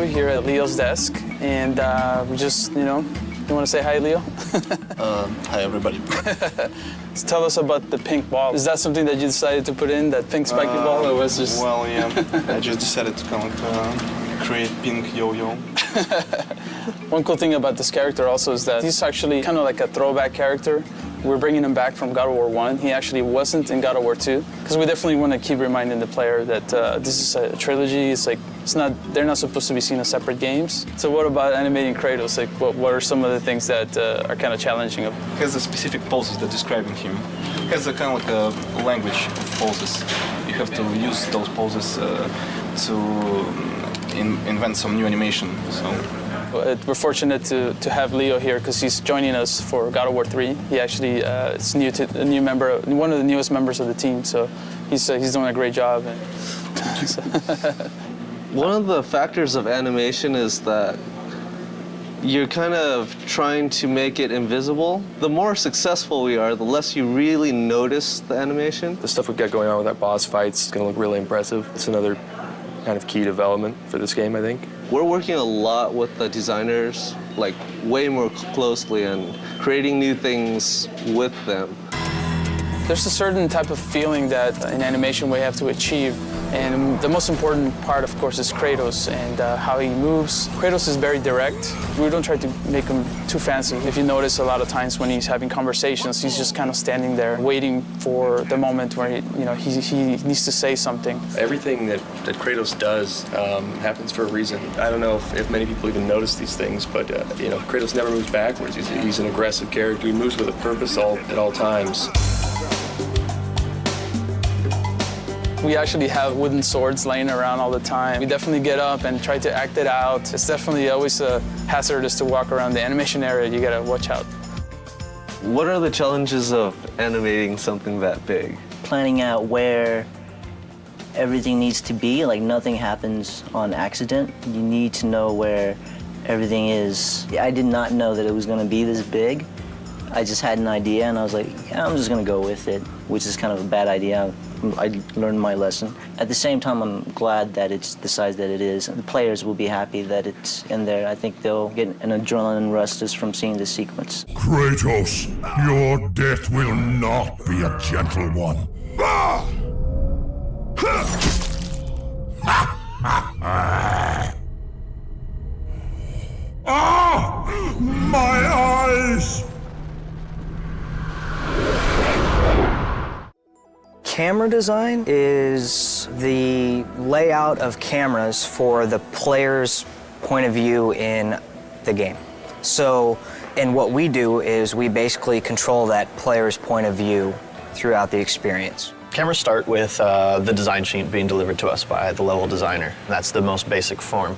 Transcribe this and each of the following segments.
here at Leo's desk, and we just, you want to say hi, Leo? Hi, everybody. So tell us about the pink ball. Is that something that you decided to put in, that pink spiky ball, or was just... Well, yeah, I just decided to kind of create pink yo-yo. One cool thing about this character also is that he's actually kind of like a throwback character. We're bringing him back from God of War 1. He actually wasn't in God of War 2, because we definitely want to keep reminding the player that this is a trilogy. They're not supposed to be seen as separate games. So what about animating Kratos? Like, what are some of the things that are kind of challenging him? He has a specific poses that describing him. He has a kind of like a language of poses. You have to use those poses to invent some new animation. So. We're fortunate to have Leo here because he's joining us for God of War 3. He actually is one of the newest members of the team, so he's doing a great job. One of the factors of animation is that you're kind of trying to make it invisible. The more successful we are, the less you really notice the animation. The stuff we've got going on with our boss fights is going to look really impressive. It's another kind of key development for this game, I think. We're working a lot with the designers, like way more closely, and creating new things with them. There's a certain type of feeling that in animation we have to achieve. And the most important part, of course, is Kratos and how he moves. Kratos is very direct. We don't try to make him too fancy. If you notice, a lot of times when he's having conversations, he's just kind of standing there waiting for the moment where he needs to say something. Everything that Kratos does happens for a reason. I don't know if many people even notice these things, but Kratos never moves backwards. He's an aggressive character. He moves with a purpose at all times. We actually have wooden swords laying around all the time. We definitely get up and try to act it out. It's definitely always hazardous to walk around the animation area. You gotta watch out. What are the challenges of animating something that big? Planning out where everything needs to be, like nothing happens on accident. You need to know where everything is. I did not know that it was gonna be this big. I just had an idea and I was like, yeah, I'm just gonna go with it, which is kind of a bad idea. I learned my lesson. At the same time, I'm glad that it's the size that it is. The players will be happy that it's in there. I think they'll get an adrenaline rush just from seeing the sequence. Kratos, your death will not be a gentle one. My eyes! Camera design is the layout of cameras for the player's point of view in the game. And what we do is we basically control that player's point of view throughout the experience. Cameras start with the design sheet being delivered to us by the level designer. That's the most basic form.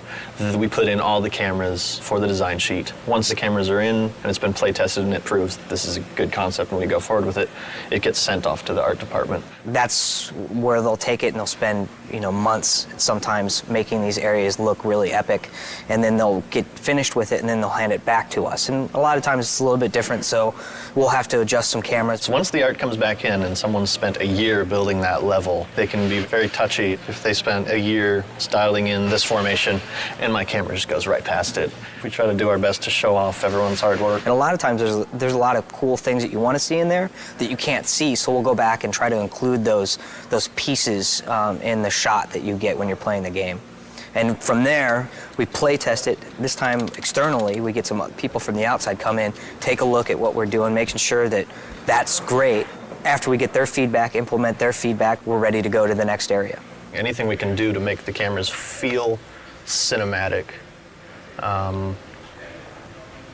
We put in all the cameras for the design sheet. Once the cameras are in and it's been play tested and it proves that this is a good concept and we go forward with it, it gets sent off to the art department. That's where they'll take it and they'll spend months sometimes making these areas look really epic, and then they'll get finished with it and then they'll hand it back to us. And a lot of times it's a little bit different, so we'll have to adjust some cameras. So once the art comes back in and someone's spent a year building that level, they can be very touchy if they spent a year styling in this formation and my camera just goes right past it. We try to do our best to show off everyone's hard work. And a lot of times there's a lot of cool things that you want to see in there that you can't see, so we'll go back and try to include those pieces in the shot that you get when you're playing the game. And from there, we play test it. This time externally, we get some people from the outside come in, take a look at what we're doing, making sure that that's great. After we get their feedback, implement their feedback, we're ready to go to the next area. Anything we can do to make the cameras feel cinematic. And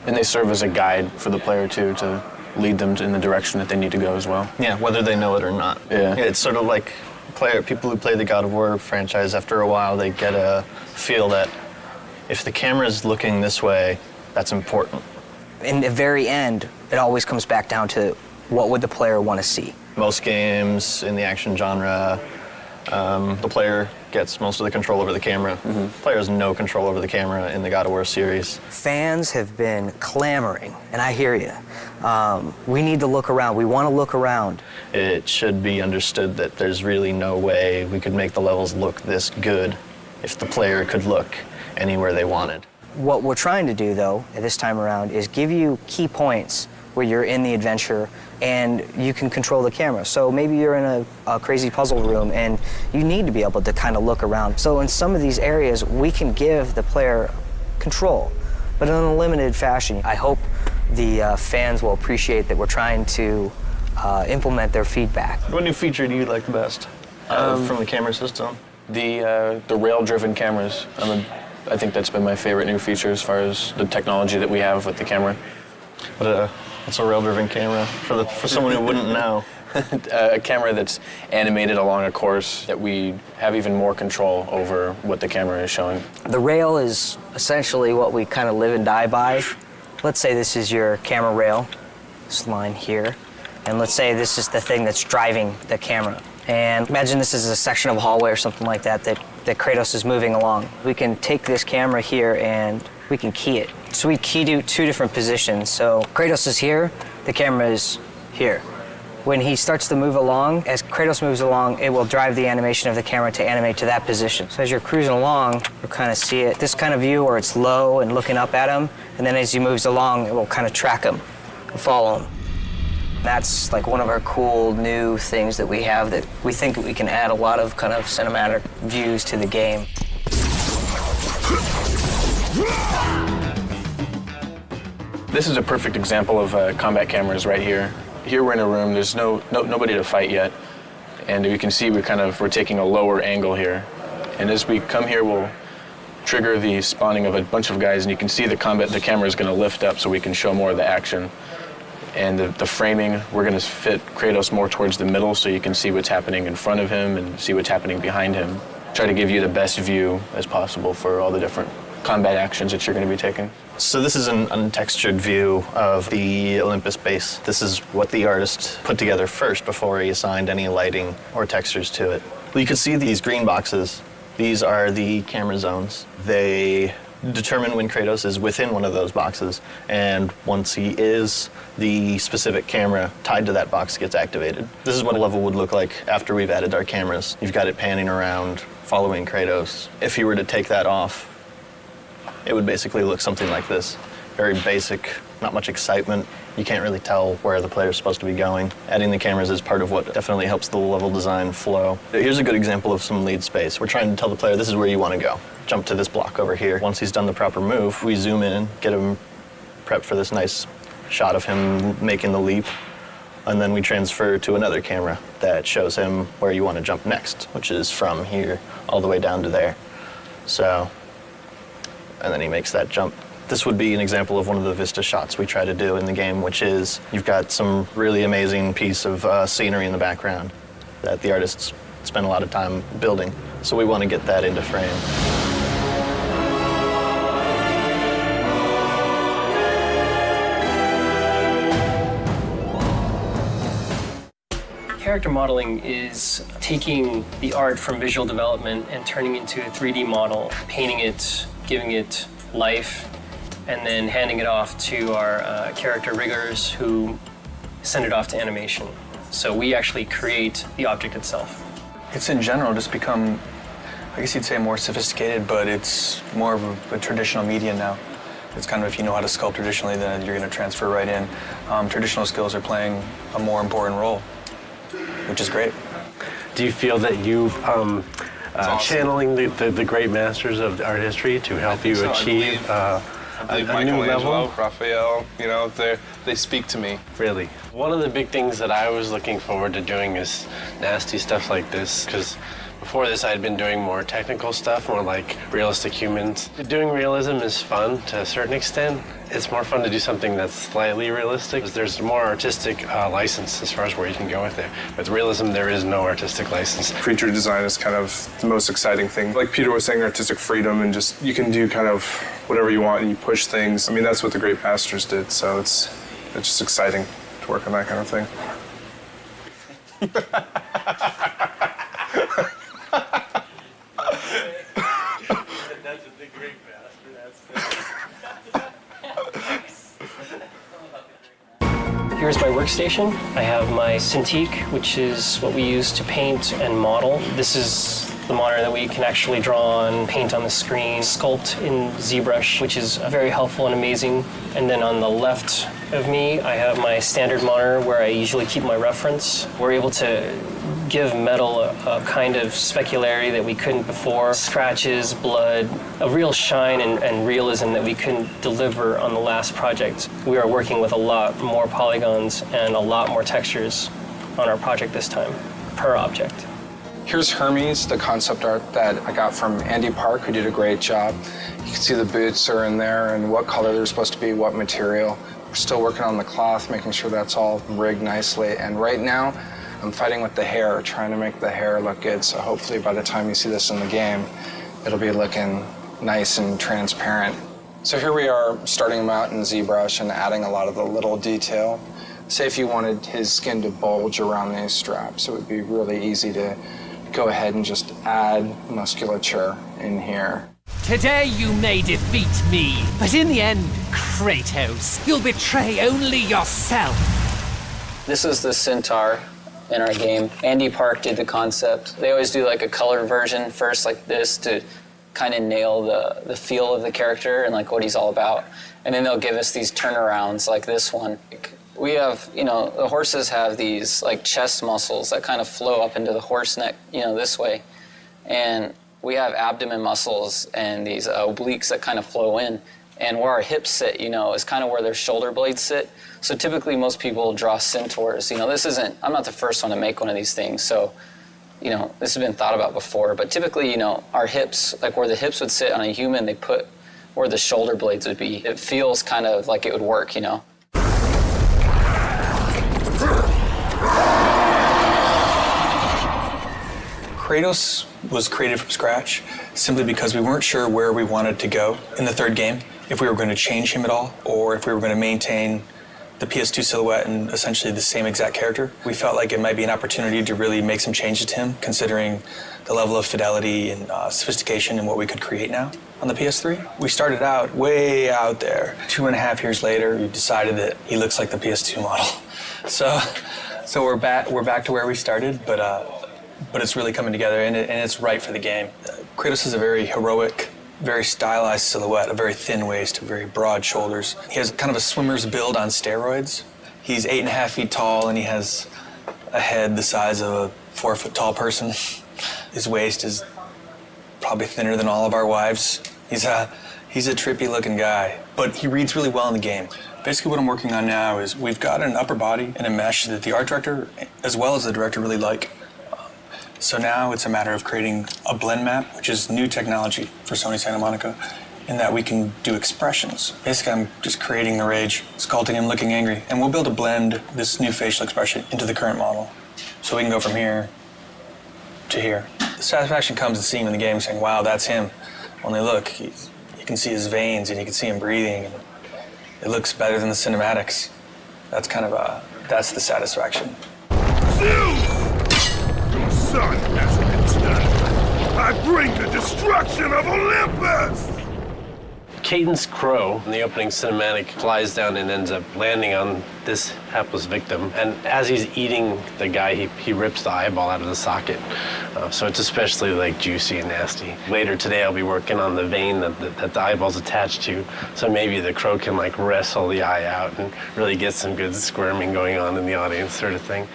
they serve as a guide for the player too, to lead them in the direction that they need to go as well. Yeah, whether they know it or not. Yeah. It's sort of like people who play the God of War franchise, after a while they get a feel that if the camera's looking this way, that's important. In the very end, it always comes back down to what would the player want to see. Most games in the action genre, the player gets most of the control over the camera. Mm-hmm. The player has no control over the camera in the God of War series. Fans have been clamoring, and I hear you. We need to look around. We want to look around. It should be understood that there's really no way we could make the levels look this good if the player could look anywhere they wanted. What we're trying to do, though, at this time around, is give you key points where you're in the adventure and you can control the camera. So maybe you're in a crazy puzzle room and you need to be able to kind of look around. So in some of these areas, we can give the player control, but in a limited fashion. I hope the fans will appreciate that we're trying to implement their feedback. What new feature do you like the best from the camera system? The rail-driven cameras. I think that's been my favorite new feature as far as the technology that we have with the camera. What's a rail-driven camera for someone who wouldn't know? A camera that's animated along a course that we have even more control over what the camera is showing. The rail is essentially what we kind of live and die by. Let's say this is your camera rail, this line here, and let's say this is the thing that's driving the camera. And imagine this is a section of a hallway or something like that Kratos is moving along. We can take this camera here and we can key it. So we key to 2 different positions. So Kratos is here, the camera is here. When he starts to move along, as Kratos moves along, it will drive the animation of the camera to animate to that position. So as you're cruising along, you'll kind of see it, this kind of view where it's low and looking up at him, and then as he moves along, it will kind of track him and follow him. That's like one of our cool new things that we have that we think we can add a lot of kind of cinematic views to the game. This is a perfect example of combat cameras right here. Here we're in a room, there's nobody to fight yet. And you can see we're taking a lower angle here. And as we come here, we'll trigger the spawning of a bunch of guys, and you can see the camera is going to lift up so we can show more of the action. And the framing, we're going to fit Kratos more towards the middle so you can see what's happening in front of him and see what's happening behind him. Try to give you the best view as possible for all the different combat actions that you're going to be taking. So this is an untextured view of the Olympus base. This is what the artist put together first before he assigned any lighting or textures to it. Well, you can see these green boxes. These are the camera zones. They determine when Kratos is within one of those boxes, and once he is, the specific camera tied to that box gets activated. This is what a level would look like after we've added our cameras. You've got it panning around, following Kratos. If you were to take that off, it would basically look something like this. Very basic, not much excitement. You can't really tell where the player's supposed to be going. Adding the cameras is part of what definitely helps the level design flow. Here's a good example of some lead space. We're trying to tell the player this is where you want to go. Jump to this block over here. Once he's done the proper move, we zoom in, get him prepped for this nice shot of him making the leap, and then we transfer to another camera that shows him where you want to jump next, which is from here all the way down to there. So, and then he makes that jump. This would be an example of one of the vista shots we try to do in the game, which is you've got some really amazing piece of scenery in the background that the artists spent a lot of time building. So we want to get that into frame. Character modeling is taking the art from visual development and turning it into a 3D model, painting it, giving it life, and then handing it off to our character riggers who send it off to animation. So we actually create the object itself. It's in general just become, I guess you'd say, more sophisticated, but it's more of a traditional media now. It's kind of, if you know how to sculpt traditionally, then you're going to transfer right in. Traditional skills are playing a more important role, which is great. Do you feel that you channeling the great masters of art history to help you achieve I believe a new level? Raphael, they speak to me. Really? One of the big things that I was looking forward to doing is nasty stuff like this, because before this I had been doing more technical stuff, more like realistic humans. Doing realism is fun to a certain extent. It's more fun to do something that's slightly realistic. There's more artistic license as far as where you can go with it. With realism, there is no artistic license. Creature design is kind of the most exciting thing. Like Peter was saying, artistic freedom, and just you can do kind of whatever you want and you push things. I mean, that's what the great masters did, so it's just exciting to work on that kind of thing. Here's my workstation. I have my Cintiq, which is what we use to paint and model. This is the monitor that we can actually draw on, paint on the screen, sculpt in ZBrush, which is very helpful and amazing. And then on the left of me, I have my standard monitor where I usually keep my reference. We're able to give metal a kind of specularity that we couldn't before. Scratches, blood, a real shine and realism that we couldn't deliver on the last project. We are working with a lot more polygons and a lot more textures on our project this time, per object. Here's Hermes, the concept art that I got from Andy Park, who did a great job. You can see the boots are in there and what color they're supposed to be, what material. We're still working on the cloth, making sure that's all rigged nicely. And right now, I'm fighting with the hair, trying to make the hair look good. So hopefully by the time you see this in the game, it'll be looking nice and transparent. So here we are starting him out in ZBrush and adding a lot of the little detail. Say if you wanted his skin to bulge around these straps, it would be really easy to go ahead and just add musculature in here. Today you may defeat me, but in the end, Kratos, you'll betray only yourself. This is the centaur in our game. Andy Park did the concept. They always do like a color version first like this to kind of nail the feel of the character and like what he's all about. And then they'll give us these turnarounds like this one. We have, the horses have these like chest muscles that kind of flow up into the horse neck, this way. And we have abdomen muscles and these obliques that kind of flow in. And where our hips sit, is kind of where their shoulder blades sit. So typically most people draw centaurs. I'm not the first one to make one of these things. So, this has been thought about before. But typically, our hips, like where the hips would sit on a human, they put where the shoulder blades would be. It feels kind of like it would work, Kratos was created from scratch simply because we weren't sure where we wanted to go in the third game, if we were going to change him at all, or if we were going to maintain the PS2 silhouette and essentially the same exact character. We felt like it might be an opportunity to really make some changes to him, considering the level of fidelity and sophistication and what we could create now on the PS3. We started out way out there. 2.5 years later, we decided that he looks like the PS2 model. So we're back to where we started, but it's really coming together, and it's right for the game. Kratos is a very heroic, very stylized silhouette, a very thin waist, very broad shoulders. He has kind of a swimmer's build on steroids. He's 8.5 feet tall, and he has a head the size of a 4-foot-tall person. His waist is probably thinner than all of our wives. He's a trippy-looking guy, but he reads really well in the game. Basically what I'm working on now is we've got an upper body and a mesh that the art director, as well as the director, really like. So now it's a matter of creating a blend map, which is new technology for Sony Santa Monica, in that we can do expressions. Basically, I'm just creating the rage, sculpting him looking angry, and we'll be able to blend this new facial expression into the current model. So we can go from here to here. The satisfaction comes in seeing him in the game saying, wow, that's him. Only look, you can see his veins and you can see him breathing. And it looks better than the cinematics. That's that's the satisfaction. Your son has returned. I bring the destruction of Olympus! Cadence Crow in the opening cinematic flies down and ends up landing on this hapless victim. And as he's eating the guy, he rips the eyeball out of the socket. So it's especially juicy and nasty. Later today, I'll be working on the vein that the eyeball's attached to. So maybe the crow can wrestle the eye out and really get some good squirming going on in the audience, sort of thing.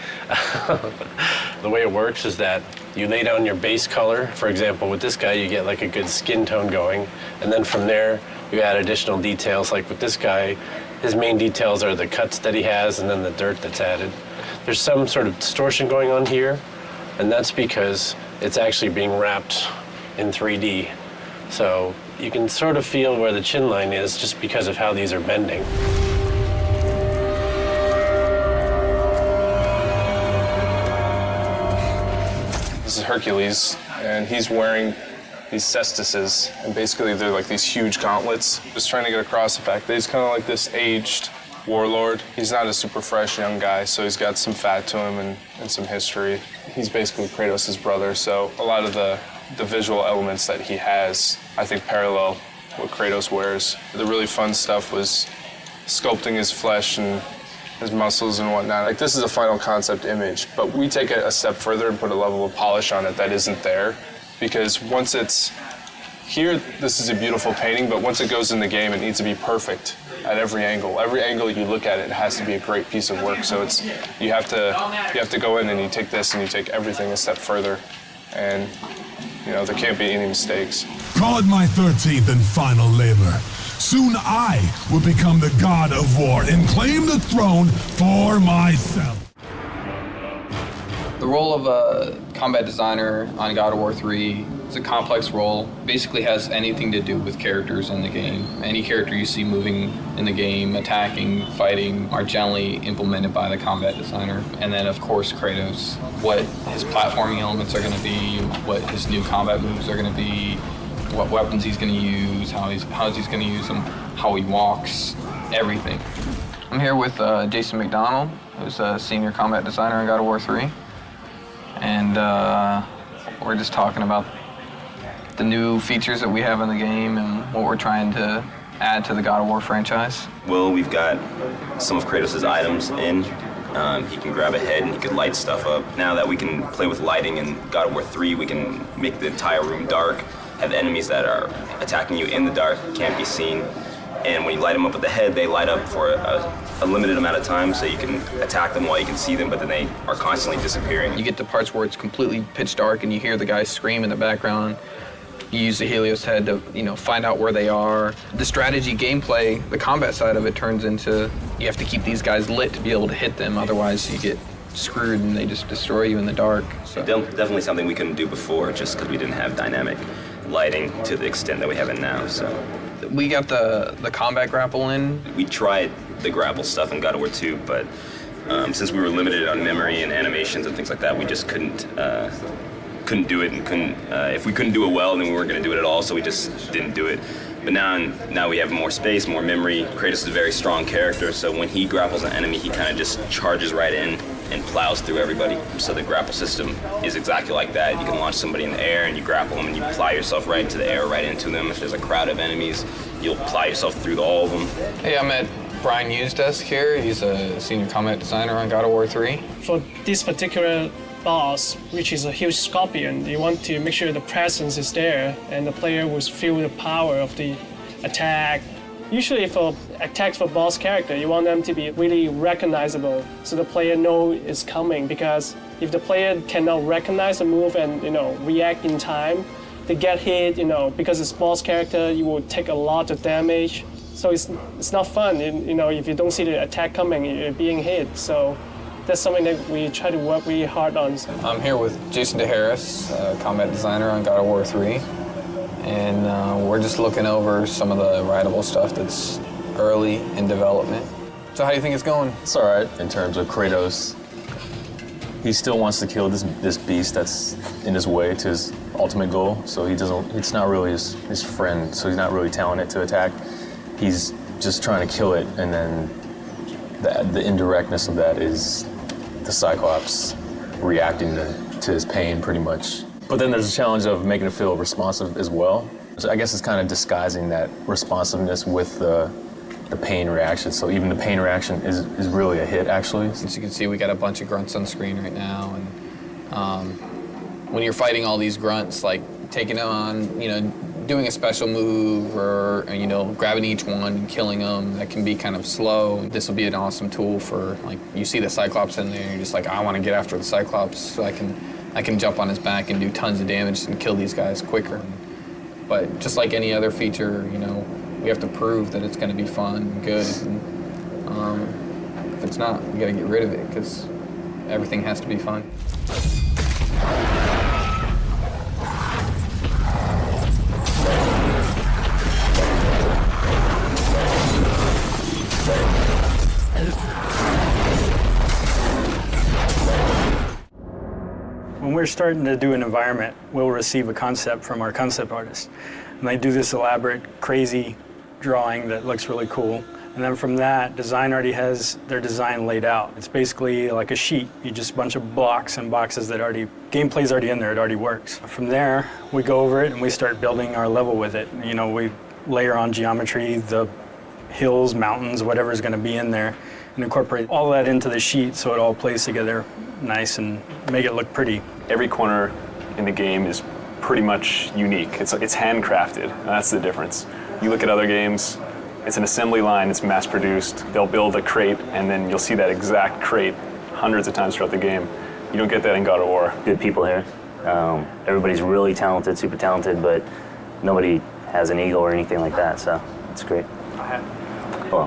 The way it works is that you lay down your base color. For example, with this guy, you get a good skin tone going. And then from there, you add additional details. Like with this guy, his main details are the cuts that he has and then the dirt that's added. There's some sort of distortion going on here, and that's because it's actually being wrapped in 3D. So you can sort of feel where the chin line is just because of how these are bending. This is Hercules, and he's wearing these cestises, and basically they're these huge gauntlets. Just trying to get across the fact that he's kind of this aged warlord. He's not a super fresh young guy, so he's got some fat to him and some history. He's basically Kratos' brother, so a lot of the visual elements that he has, I think, parallel what Kratos wears. The really fun stuff was sculpting his flesh and his muscles and whatnot. This is a final concept image, but we take it a step further and put a level of polish on it that isn't there. because once it's here, this is a beautiful painting, but once it goes in the game, it needs to be perfect at every angle. Every angle you look at it has to be a great piece of work. So it's you have to go in and you take this and you take everything a step further, and there can't be any mistakes. Call it my 13th and final labor. Soon I will become the god of war and claim the throne for myself. The role of a combat designer on God of War 3 is a complex role. Basically has anything to do with characters in the game. Any character you see moving in the game, attacking, fighting, are generally implemented by the combat designer. And then, of course, Kratos. What his platforming elements are going to be, what his new combat moves are going to be, what weapons he's going to use, how he's going to use them, how he walks, everything. I'm here with Jason McDonald, who's a senior combat designer on God of War 3. And we're just talking about the new features that we have in the game and what we're trying to add to the God of War franchise. Well, we've got some of Kratos' items in. He can grab a head and he can light stuff up. Now that we can play with lighting in God of War 3, we can make the entire room dark, have enemies that are attacking you in the dark, can't be seen. And when you light them up with the head, they light up for a limited amount of time, so you can attack them while you can see them, but then they are constantly disappearing. You get to parts where it's completely pitch dark and you hear the guys scream in the background. You use the Helios head to, find out where they are. The strategy gameplay, the combat side of it turns into you have to keep these guys lit to be able to hit them, otherwise you get screwed and they just destroy you in the dark. So Definitely something we couldn't do before just because we didn't have dynamic lighting to the extent that we have it now, so. We got the combat grapple in. We tried the grapple stuff in God of War 2, but since we were limited on memory and animations and things like that, we just couldn't do it, and if we couldn't do it well, then we weren't going to do it at all, so we just didn't do it. But now we have more space, more memory. Kratos is a very strong character, so when he grapples an enemy, he kind of just charges right in and plows through everybody. So the grapple system is exactly like that. You can launch somebody in the air and you grapple them and you plow yourself right into the air, right into them. If there's a crowd of enemies, you'll plow yourself through all of them. Hey, I'm at Brian Yu's desk here. He's a senior combat designer on God of War 3. For this particular boss, which is a huge scorpion, you want to make sure the presence is there and the player will feel the power of the attack. Usually for attacks for boss character, you want them to be really recognizable so the player knows it's coming, because if the player cannot recognize the move and react in time, they get hit, because it's boss character, you will take a lot of damage. So it's not fun, if you don't see the attack coming, you're being hit. So that's something that we try to work really hard on. I'm here with Jason DeHarris, combat designer on God of War 3. And we're just looking over some of the writable stuff that's early in development. So how do you think it's going? It's all right in terms of Kratos. He still wants to kill this beast that's in his way to his ultimate goal. So it's not really his friend, so he's not really telling it to attack. He's just trying to kill it, and then the indirectness of that is the Cyclops reacting to his pain pretty much. But then there's a challenge of making it feel responsive as well. So I guess it's kind of disguising that responsiveness with the pain reaction. So even the pain reaction is really a hit, actually. As you can see, we got a bunch of grunts on screen right now. And when you're fighting all these grunts, like taking on, doing a special move or, grabbing each one and killing them, that can be kind of slow. This will be an awesome tool for, you see the Cyclops in there, and you're just like, I want to get after the Cyclops so I can jump on his back and do tons of damage and kill these guys quicker. But just like any other feature, we have to prove that it's going to be fun and good. And if it's not, we got to get rid of it because everything has to be fun. When we're starting to do an environment, we'll receive a concept from our concept artist. And they do this elaborate, crazy drawing that looks really cool. And then from that, design already has their design laid out. It's basically like a sheet. You just a bunch of blocks and boxes that gameplay's already in there, it already works. From there, we go over it and we start building our level with it. We layer on geometry, the hills, mountains, whatever's gonna be in there, and incorporate all that into the sheet so it all plays together nice and make it look pretty. Every corner in the game is pretty much unique. It's handcrafted, and that's the difference. You look at other games, it's an assembly line, it's mass produced. They'll build a crate, and then you'll see that exact crate hundreds of times throughout the game. You don't get that in God of War. Good people here. Everybody's really talented, super talented, but nobody has an ego or anything like that, so it's great. Well.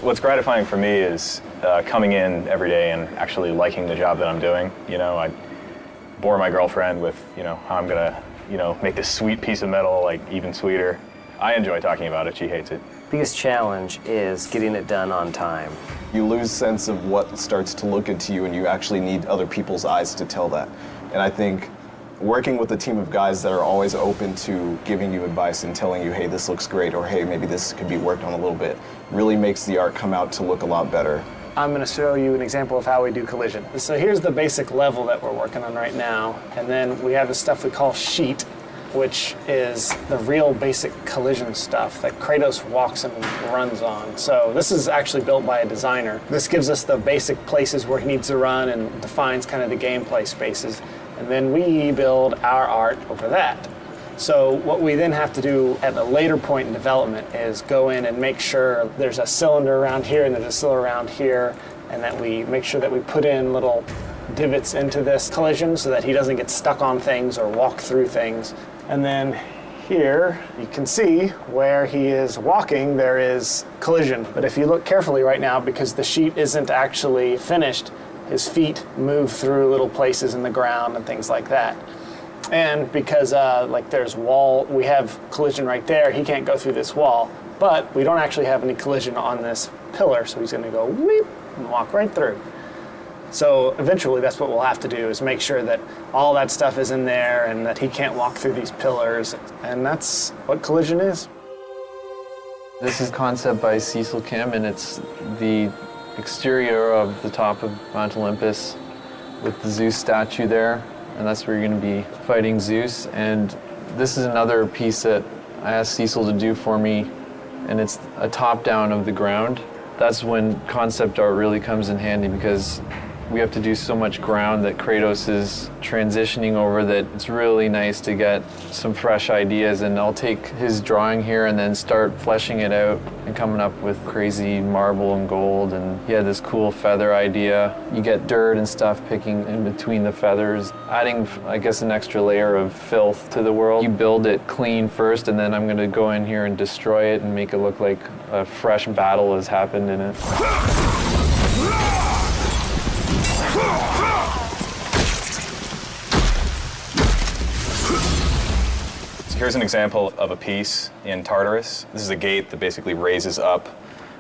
What's gratifying for me is coming in every day and actually liking the job that I'm doing. You know, I bore my girlfriend with, you know, how I'm gonna, you know, make this sweet piece of metal like even sweeter. I enjoy talking about it, she hates it. Biggest challenge is getting it done on time. You lose sense of what starts to look into you, and you actually need other people's eyes to tell that. And I think working with a team of guys that are always open to giving you advice and telling you, hey, this looks great, or hey, maybe this could be worked on a little bit, really makes the art come out to look a lot better. I'm going to show you an example of how we do collision. So here's the basic level that we're working on right now, and then we have the stuff we call sheet, which is the real basic collision stuff that Kratos walks and runs on. So this is actually built by a designer. This gives us the basic places where he needs to run and defines kind of the gameplay spaces. And then we build our art over that. So what we then have to do at a later point in development is go in and make sure there's a cylinder around here and there's a cylinder around here, and that we make sure that we put in little divots into this collision so that he doesn't get stuck on things or walk through things. And then here you can see where he is walking, there is collision. But if you look carefully right now, because the sheet isn't actually finished, his feet move through little places in the ground and things like that. And because like there's wall, we have collision right there, he can't go through this wall, but we don't actually have any collision on this pillar, so he's gonna go weep and walk right through. So eventually that's what we'll have to do, is make sure that all that stuff is in there and that he can't walk through these pillars, and that's what collision is. This is a concept by Cecil Kim, and it's the exterior of the top of Mount Olympus with the Zeus statue there, and that's where you're going to be fighting Zeus. And this is another piece that I asked Cecil to do for me, and it's a top-down of the ground. That's when concept art really comes in handy, because we have to do so much ground that Kratos is transitioning over that it's really nice to get some fresh ideas. And I'll take his drawing here and then start fleshing it out and coming up with crazy marble and gold. And he had this cool feather idea. You get dirt and stuff picking in between the feathers, adding, I guess, an extra layer of filth to the world. You build it clean first, and then I'm going to go in here and destroy it and make it look like a fresh battle has happened in it. Here's an example of a piece in Tartarus. This is a gate that basically raises up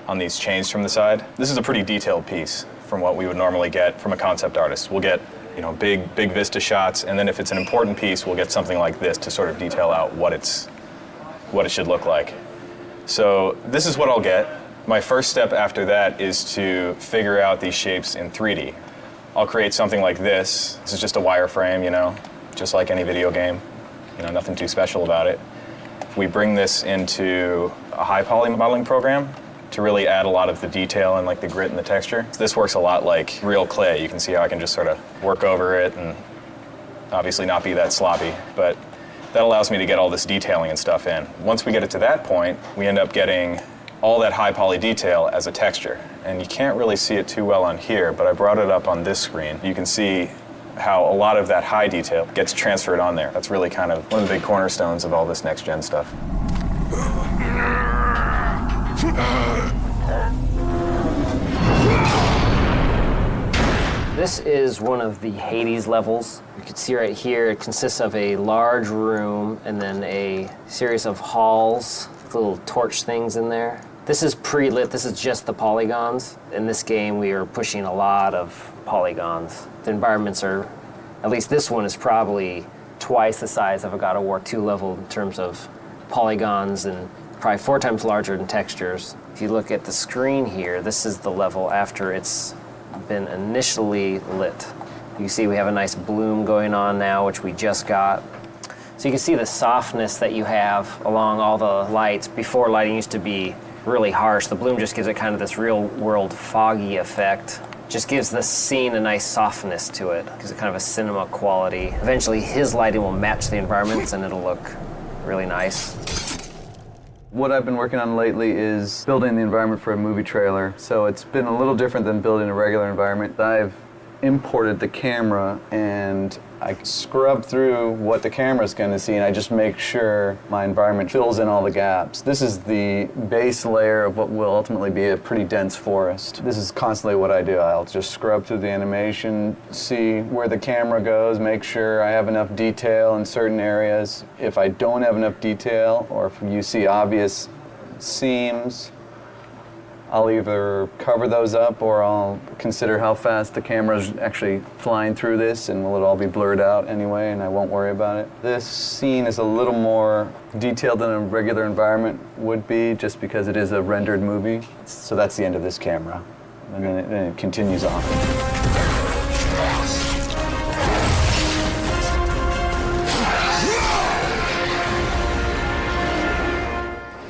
on these chains from the side. This is a pretty detailed piece from what we would normally get from a concept artist. We'll get, you know, big vista shots, and then if it's an important piece, we'll get something like this to sort of detail out what it should look like. So this is what I'll get. My first step after that is to figure out these shapes in 3D. I'll create something like this. This is just a wireframe, you know, just like any video game. You know, nothing too special about it. If we bring this into a high poly modeling program to really add a lot of the detail and like the grit and the texture, this works a lot like real clay. You can see how I can just sort of work over it and obviously not be that sloppy, but that allows me to get all this detailing and stuff in. Once we get it to that point, we end up getting all that high poly detail as a texture. And you can't really see it too well on here, but I brought it up on this screen. You can see how a lot of that high detail gets transferred on there. That's really kind of one of the big cornerstones of all this next-gen stuff. This is one of the Hades levels. You can see right here, it consists of a large room and then a series of halls with little torch things in there. This is pre-lit, this is just the polygons. In this game, we are pushing a lot of polygons. The environments are, at least this one is probably twice the size of a God of War 2 level in terms of polygons, and probably 4 times larger in textures. If you look at the screen here, this is the level after it's been initially lit. You see we have a nice bloom going on now, which we just got. So you can see the softness that you have along all the lights. Before, lighting used to be really harsh. The bloom just gives it kind of this real world foggy effect. just gives the scene a nice softness to it. Gives it kind of a cinema quality. Eventually his lighting will match the environments and it'll look really nice. What I've been working on lately is building the environment for a movie trailer. So it's been a little different than building a regular environment. I've imported the camera and I scrub through what the camera's going to see, and I just make sure my environment fills in all the gaps. This is the base layer of what will ultimately be a pretty dense forest. This is constantly what I do. I'll just scrub through the animation, see where the camera goes, make sure I have enough detail in certain areas. If I don't have enough detail, or if you see obvious seams, I'll either cover those up or I'll consider how fast the camera's actually flying through this, and will it all be blurred out anyway, and I won't worry about it. This scene is a little more detailed than a regular environment would be, just because it is a rendered movie. So that's the end of this camera, and then it continues on.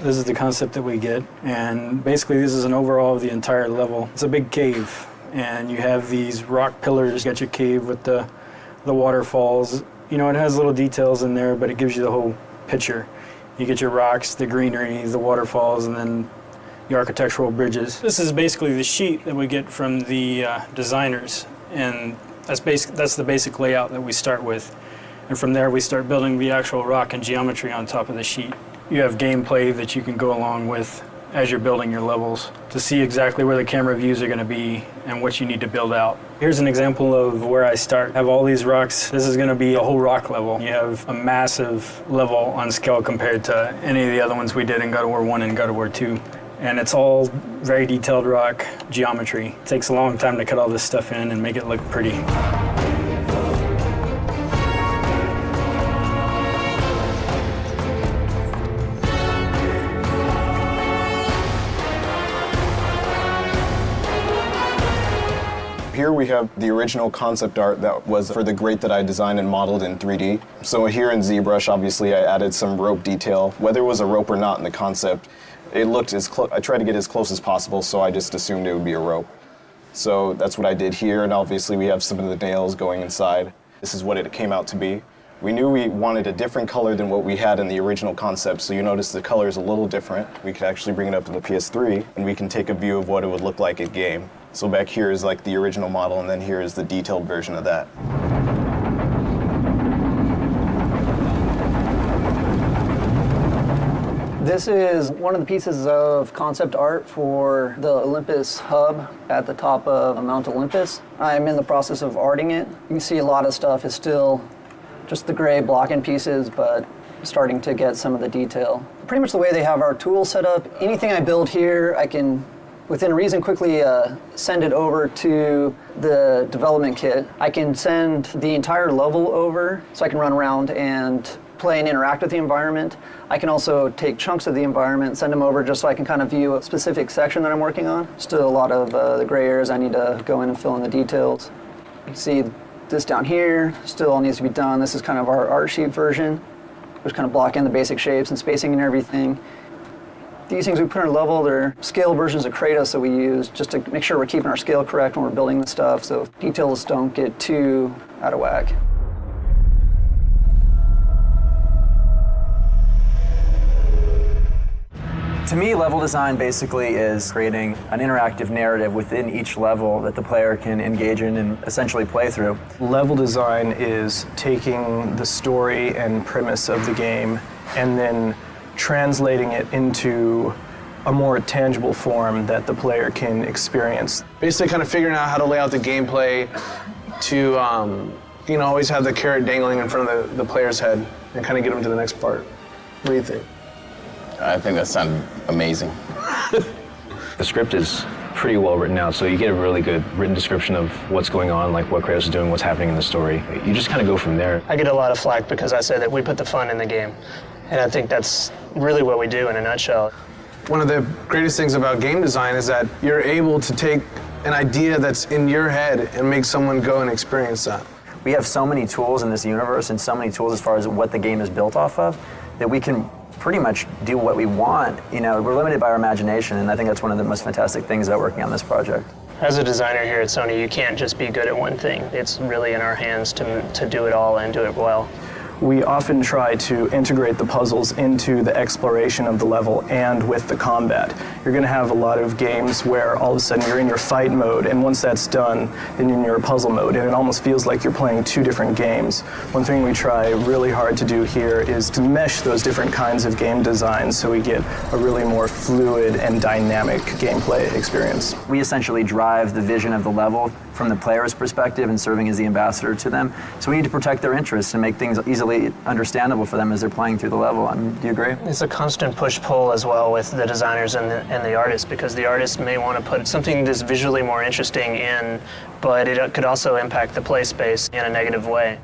This is the concept that we get, and basically this is an overall of the entire level. It's a big cave, and you have these rock pillars. You got your cave with the waterfalls. You know, it has little details in there, but it gives you the whole picture. You get your rocks, the greenery, the waterfalls, and then the architectural bridges. This is basically the sheet that we get from the designers, and that's the basic layout that we start with. And from there we start building the actual rock and geometry on top of the sheet. You have gameplay that you can go along with as you're building your levels to see exactly where the camera views are going to be and what you need to build out. Here's an example of where I start. I have all these rocks. This is going to be a whole rock level. You have a massive level on scale compared to any of the other ones we did in God of War 1 and God of War 2. And it's all very detailed rock geometry. It takes a long time to cut all this stuff in and make it look pretty. Here we have the original concept art that was for the grate that I designed and modeled in 3D. So here in ZBrush, obviously, I added some rope detail. Whether it was a rope or not in the concept, it looked I tried to get as close as possible, so I just assumed it would be a rope. So that's what I did here, and obviously we have some of the nails going inside. This is what it came out to be. We knew we wanted a different color than what we had in the original concept, so you notice the color is a little different. We could actually bring it up to the PS3, and we can take a view of what it would look like at game. So back here is like the original model, and then here is the detailed version of that. This is one of the pieces of concept art for the Olympus hub at the top of Mount Olympus. I'm in the process of arting it. You can see a lot of stuff is still just the gray blocking pieces, but starting to get some of the detail. Pretty much the way they have our tools set up, anything I build here, I can within reason quickly send it over to the development kit. I can send the entire level over so I can run around and play and interact with the environment. I can also take chunks of the environment, send them over just so I can kind of view a specific section that I'm working on. Still a lot of the gray areas I need to go in and fill in the details. You can see this down here still all needs to be done. This is kind of our art sheet version, which kind of block in the basic shapes and spacing and everything. These things we put in our level, they're scale versions of Kratos that we use just to make sure we're keeping our scale correct when we're building the stuff, so details don't get too out of whack. To me, level design basically is creating an interactive narrative within each level that the player can engage in and essentially play through. Level design is taking the story and premise of the game and then translating it into a more tangible form that the player can experience. Basically kind of figuring out how to lay out the gameplay to, always have the carrot dangling in front of the player's head and kind of get them to the next part. What do you think? I think that sounded amazing. The script is pretty well written out, so you get a really good written description of what's going on, like what Kratos is doing, what's happening in the story. You just kind of go from there. I get a lot of flack because I say that we put the fun in the game, and I think that's really what we do in a nutshell. One of the greatest things about game design is that you're able to take an idea that's in your head and make someone go and experience that. We have so many tools in this universe and so many tools as far as what the game is built off of that we can pretty much do what we want. You know, we're limited by our imagination, and I think that's one of the most fantastic things about working on this project. As a designer here at Sony, you can't just be good at one thing. It's really in our hands to do it all and do it well. We often try to integrate the puzzles into the exploration of the level and with the combat. You're going to have a lot of games where all of a sudden you're in your fight mode, and once that's done, then you're in your puzzle mode, and it almost feels like you're playing two different games. One thing we try really hard to do here is to mesh those different kinds of game designs so we get a really more fluid and dynamic gameplay experience. We essentially drive the vision of the level from the player's perspective and serving as the ambassador to them. So we need to protect their interests and make things easily understandable for them as they're playing through the level. Do you agree? It's a constant push-pull as well with the designers and the artists, because the artists may want to put something that's visually more interesting in, but it could also impact the play space in a negative way.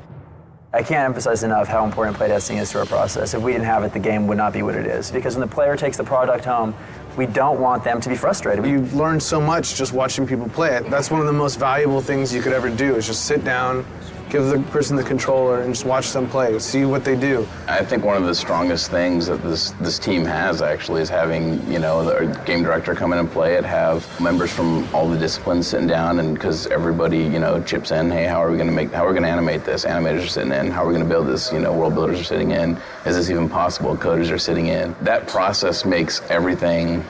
I can't emphasize enough how important playtesting is to our process. If we didn't have it, the game would not be what it is. Because when the player takes the product home, we don't want them to be frustrated. You learn so much just watching people play it. That's one of the most valuable things you could ever do, is just sit down, give the person the controller, and just watch them play, see what they do. I think one of the strongest things that this team has actually is having, you know, the game director come in and play it, have members from all the disciplines sitting down, and because everybody, you know, chips in, hey, how are we going to animate this? Animators are sitting in. How are we going to build this? You know, world builders are sitting in. Is this even possible? Coders are sitting in. That process makes everything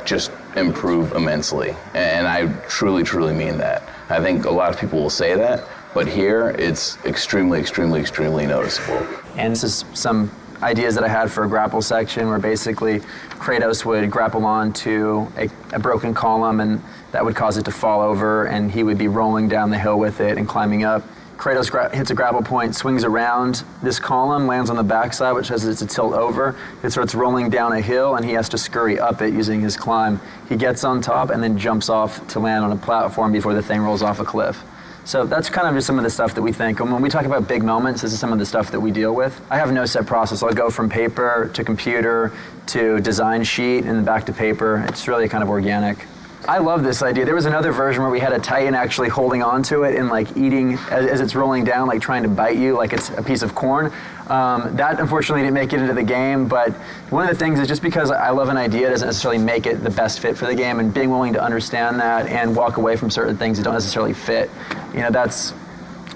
just improve immensely, and I truly, truly mean that. I think a lot of people will say that, but here, it's extremely, extremely, extremely noticeable. And this is some ideas that I had for a grapple section where basically Kratos would grapple onto a broken column, and that would cause it to fall over, and he would be rolling down the hill with it and climbing up. Kratos hits a grapple point, swings around this column, lands on the backside, which has it to tilt over. It starts rolling down a hill, and he has to scurry up it using his climb. He gets on top and then jumps off to land on a platform before the thing rolls off a cliff. So that's kind of just some of the stuff that we think. And when we talk about big moments, this is some of the stuff that we deal with. I have no set process. I'll go from paper to computer to design sheet and then back to paper. It's really kind of organic. I love this idea. There was another version where we had a Titan actually holding onto it and like eating as it's rolling down, like trying to bite you like it's a piece of corn. That unfortunately didn't make it into the game, but one of the things is just because I love an idea doesn't necessarily make it the best fit for the game, and being willing to understand that and walk away from certain things that don't necessarily fit, you know, that's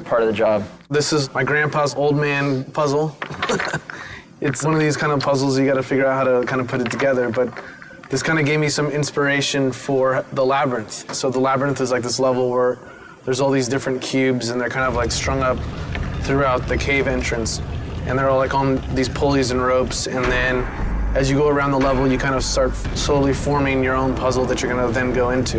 part of the job. This is my grandpa's old man puzzle. It's one of these kind of puzzles you got to figure out how to kind of put it together, but this kind of gave me some inspiration for the labyrinth. So the labyrinth is like this level where there's all these different cubes, and they're kind of like strung up throughout the cave entrance. And they're all like on these pulleys and ropes. And then as you go around the level, you kind of start slowly forming your own puzzle that you're going to then go into.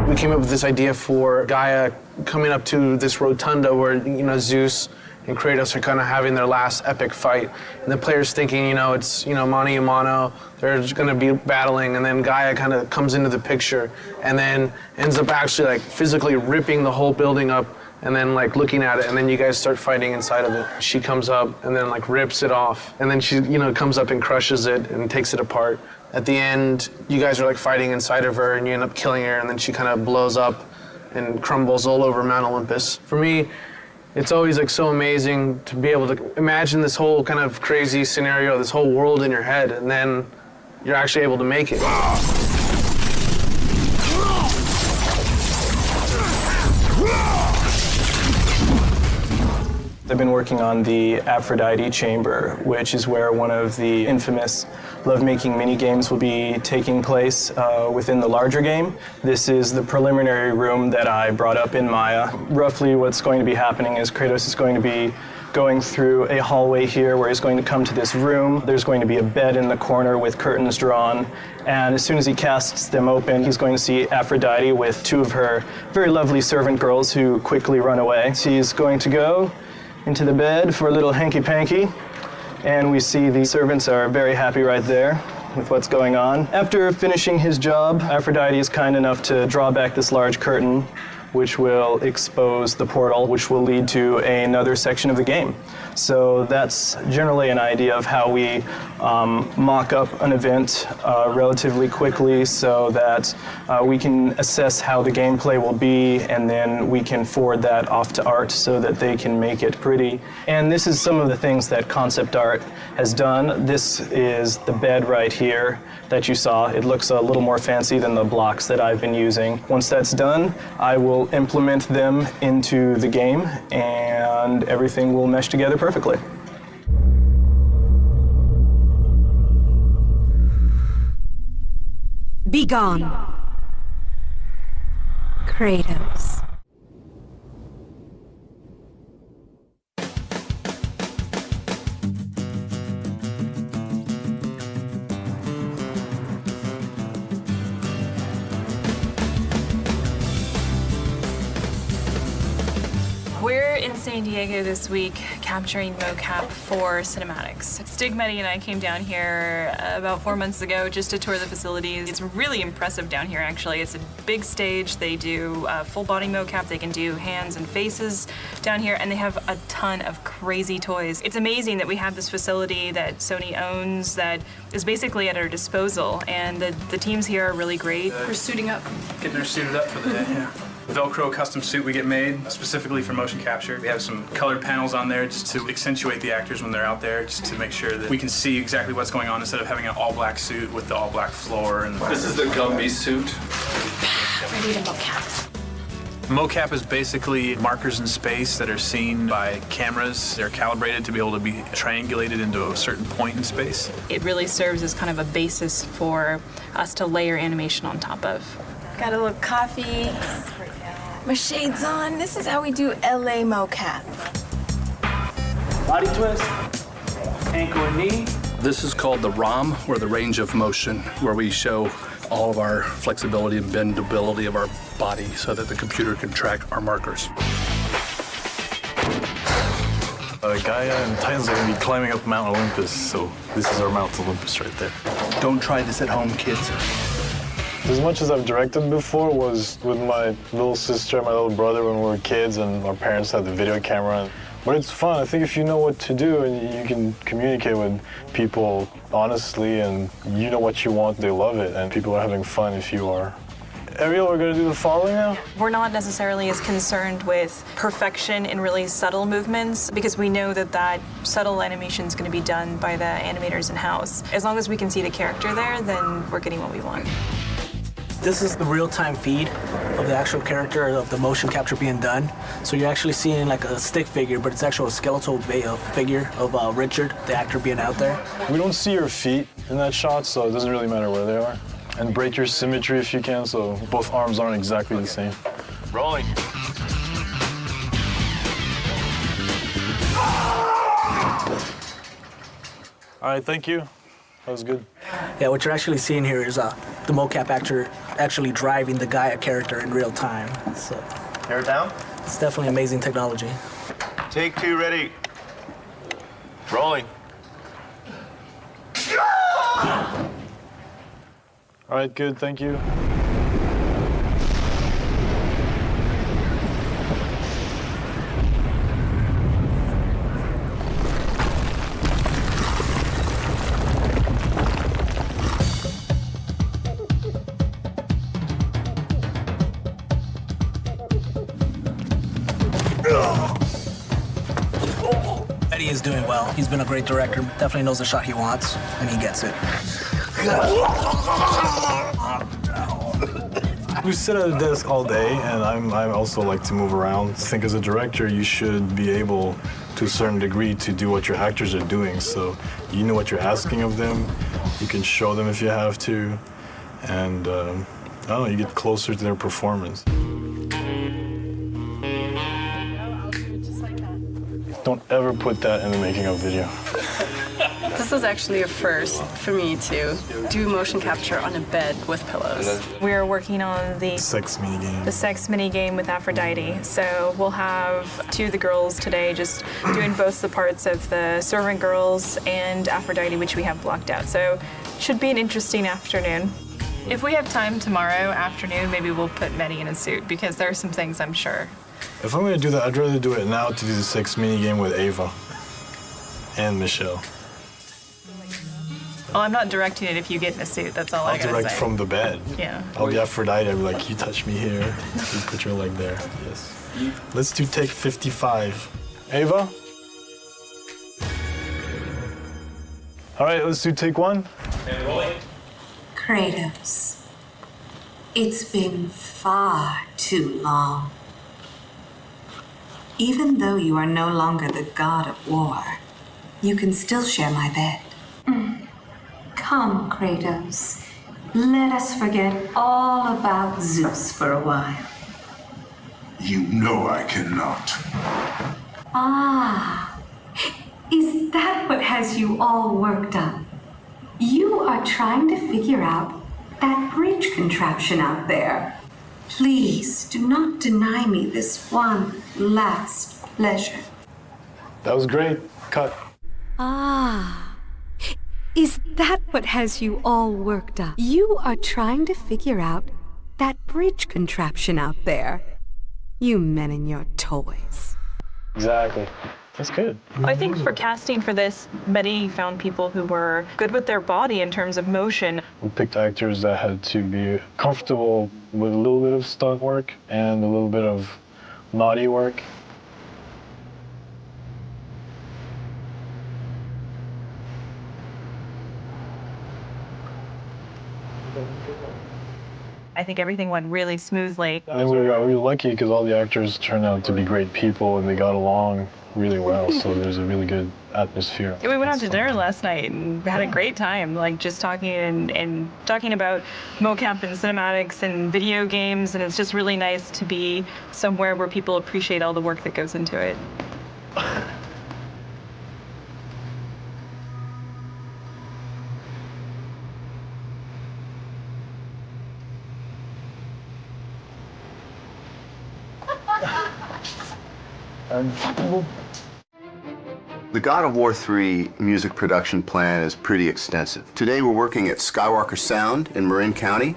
We came up with this idea for Gaia coming up to this rotunda where, you know, Zeus and Kratos are kind of having their last epic fight. And the player's thinking, you know, it's, you know, mano a mano, they're just gonna be battling, and then Gaia kind of comes into the picture and then ends up actually like physically ripping the whole building up and then like looking at it, and then you guys start fighting inside of it. She comes up and then like rips it off, and then she, you know, comes up and crushes it and takes it apart. At the end, you guys are like fighting inside of her and you end up killing her, and then she kind of blows up and crumbles all over Mount Olympus. For me, it's always like so amazing to be able to imagine this whole kind of crazy scenario, this whole world in your head, and then you're actually able to make it. I've been working on the Aphrodite chamber, which is where one of the infamous lovemaking mini-games will be taking place within the larger game. This is the preliminary room that I brought up in Maya. Roughly what's going to be happening is Kratos is going to be going through a hallway here where he's going to come to this room. There's going to be a bed in the corner with curtains drawn, and as soon as he casts them open, he's going to see Aphrodite with two of her very lovely servant girls who quickly run away. She's going to go into the bed for a little hanky-panky, and we see the servants are very happy right there with what's going on. After finishing his job, Aphrodite is kind enough to draw back this large curtain, which will expose the portal, which will lead to another section of the game. So that's generally an idea of how we mock up an event relatively quickly so that we can assess how the gameplay will be, and then we can forward that off to art so that they can make it pretty. And this is some of the things that concept art has done. This is the bed right here that you saw. It looks a little more fancy than the blocks that I've been using. Once that's done, I will implement them into the game and everything will mesh together perfectly. Be gone, Kratos. We're in San Diego this week capturing mocap for cinematics. Stig, Mehdi, and I came down here about 4 months ago just to tour the facilities. It's really impressive down here, actually. It's a big stage. They do full body mocap. They can do hands and faces down here, and they have a ton of crazy toys. It's amazing that we have this facility that Sony owns that is basically at our disposal, and the teams here are really great. We're suiting up. Getting her suited up for the day, yeah. Velcro custom suit we get made specifically for motion capture. We have some colored panels on there just to accentuate the actors when they're out there, just to make sure that we can see exactly what's going on instead of having an all-black suit with the all-black floor. And this is the Gumby suit. Ready to mocap. Mocap is basically markers in space that are seen by cameras. They're calibrated to be able to be triangulated into a certain point in space. It really serves as kind of a basis for us to layer animation on top of. Got a little coffee. My shades on. This is how we do LA mocap. Body twist, ankle and knee. This is called the ROM, or the range of motion, where we show all of our flexibility and bendability of our body so that the computer can track our markers. Gaia and Titans are going to be climbing up Mount Olympus, so this is our Mount Olympus right there. Don't try this at home, kids. As much as I've directed before was with my little sister and my little brother when we were kids and our parents had the video camera. But it's fun. I think if you know what to do and you can communicate with people honestly and you know what you want, they love it. And people are having fun if you are. Ariel, we're going to do the following now? We're not necessarily as concerned with perfection in really subtle movements because we know that that subtle animation is going to be done by the animators in-house. As long as we can see the character there, then we're getting what we want. This is the real-time feed of the actual character of the motion capture being done. So you're actually seeing like a stick figure, but it's actually a skeletal figure of Richard, the actor, being out there. We don't see your feet in that shot, so it doesn't really matter where they are. And break your symmetry if you can, so both arms aren't exactly the same. Rolling. All right, thank you. That was good. Yeah, what you're actually seeing here is the mocap actor actually driving the Gaia character in real time. So, Hair down. It's definitely amazing technology. Take two, ready. Rolling. All right, good, thank you. Eddie is doing well. He's been a great director. Definitely knows the shot he wants, and he gets it. We sit at a desk all day, and I also like to move around. I think as a director, you should be able, to a certain degree, to do what your actors are doing. So you know what you're asking of them. You can show them if you have to, and I don't know, you get closer to their performance. Don't ever put that in the making of video. This is actually a first for me to do motion capture on a bed with pillows. We are working on the sex minigame. The sex minigame with Aphrodite. So we'll have two of the girls today just doing both the parts of the servant girls and Aphrodite, which we have blocked out. So should be an interesting afternoon. If we have time tomorrow afternoon, maybe we'll put Mehdi in a suit because there are some things I'm sure. If I'm gonna do that, I'd rather do it now to do the 6 mini game with Ava and Michelle. Well, I'm not directing it if you get in a suit. That's all I I'll gotta direct say. from the bed. Yeah. I'll be Aphrodite. I'll be like, you touch me here. You put your leg there. Yes. Let's do take 55. Ava? All right, let's do take 1. And rolling. Kratos, it's been far too long. Even though you are no longer the god of war, you can still share my bed. Come, Kratos. Let us forget all about Zeus for a while. You know I cannot. Ah, is that what has you all worked up? You are trying to figure out that bridge contraption out there. Please do not deny me this one last pleasure. That was great. Cut. Ah, is that what has you all worked up? You are trying to figure out that bridge contraption out there. You men and your toys. Exactly. That's good. I think for casting for this, Mehdi found people who were good with their body in terms of motion. We picked actors that had to be comfortable with a little bit of stunt work and a little bit of naughty work. I think everything went really smoothly. And we were lucky because all the actors turned out to be great people and they got along really well, so there's a really good atmosphere. We went out to dinner last night and had a great time, like just talking and talking about mocap and cinematics and video games, and it's just really nice to be somewhere where people appreciate all the work that goes into it. The God of War 3 music production plan is pretty extensive. Today we're working at Skywalker Sound in Marin County.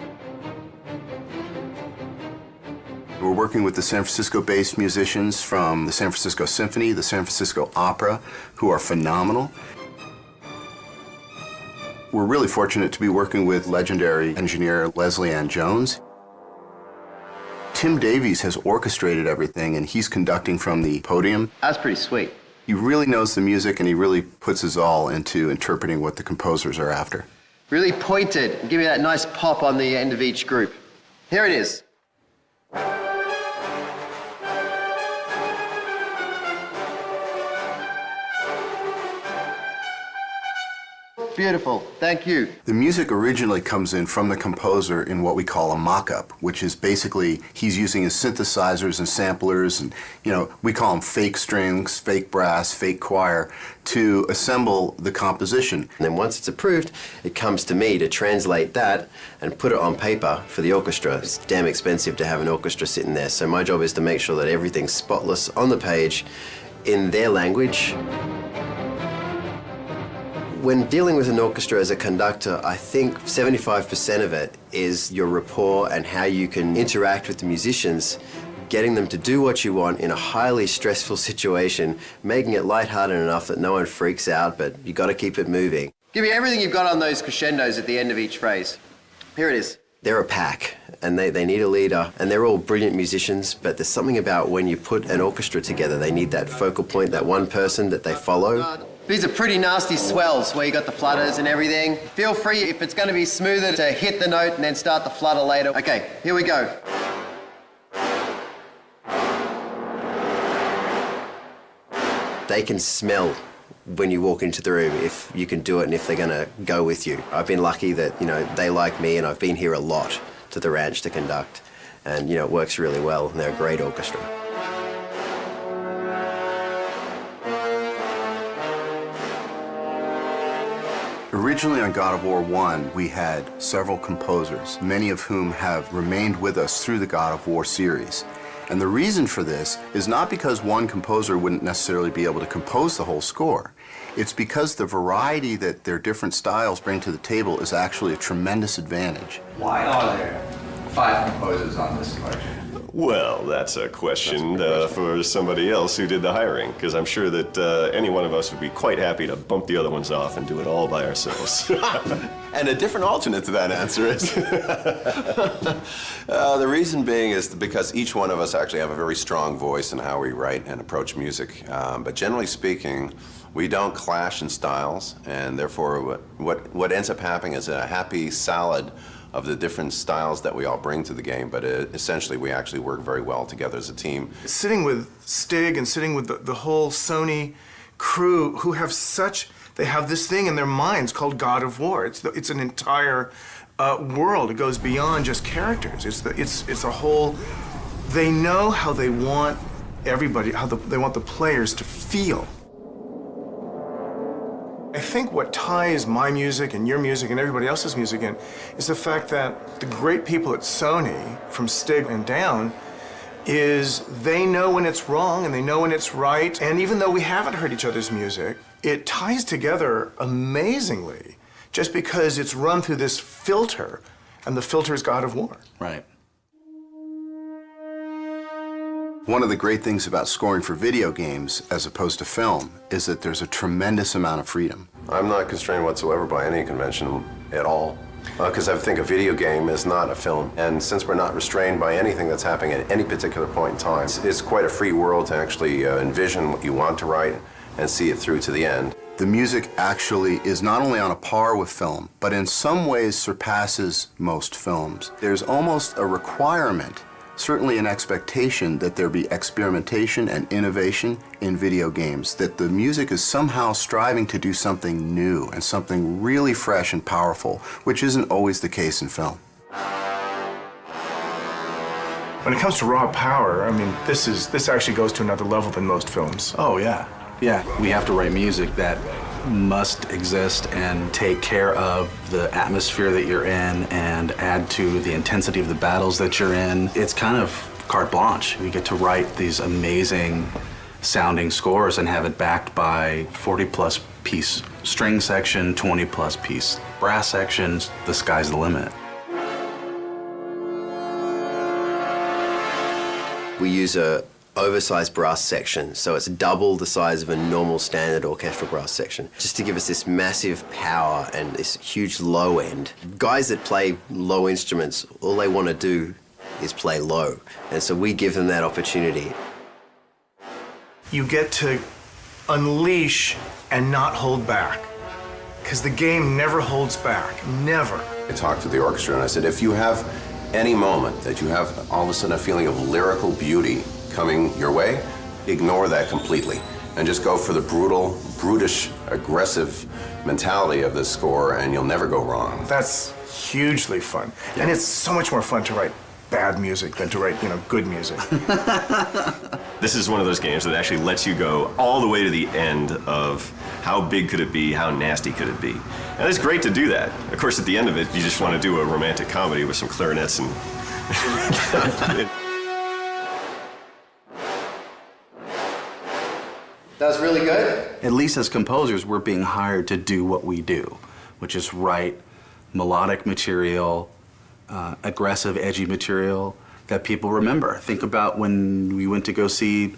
We're working with the San Francisco-based musicians from the San Francisco Symphony, the San Francisco Opera, who are phenomenal. We're really fortunate to be working with legendary engineer Leslie Ann Jones. Tim Davies has orchestrated everything, and he's conducting from the podium. That's pretty sweet. He really knows the music, and he really puts his all into interpreting what the composers are after. Really pointed. Give me that nice pop on the end of each group. Here it is. Beautiful. Thank you. The music originally comes in from the composer in what we call a mock-up, which is basically he's using his synthesizers and samplers, and we call them fake strings, fake brass, fake choir, to assemble the composition. And then once it's approved, it comes to me to translate that and put it on paper for the orchestra. It's damn expensive to have an orchestra sitting there, so my job is to make sure that everything's spotless on the page in their language. When dealing with an orchestra as a conductor, I think 75% of it is your rapport and how you can interact with the musicians, getting them to do what you want in a highly stressful situation, making it lighthearted enough that no one freaks out, but you got to keep it moving. Give me everything you've got on those crescendos at the end of each phrase. Here it is. They're a pack, and they need a leader, and they're all brilliant musicians, but there's something about when you put an orchestra together, they need that focal point, that one person that they follow. These are pretty nasty swells where you got the flutters and everything. Feel free, if it's going to be smoother, to hit the note and then start the flutter later. Okay, here we go. They can smell when you walk into the room if you can do it and if they're going to go with you. I've been lucky that, they like me, and I've been here a lot to the ranch to conduct. And, it works really well, and they're a great orchestra. Originally on God of War 1, we had several composers, many of whom have remained with us through the God of War series. And the reason for this is not because one composer wouldn't necessarily be able to compose the whole score. It's because the variety that their different styles bring to the table is actually a tremendous advantage. Why are there 5 composers on this collection? Well, that's a question for somebody else who did the hiring, because I'm sure that any one of us would be quite happy to bump the other ones off and do it all by ourselves. And a different alternate to that answer is the reason being is because each one of us actually have a very strong voice in how we write and approach music. But generally speaking, we don't clash in styles, and therefore what ends up happening is a happy salad of the different styles that we all bring to the game, but essentially we actually work very well together as a team. Sitting with Stig and sitting with the whole Sony crew who have they have this thing in their minds called God of War. It's an entire world. It goes beyond just characters. It's a whole, they know how they want everybody, they want the players to feel. I think what ties my music and your music and everybody else's music in is the fact that the great people at Sony, from Stig and down, is they know when it's wrong and they know when it's right. And even though we haven't heard each other's music, it ties together amazingly just because it's run through this filter, and the filter is God of War. Right. One of the great things about scoring for video games as opposed to film is that there's a tremendous amount of freedom. I'm not constrained whatsoever by any convention at all, because I think a video game is not a film. And since we're not restrained by anything that's happening at any particular point in time, it's quite a free world to actually envision what you want to write and see it through to the end. The music actually is not only on a par with film, but in some ways surpasses most films. There's almost a requirement, certainly an expectation, that there be experimentation and innovation in video games, that the music is somehow striving to do something new and something really fresh and powerful, which isn't always the case in film. When it comes to raw power, I mean, this actually goes to another level than most films. Oh, yeah. Yeah, we have to write music that must exist and take care of the atmosphere that you're in and add to the intensity of the battles that you're in. It's kind of carte blanche. We get to write these amazing sounding scores and have it backed by 40-plus piece string section, 20-plus piece brass sections. The sky's the limit. We use a oversized brass section, so it's double the size of a normal standard orchestral brass section, just to give us this massive power and this huge low end. Guys that play low instruments, all they want to do is play low, and so we give them that opportunity. You get to unleash and not hold back, because the game never holds back, never. I talked to the orchestra and I said, if you have any moment that you have all of a sudden a feeling of lyrical beauty coming your way, ignore that completely and just go for the brutal, brutish, aggressive mentality of this score, and you'll never go wrong. That's hugely fun. Yeah. And it's so much more fun to write bad music than to write, good music. This is one of those games that actually lets you go all the way to the end of how big could it be, how nasty could it be. And it's great to do that. Of course, at the end of it, you just want to do a romantic comedy with some clarinets and... That was really good. At least as composers, we're being hired to do what we do, which is write melodic material, aggressive, edgy material that people remember. Think about when we went to go see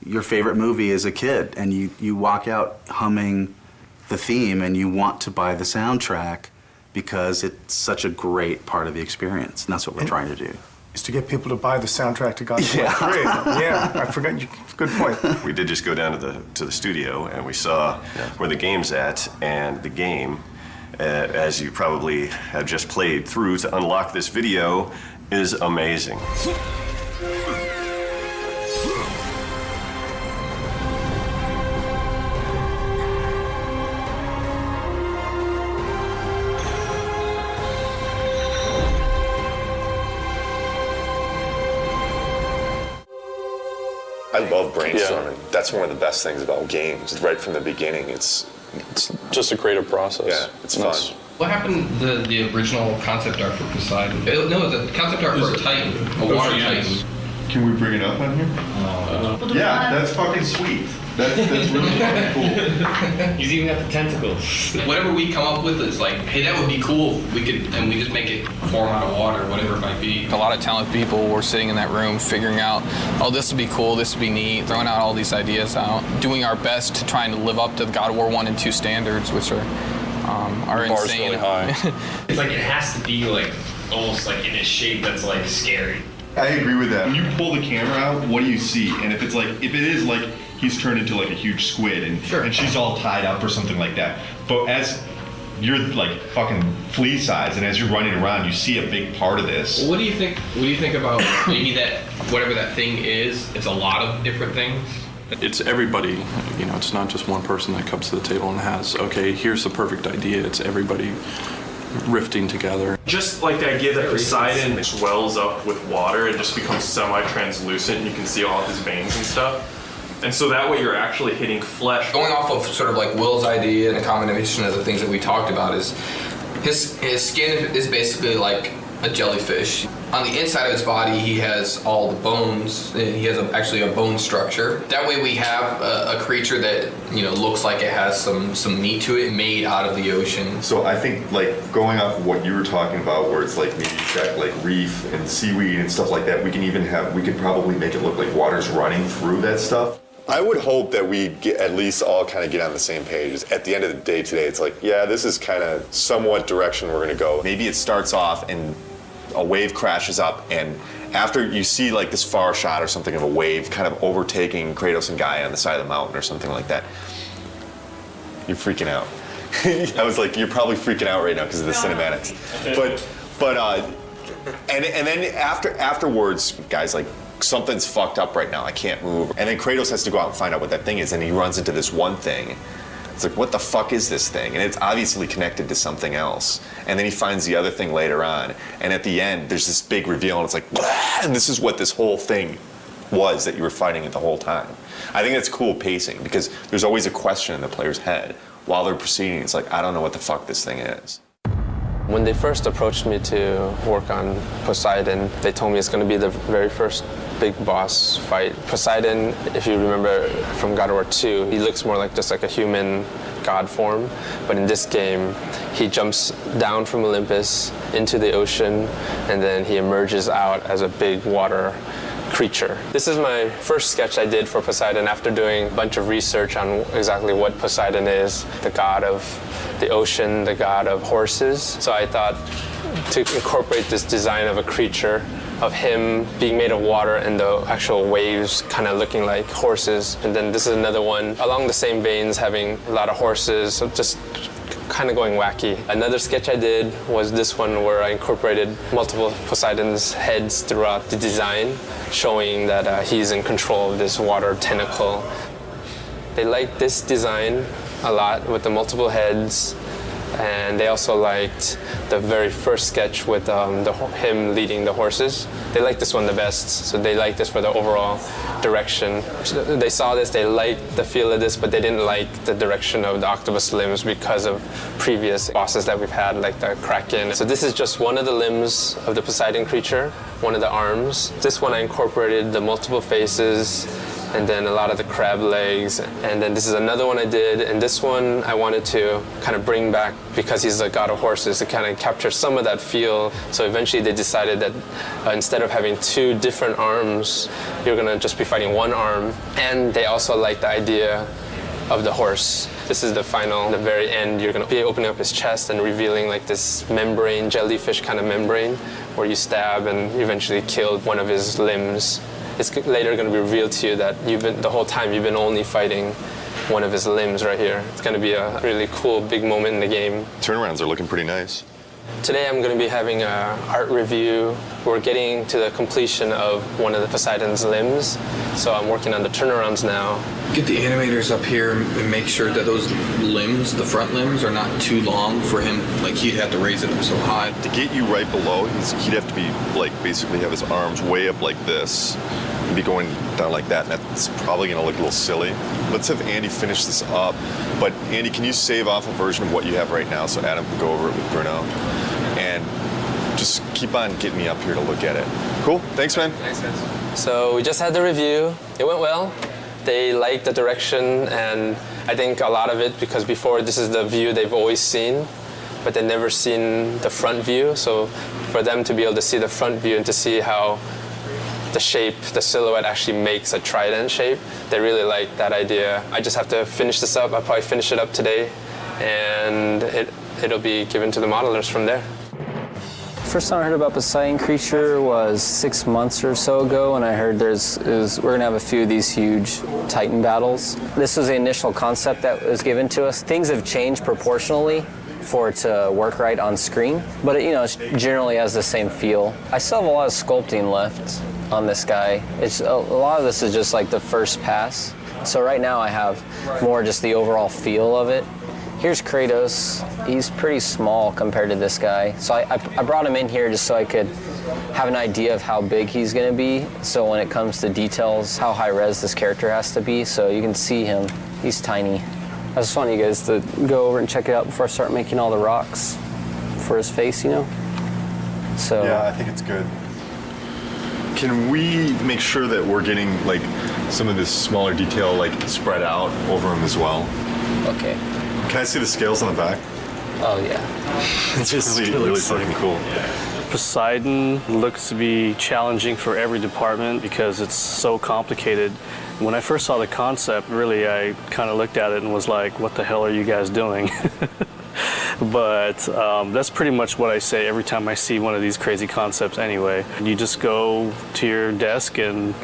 your favorite movie as a kid, and you walk out humming the theme and you want to buy the soundtrack because it's such a great part of the experience, and that's what we're trying to do. Is to get people to buy the soundtrack to God of War 3. Yeah, I forgot. Good point. We did just go down to the studio, and we saw where the game's at, and the game, as you probably have just played through to unlock this video, is amazing. I love brainstorming. Yeah. That's one of the best things about games. Right from the beginning, it's just a creative process. Yeah, it's fun. What happened to the original concept art for Poseidon? No, the concept art for a Titan, a water Titan. Can we bring it up on here? Yeah, that's fucking sweet. That's really fucking cool. He's even got the tentacles. Whatever we come up with, it's like, hey, that would be cool. We could, and we just make it form out of water, whatever it might be. A lot of talented people were sitting in that room figuring out, oh, this would be cool, this would be neat, throwing out all these ideas out, doing our best to trying to live up to the God of War 1 and 2 standards, which are insane. Really high. It's like it has to be like almost like in a shape that's like scary. I agree with that. When you pull the camera out, what do you see? And if it is like he's turned into like a huge squid and she's all tied up or something like that. But as you're like fucking flea size and as you're running around, you see a big part of this. What do you think? What do you think about maybe that whatever that thing is? It's a lot of different things. It's everybody, you know, it's not just one person that comes to the table and has, okay, here's the perfect idea. It's everybody rifting together. Just like the idea that Poseidon swells up with water and just becomes semi-translucent and you can see all of his veins and stuff. And so that way you're actually hitting flesh. Going off of sort of like Will's idea and a combination of the things that we talked about is his skin is basically like a jellyfish. On the inside of his body, he has all the bones. He has actually a bone structure. That way we have a creature that, you know, looks like it has some meat to it, made out of the ocean. So I think like going off of what you were talking about, where it's like maybe you've got like reef and seaweed and stuff like that, we could probably make it look like water's running through that stuff. I would hope that we at least all kind of get on the same page. At the end of the day today, it's like, yeah, this is kind of somewhat direction we're going to go. Maybe it starts off and a wave crashes up, and after you see like this far shot or something of a wave kind of overtaking Kratos and Gaia on the side of the mountain or something like that, you're freaking out. I was like, you're probably freaking out right now because of the cinematics. And then afterwards, guys, like, something's fucked up right now, I can't move. And then Kratos has to go out and find out what that thing is, and he runs into this one thing. It's like, what the fuck is this thing? And it's obviously connected to something else. And then he finds the other thing later on. And at the end, there's this big reveal, and it's like, and this is what this whole thing was that you were fighting it the whole time. I think that's cool pacing, because there's always a question in the player's head while they're proceeding. It's like, I don't know what the fuck this thing is. When they first approached me to work on Poseidon, they told me it's going to be the very first big boss fight. Poseidon, if you remember from God of War 2, he looks more like just like a human god form. But in this game, he jumps down from Olympus into the ocean, and then he emerges out as a big water creature. This is my first sketch I did for Poseidon after doing a bunch of research on exactly what Poseidon is, the god of the ocean, the god of horses. So I thought to incorporate this design of a creature, of him being made of water and the actual waves kind of looking like horses. And then this is another one along the same veins, having a lot of horses, so just kind of going wacky. Another sketch I did was this one where I incorporated multiple Poseidon's heads throughout the design, showing that he's in control of this water tentacle. They liked this design a lot with the multiple heads, and they also liked the very first sketch with him leading the horses. They liked this one the best, so they liked this for the overall direction. They saw this, they liked the feel of this, but they didn't like the direction of the octopus limbs because of previous bosses that we've had, like the Kraken. So this is just one of the limbs of the Poseidon creature, one of the arms. This one I incorporated the multiple faces, and then a lot of the crab legs. And then this is another one I did, and this one I wanted to kind of bring back, because he's a god of horses, to kind of capture some of that feel. So eventually they decided that instead of having two different arms, you're gonna just be fighting one arm. And they also like the idea of the horse. This is the final, the very end, you're gonna be opening up his chest and revealing like this membrane, jellyfish kind of membrane, where you stab and eventually kill one of his limbs. It's later going to be revealed to you that the whole time you've been only fighting one of his limbs right here. It's going to be a really cool, big moment in the game. Turnarounds are looking pretty nice. Today I'm going to be having an art review. We're getting to the completion of one of the Poseidon's limbs, so I'm working on the turnarounds now. Get the animators up here and make sure that those limbs, the front limbs, are not too long for him. Like, he'd have to raise it up so high. To get you right below, he'd have to be like basically have his arms way up like this and be going down like that, and that's probably going to look a little silly. Let's have Andy finish this up. But Andy, can you save off a version of what you have right now so Adam can go over it with Bruno? And just keep on getting me up here to look at it. Cool. Thanks, man. Thanks, guys. So we just had the review. It went well. They liked the direction, and I think a lot of it because before this is the view they've always seen, but they've never seen the front view. So for them to be able to see the front view and to see how the shape, the silhouette actually makes a trident shape, they really like that idea. I just have to finish this up. I'll probably finish it up today, and it'll be given to the modelers from there. First time I heard about Poseidon creature was 6 months or so ago, and I heard we're gonna have a few of these huge Titan battles. This was the initial concept that was given to us. Things have changed proportionally for it to work right on screen, but it generally has the same feel. I still have a lot of sculpting left on this guy. It's a lot of this is just like the first pass. So right now I have more just the overall feel of it. Here's Kratos. He's pretty small compared to this guy. So I brought him in here just so I could have an idea of how big he's gonna be. So when it comes to details, how high res this character has to be. So you can see him, he's tiny. I just want you guys to go over and check it out before I start making all the rocks for his face, So yeah, I think it's good. Can we make sure that we're getting like some of this smaller detail like spread out over him as well? Okay. Can I see the scales on the back? Oh yeah. It's really fucking cool. Poseidon looks to be challenging for every department because it's so complicated. When I first saw the concept, really, I kind of looked at it and was like, what the hell are you guys doing? But that's pretty much what I say every time I see one of these crazy concepts anyway. You just go to your desk and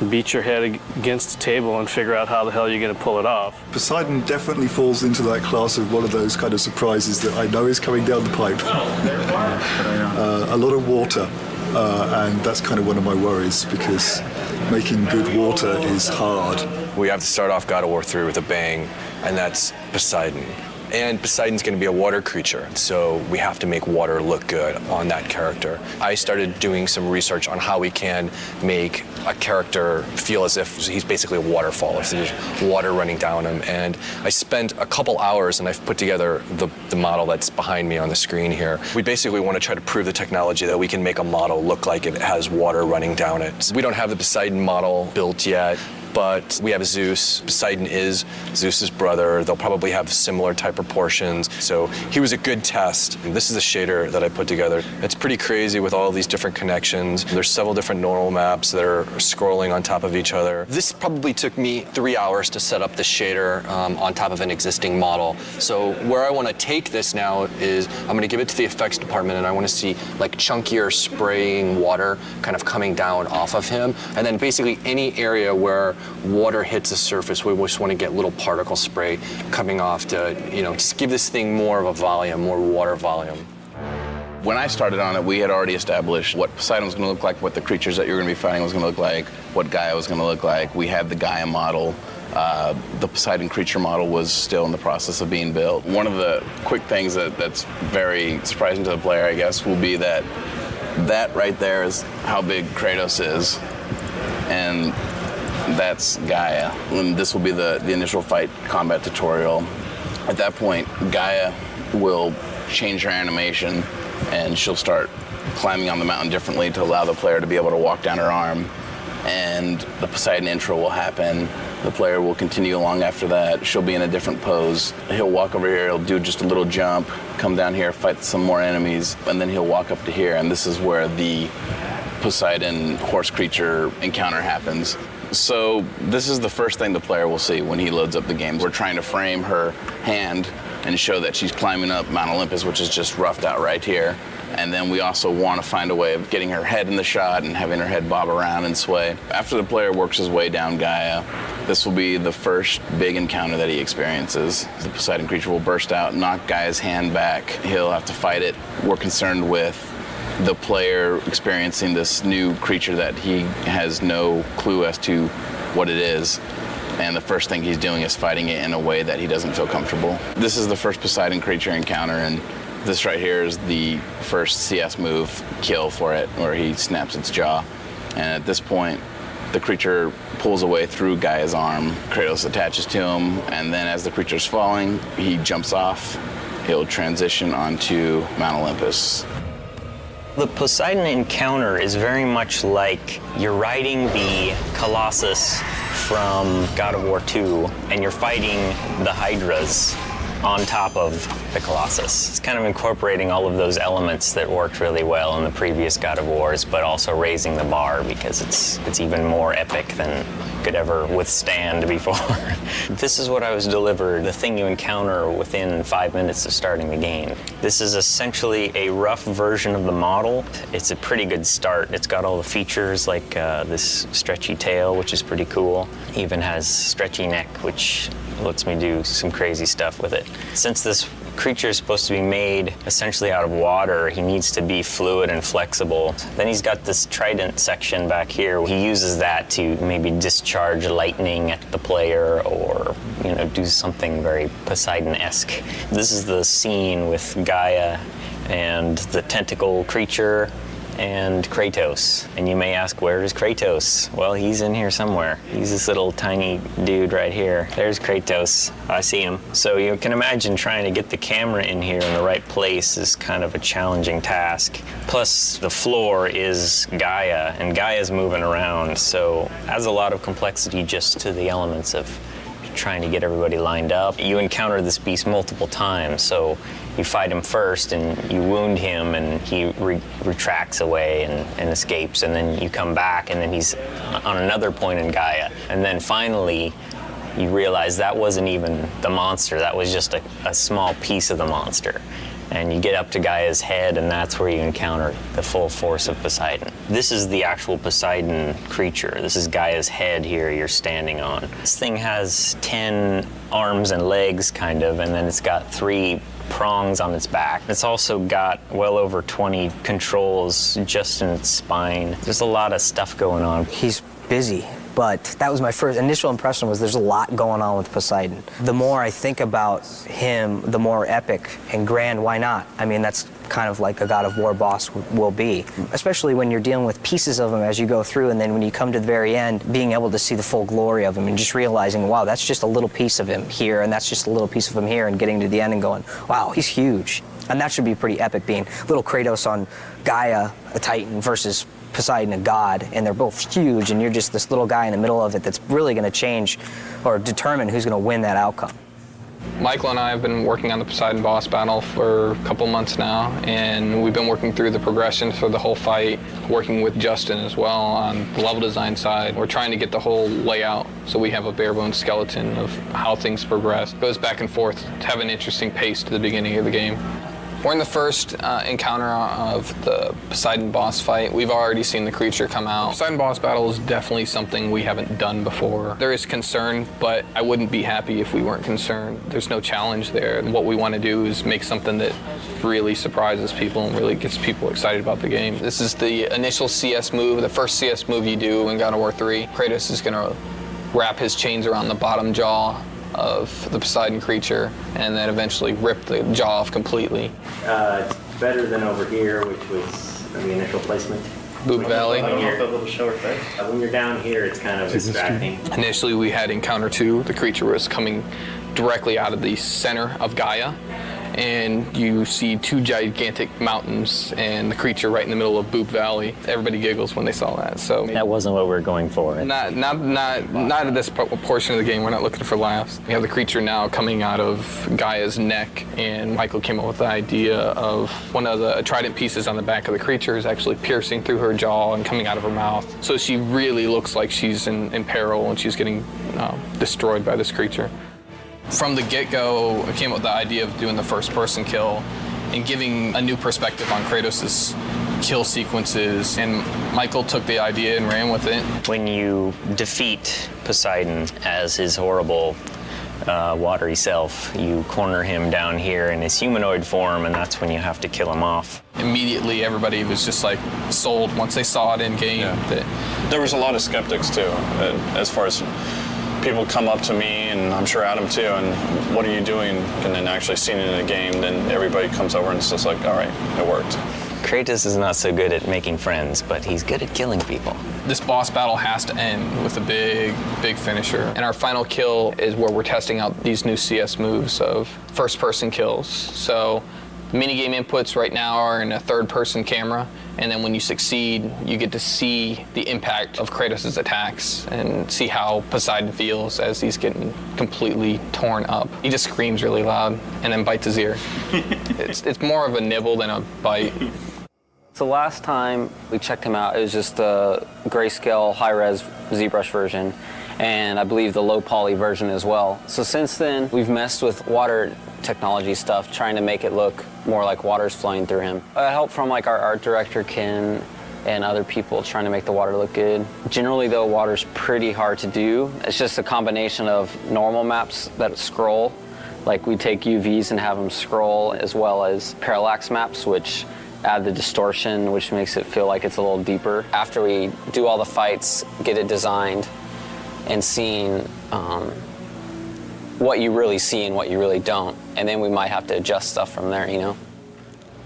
beat your head against the table and figure out how the hell you're going to pull it off. Poseidon definitely falls into that class of one of those kind of surprises that I know is coming down the pipe. A lot of water, and that's kind of one of my worries because making good water is hard. We have to start off God of War 3 with a bang, and that's Poseidon. And Poseidon's going to be a water creature, so we have to make water look good on that character. I started doing some research on how we can make a character feel as if he's basically a waterfall, if there's water running down him. And I spent a couple hours, and I've put together the model that's behind me on the screen here. We basically want to try to prove the technology that we can make a model look like it has water running down it. So we don't have the Poseidon model built yet, but we have Zeus. Poseidon is Zeus's brother. They'll probably have similar type proportions. So he was a good test. And this is a shader that I put together. It's pretty crazy with all these different connections. There's several different neural maps that are scrolling on top of each other. This probably took me 3 hours to set up the shader on top of an existing model. So where I want to take this now is I'm going to give it to the effects department, and I want to see like chunkier spraying water kind of coming down off of him. And then basically any area where water hits the surface, we just want to get little particle spray coming off to, just give this thing more of a volume, more water volume. When I started on it, we had already established what Poseidon was going to look like, what the creatures that you're going to be fighting was going to look like, what Gaia was going to look like. We had the Gaia model. The Poseidon creature model was still in the process of being built. One of the quick things that's very surprising to the player, I guess, will be that right there is how big Kratos is. And that's Gaia. And this will be the initial fight combat tutorial. At that point, Gaia will change her animation and she'll start climbing on the mountain differently to allow the player to be able to walk down her arm. And the Poseidon intro will happen. The player will continue along after that. She'll be in a different pose. He'll walk over here, he'll do just a little jump, come down here, fight some more enemies, and then he'll walk up to here. And this is where the Poseidon horse creature encounter happens. So this is the first thing the player will see when he loads up the game. We're trying to frame her hand and show that she's climbing up Mount Olympus, which is just roughed out right here. And then we also want to find a way of getting her head in the shot and having her head bob around and sway. After the player works his way down Gaia, this will be the first big encounter that he experiences. The Poseidon creature will burst out, knock Gaia's hand back. He'll have to fight it. We're concerned with the player experiencing this new creature that he has no clue as to what it is. And the first thing he's doing is fighting it in a way that he doesn't feel comfortable. This is the first Poseidon creature encounter, and this right here is the first CS move kill for it, where he snaps its jaw. And at this point, the creature pulls away through Gaia's arm. Kratos attaches to him, and then as the creature's falling, he jumps off. He'll transition onto Mount Olympus. The Poseidon encounter is very much like you're riding the Colossus from God of War 2 and you're fighting the Hydras on top of the Colossus. It's kind of incorporating all of those elements that worked really well in the previous God of Wars, but also raising the bar because it's even more epic than could ever withstand before. This is what I was delivered, the thing you encounter within 5 minutes of starting the game. This is essentially a rough version of the model. It's a pretty good start. It's got all the features like this stretchy tail, which is pretty cool. Even has stretchy neck, which lets me do some crazy stuff with it. Since this creature is supposed to be made essentially out of water, he needs to be fluid and flexible. Then he's got this trident section back here. He uses that to maybe discharge lightning at the player or, you know, do something very Poseidon-esque. This is the scene with Gaia and the tentacle creature and Kratos. And you may ask, where is Kratos? Well, he's in here somewhere. He's this little tiny dude right here. There's Kratos. I see him. So you can imagine trying to get the camera in here in the right place is kind of a challenging task. Plus, the floor is Gaia, and Gaia's moving around, so adds a lot of complexity just to the elements of trying to get everybody lined up. You encounter this beast multiple times, so you fight him first and you wound him and he retracts away and escapes, and then you come back and then he's on another point in Gaia. And then finally you realize that wasn't even the monster, that was just a small piece of the monster. And you get up to Gaia's head, and that's where you encounter the full force of Poseidon. This is the actual Poseidon creature. This is Gaia's head here you're standing on. This thing has 10 arms and legs, kind of, and then it's got 3 prongs on its back. It's also got well over 20 controls just in its spine. There's a lot of stuff going on. He's busy. But that was my first initial impression, was there's a lot going on with Poseidon. The more I think about him, the more epic and grand, why not? I mean, that's kind of like a God of War boss will be, especially when you're dealing with pieces of him as you go through, and then when you come to the very end, being able to see the full glory of him and just realizing, wow, that's just a little piece of him here, and that's just a little piece of him here, and getting to the end and going, wow, he's huge. And that should be pretty epic, being little Kratos on Gaia, a Titan, versus Poseidon, a god, and they're both huge, and you're just this little guy in the middle of it that's really going to change or determine who's going to win that outcome. Michael and I have been working on the Poseidon boss battle for a couple months now, and we've been working through the progression for the whole fight, working with Justin as well on the level design side. We're trying to get the whole layout so we have a bare bones skeleton of how things progress. It goes back and forth to have an interesting pace to the beginning of the game. We're in the first encounter of the Poseidon boss fight. We've already seen the creature come out. Poseidon boss battle is definitely something we haven't done before. There is concern, but I wouldn't be happy if we weren't concerned. There's no challenge there. What we want to do is make something that really surprises people and really gets people excited about the game. This is the initial CS move, the first CS move you do in God of War 3. Kratos is going to wrap his chains around the bottom jaw of the Poseidon creature and then eventually rip the jaw off completely. It's better than over here, which was the initial placement. Boot Valley. When you're a little short, but when you're down here, it's kind of distracting. Initially, we had Encounter 2. The creature was coming directly out of the center of Gaia, and you see 2 gigantic mountains and the creature right in the middle of Boop Valley. Everybody giggles when they saw that. So that wasn't what we were going for. Not at this portion of the game. We're not looking for laughs. We have the creature now coming out of Gaia's neck, and Michael came up with the idea of one of the trident pieces on the back of the creature is actually piercing through her jaw and coming out of her mouth. So she really looks like she's in peril and she's getting destroyed by this creature. From the get-go, I came up with the idea of doing the first-person kill and giving a new perspective on Kratos' kill sequences, and Michael took the idea and ran with it. When you defeat Poseidon as his horrible watery self, you corner him down here in his humanoid form, and that's when you have to kill him off. Immediately, everybody was just like sold once they saw it in game. Yeah. There was a lot of skeptics too, as far as people come up to me, and I'm sure Adam too, and what are you doing? And then actually seeing it in a game, then everybody comes over and it's just like, all right, it worked. Kratos is not so good at making friends, but he's good at killing people. This boss battle has to end with a big finisher. And our final kill is where we're testing out these new CS moves of first-person kills. So minigame inputs right now are in a third-person camera, and then when you succeed, you get to see the impact of Kratos' attacks and see how Poseidon feels as he's getting completely torn up. He just screams really loud and then bites his ear. It's more of a nibble than a bite. So last time we checked him out, it was just the grayscale high-res ZBrush version, and I believe the low poly version as well. So since then, we've messed with water technology stuff, trying to make it look more like water's flowing through him. Help from like our art director, Ken, and other people trying to make the water look good. Generally though, water's pretty hard to do. It's just a combination of normal maps that scroll, like we take UVs and have them scroll, as well as parallax maps, which add the distortion, which makes it feel like it's a little deeper. After we do all the fights, get it designed, and seeing what you really see and what you really don't, and then we might have to adjust stuff from there, you know?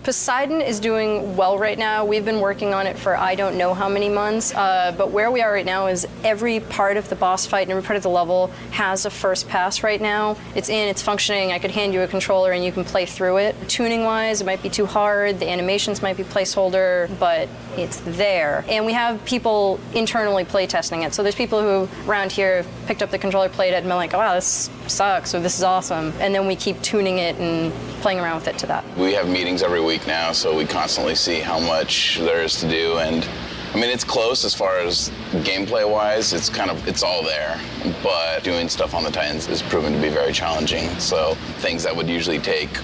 Poseidon is doing well right now. We've been working on it for I don't know how many months, but where we are right now is every part of the boss fight and every part of the level has a first pass right now. It's in, it's functioning. I could hand you a controller and you can play through it. Tuning-wise, it might be too hard. The animations might be placeholder, but it's there. And we have people internally play testing it. So there's people who around here picked up the controller, played it, and been like, oh, wow, this sucks, or this is awesome. And then we keep tuning it and playing around with it to that. We have meetings every week now, so we constantly see how much there is to do, and I mean, it's close as far as gameplay wise. It's all there, but doing stuff on the Titans is proven to be very challenging. So things that would usually take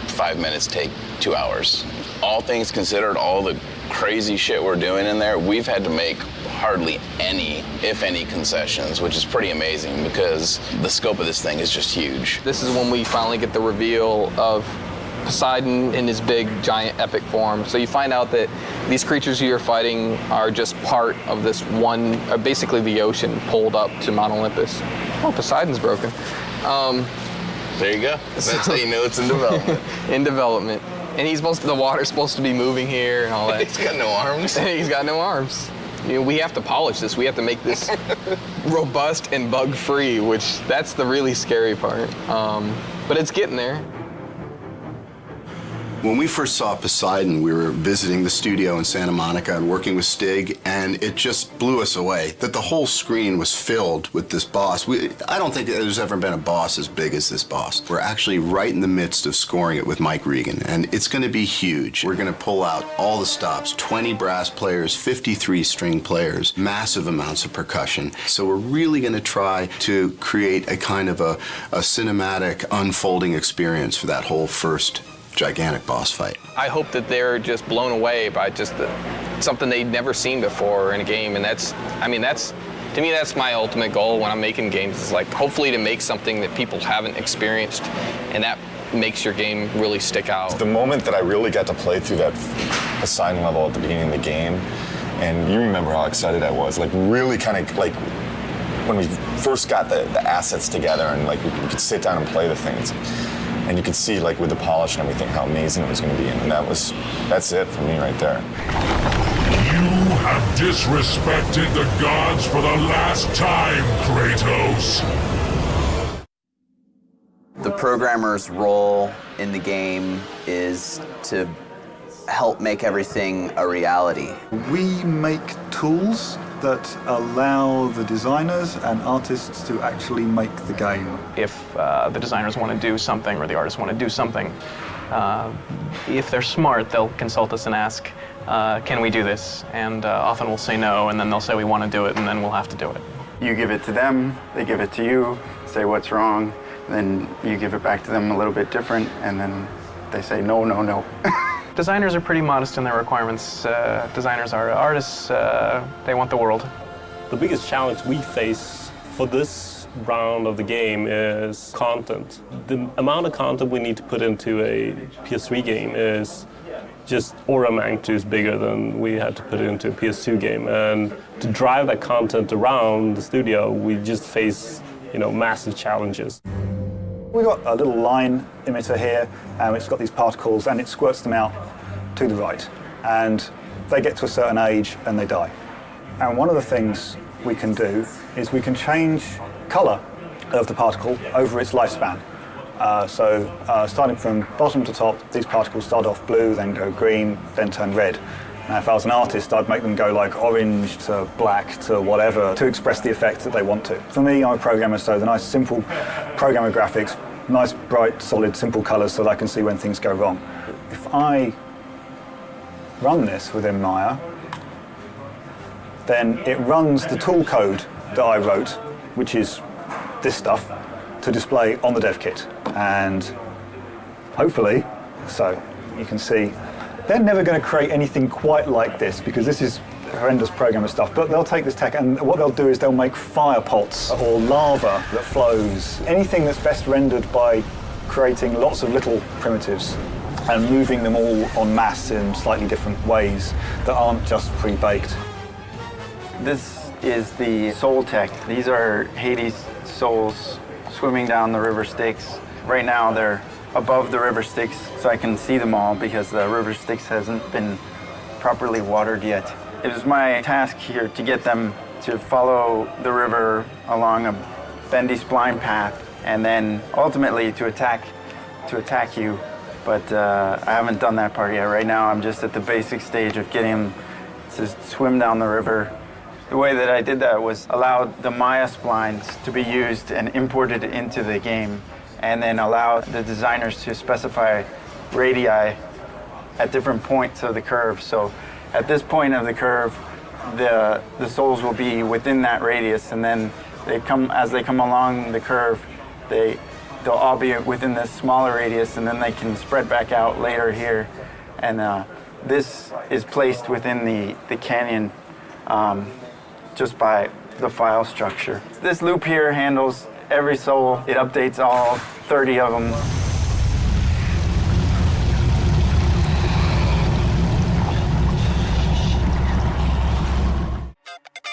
5 minutes take 2 hours. All things considered, all the crazy shit we're doing in there, we've had to make hardly any, if any, concessions, which is pretty amazing because the scope of this thing is just huge. This is when we finally get the reveal of Poseidon in his big, giant, epic form. So you find out that these creatures you're fighting are just part of this one, basically the ocean pulled up to Mount Olympus. Oh, Poseidon's broken. There you go. That's how you know it's in development. In development. And the water's supposed to be moving here and all that. He's got no arms. He's got no arms. You know, we have to polish this. We have to make this robust and bug-free, which that's the really scary part. But it's getting there. When we first saw Poseidon, we were visiting the studio in Santa Monica and working with Stig, and it just blew us away that the whole screen was filled with this boss. I don't think there's ever been a boss as big as this boss. We're actually right in the midst of scoring it with Mike Regan, and it's going to be huge. We're going to pull out all the stops, 20 brass players, 53 string players, massive amounts of percussion. So we're really going to try to create a kind of a cinematic unfolding experience for that whole first gigantic boss fight. I hope that they're just blown away by just something they'd never seen before in a game, and to me, that's my ultimate goal when I'm making games, is like hopefully to make something that people haven't experienced, and that makes your game really stick out. The moment that I really got to play through that Poseidon level at the beginning of the game, and you remember how excited I was, like really kind of like when we first got the assets together and like we could sit down and play the things. And you could see, like, with the polish and everything, how amazing it was going to be. And that's it for me right there. You have disrespected the gods for the last time, Kratos. The programmer's role in the game is to help make everything a reality. We make tools that allow the designers and artists to actually make the game. If the designers want to do something or the artists want to do something, if they're smart, they'll consult us and ask, can we do this? And often we'll say no, and then they'll say we want to do it, and then we'll have to do it. You give it to them, they give it to you, say what's wrong, then you give it back to them a little bit different, and then they say no, no, no. Designers are pretty modest in their requirements. Designers are artists. They want the world. The biggest challenge we face for this round of the game is content. The amount of content we need to put into a PS3 game is just order of magnitude bigger than we had to put into a PS2 game. And to drive that content around the studio, we just face, massive challenges. We've got a little line emitter here, and it's got these particles, and it squirts them out to the right. And they get to a certain age, and they die. And one of the things we can do is we can change colour of the particle over its lifespan. Starting from bottom to top, these particles start off blue, then go green, then turn red. Now, if I was an artist, I'd make them go like orange to black to whatever to express the effect that they want to. For me, I'm a programmer, so the nice, simple programmer graphics, nice, bright, solid, simple colors so that I can see when things go wrong. If I run this within Maya, then it runs the tool code that I wrote, which is this stuff, to display on the dev kit. And hopefully, so you can see, they're never going to create anything quite like this because this is horrendous programmer stuff, but they'll take this tech and what they'll do is they'll make fire pots or lava that flows. Anything that's best rendered by creating lots of little primitives and moving them all en masse in slightly different ways that aren't just pre-baked. This is the soul tech. These are Hades souls swimming down the river Styx. Right now they're above the river Styx, so I can see them all because the river Styx hasn't been properly watered yet. It was my task here to get them to follow the river along a bendy spline path and then ultimately to attack you. But I haven't done that part yet. Right now I'm just at the basic stage of getting them to swim down the river. The way that I did that was allowed the Maya splines to be used and imported into the game, and then allow the designers to specify radii at different points of the curve. So at this point of the curve, the souls will be within that radius, and then as they come along the curve, they'll all be within this smaller radius, and then they can spread back out later here. And this is placed within the canyon just by the file structure. This loop here handles every soul. It updates all 30 of them.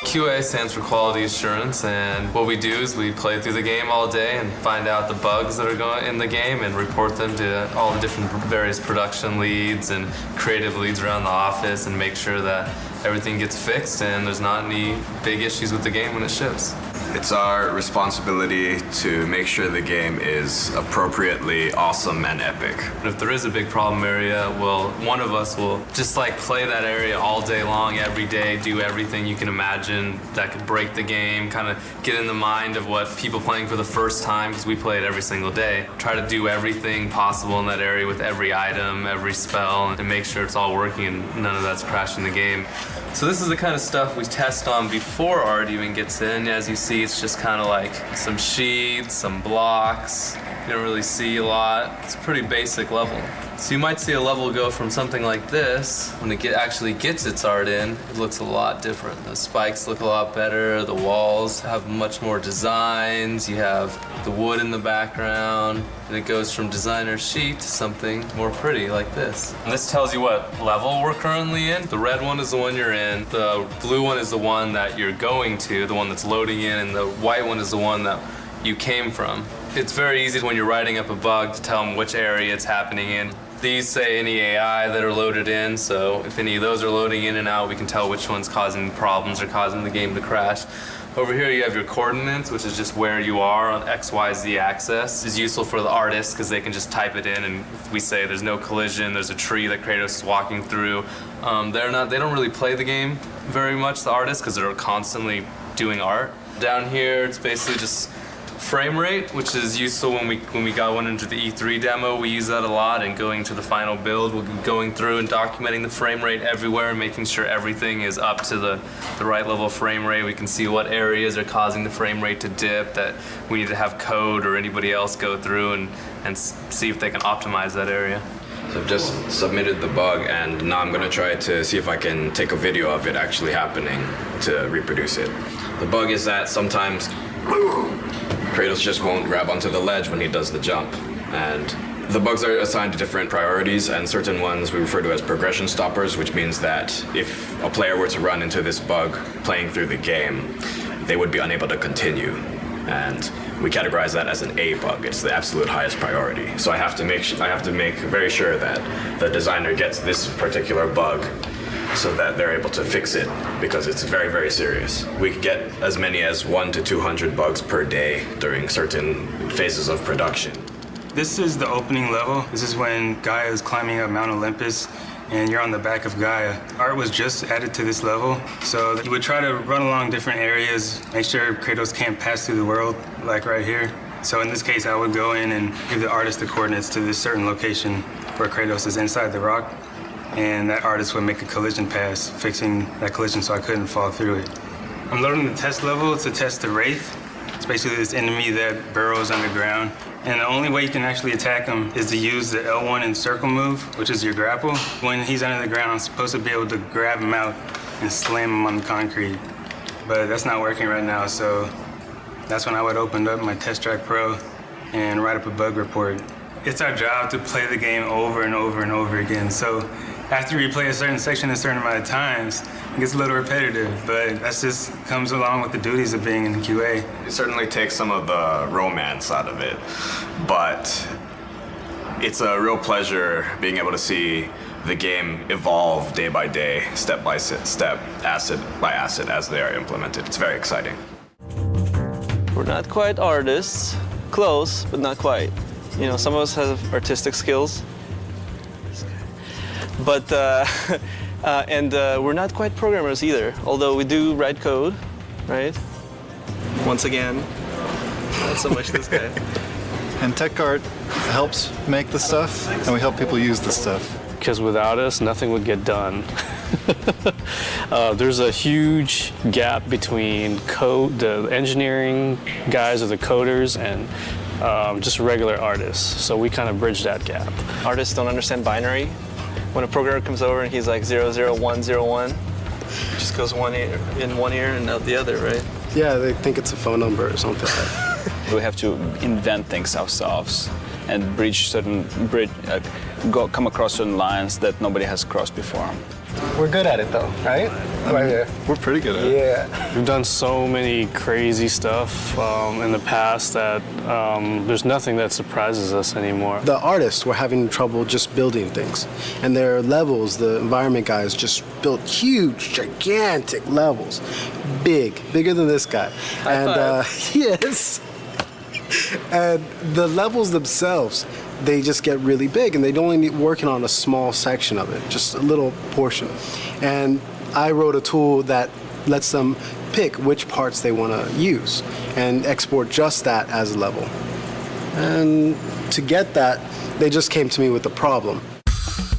QA stands for quality assurance, and what we do is we play through the game all day and find out the bugs that are going in the game and report them to all the different various production leads and creative leads around the office and make sure that everything gets fixed and there's not any big issues with the game when it ships. It's our responsibility to make sure the game is appropriately awesome and epic. If there is a big problem area, well, one of us will just like play that area all day long, every day, do everything you can imagine that could break the game, kind of get in the mind of what people playing for the first time, because we play it every single day. Try to do everything possible in that area with every item, every spell, and make sure it's all working and none of that's crashing the game. So this is the kind of stuff we test on before art even gets in. As you see, it's just kind of like some sheets, some blocks. You don't really see a lot. It's a pretty basic level. So you might see a level go from something like this, when it actually gets its art in, it looks a lot different. The spikes look a lot better, the walls have much more designs, you have the wood in the background, and it goes from designer sheet to something more pretty like this. And this tells you what level we're currently in. The red one is the one you're in, the blue one is the one that you're going to, the one that's loading in, and the white one is the one that you came from. It's very easy when you're writing up a bug to tell them which area it's happening in. These say any AI that are loaded in, so if any of those are loading in and out, we can tell which one's causing problems or causing the game to crash. Over here you have your coordinates, which is just where you are on XYZ axis. It's useful for the artists because they can just type it in, and if we say there's no collision, there's a tree that Kratos is walking through. They don't really play the game very much, the artists, because they're constantly doing art. Down here it's basically just frame rate, which is useful when we got one into the E3 demo. We use that a lot, and going to the final build, we'll be going through and documenting the frame rate everywhere and making sure everything is up to the right level of frame rate. We can see what areas are causing the frame rate to dip that we need to have code or anybody else go through and see if they can optimize that area. So I've just submitted the bug, and now I'm gonna try to see if I can take a video of it actually happening to reproduce it. The bug is that sometimes Kratos just won't grab onto the ledge when he does the jump. And the bugs are assigned to different priorities, and certain ones we refer to as progression stoppers, which means that if a player were to run into this bug playing through the game, they would be unable to continue. And we categorize that as an A bug. It's the absolute highest priority. So I have to make very sure that the designer gets this particular bug so that they're able to fix it, because it's very, very serious. We could get as many as 100 to 200 bugs per day during certain phases of production. This is the opening level. This is when Gaia is climbing up Mount Olympus and you're on the back of Gaia. Art was just added to this level, so you would try to run along different areas, make sure Kratos can't pass through the world, like right here. So in this case, I would go in and give the artist the coordinates to this certain location where Kratos is inside the rock, and that artist would make a collision pass, fixing that collision so I couldn't fall through it. I'm loading the test level to test the Wraith. It's basically this enemy that burrows underground. And the only way you can actually attack him is to use the L1 and circle move, which is your grapple. When he's under the ground, I'm supposed to be able to grab him out and slam him on the concrete. But that's not working right now, so that's when I would open up my Test Track Pro and write up a bug report. It's our job to play the game over and over and over again. So after you play a certain section a certain amount of times, it gets a little repetitive, but that just comes along with the duties of being in QA. It certainly takes some of the romance out of it, but it's a real pleasure being able to see the game evolve day by day, step by step, asset by asset as they are implemented. It's very exciting. We're not quite artists, close, but not quite. You know, some of us have artistic skills, but we're not quite programmers either, although we do write code, right? Once again, not so much this guy. And tech art helps make the stuff, and we help people use the stuff. Because without us, nothing would get done. There's a huge gap between the engineering guys or the coders and just regular artists. So we kind of bridge that gap. Artists don't understand binary. When a programmer comes over and he's like 00101, just goes one ear in one ear and out the other, right? Yeah, they think it's a phone number or something. We have to invent things ourselves and come across certain lines that nobody has crossed before. We're good at it though, right? Right here. We're pretty good at it. Yeah. We've done so many crazy stuff in the past that there's nothing that surprises us anymore. The artists were having trouble just building things. And their levels, the environment guys just built huge, gigantic levels. Bigger than this guy. Yes. And the levels themselves, they just get really big, and they only need working on a small section of it, just a little portion. And I wrote a tool that lets them pick which parts they want to use and export just that as a level. And to get that, they just came to me with a problem.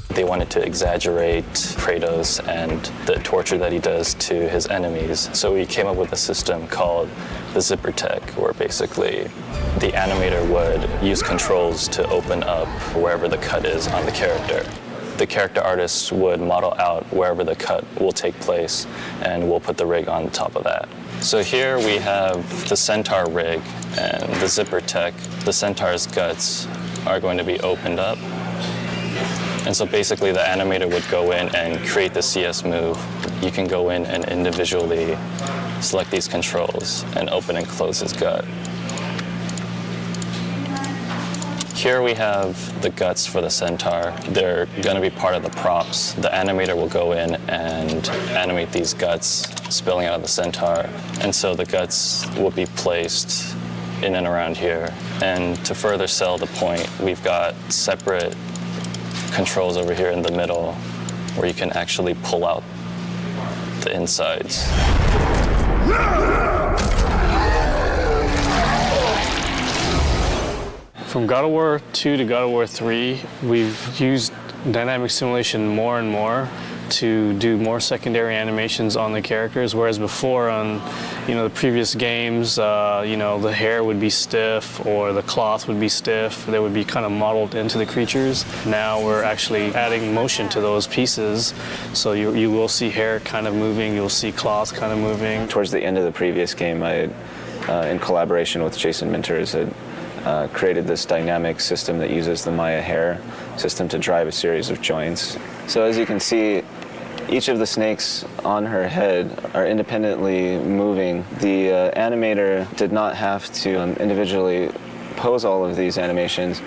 They wanted to exaggerate Kratos and the torture that he does to his enemies. So we came up with a system called the zipper tech, where basically the animator would use controls to open up wherever the cut is on the character. The character artists would model out wherever the cut will take place, and we'll put the rig on top of that. So here we have the Centaur rig and the zipper tech. The Centaur's guts are going to be opened up. And so basically the animator would go in and create the CS move. You can go in and individually select these controls and open and close his gut. Here we have the guts for the Centaur. They're going to be part of the props. The animator will go in and animate these guts spilling out of the Centaur. And so the guts will be placed in and around here. And to further sell the point, we've got separate controls over here in the middle where you can actually pull out the insides. From God of War 2 to God of War 3, we've used dynamic simulation more and more to do more secondary animations on the characters, whereas before on the previous games, the hair would be stiff or the cloth would be stiff. They would be kind of modeled into the creatures. Now we're actually adding motion to those pieces, so you will see hair kind of moving, you'll see cloth kind of moving. Towards the end of the previous game, I, in collaboration with Jason Minters, had created this dynamic system that uses the Maya hair system to drive a series of joints. So as you can see, each of the snakes on her head are independently moving. The animator did not have to individually pose all of these animations,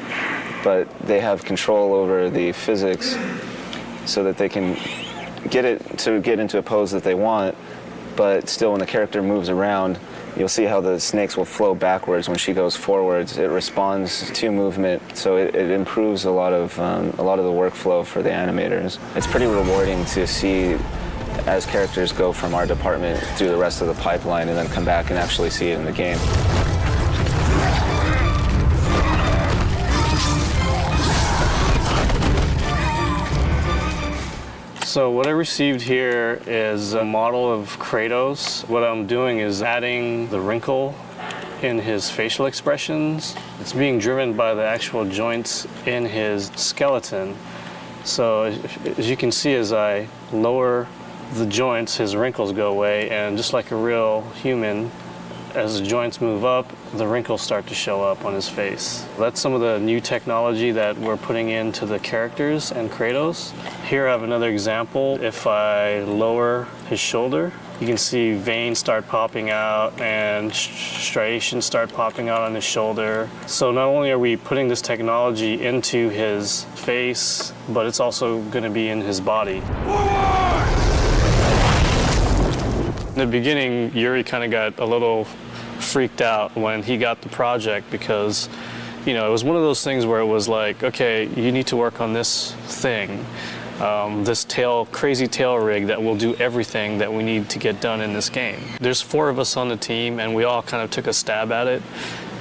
but they have control over the physics so that they can get it to get into a pose that they want, but still when the character moves around, You'll see how the snakes will flow backwards when she goes forwards. It responds to movement, so it improves a lot of the workflow for the animators. It's pretty rewarding to see as characters go from our department through the rest of the pipeline and then come back and actually see it in the game. So what I received here is a model of Kratos. What I'm doing is adding the wrinkle in his facial expressions. It's being driven by the actual joints in his skeleton. So as you can see, as I lower the joints, his wrinkles go away, and just like a real human, as the joints move up, the wrinkles start to show up on his face. That's some of the new technology that we're putting into the characters and Kratos. Here I have another example. If I lower his shoulder, you can see veins start popping out and striations start popping out on his shoulder. So not only are we putting this technology into his face, but it's also going to be in his body. In the beginning, Yuri kind of got a little freaked out when he got the project because, you know, it was one of those things where it was like, okay, you need to work on this thing, this crazy tail rig that will do everything that we need to get done in this game. There's 4 of us on the team, and we all kind of took a stab at it.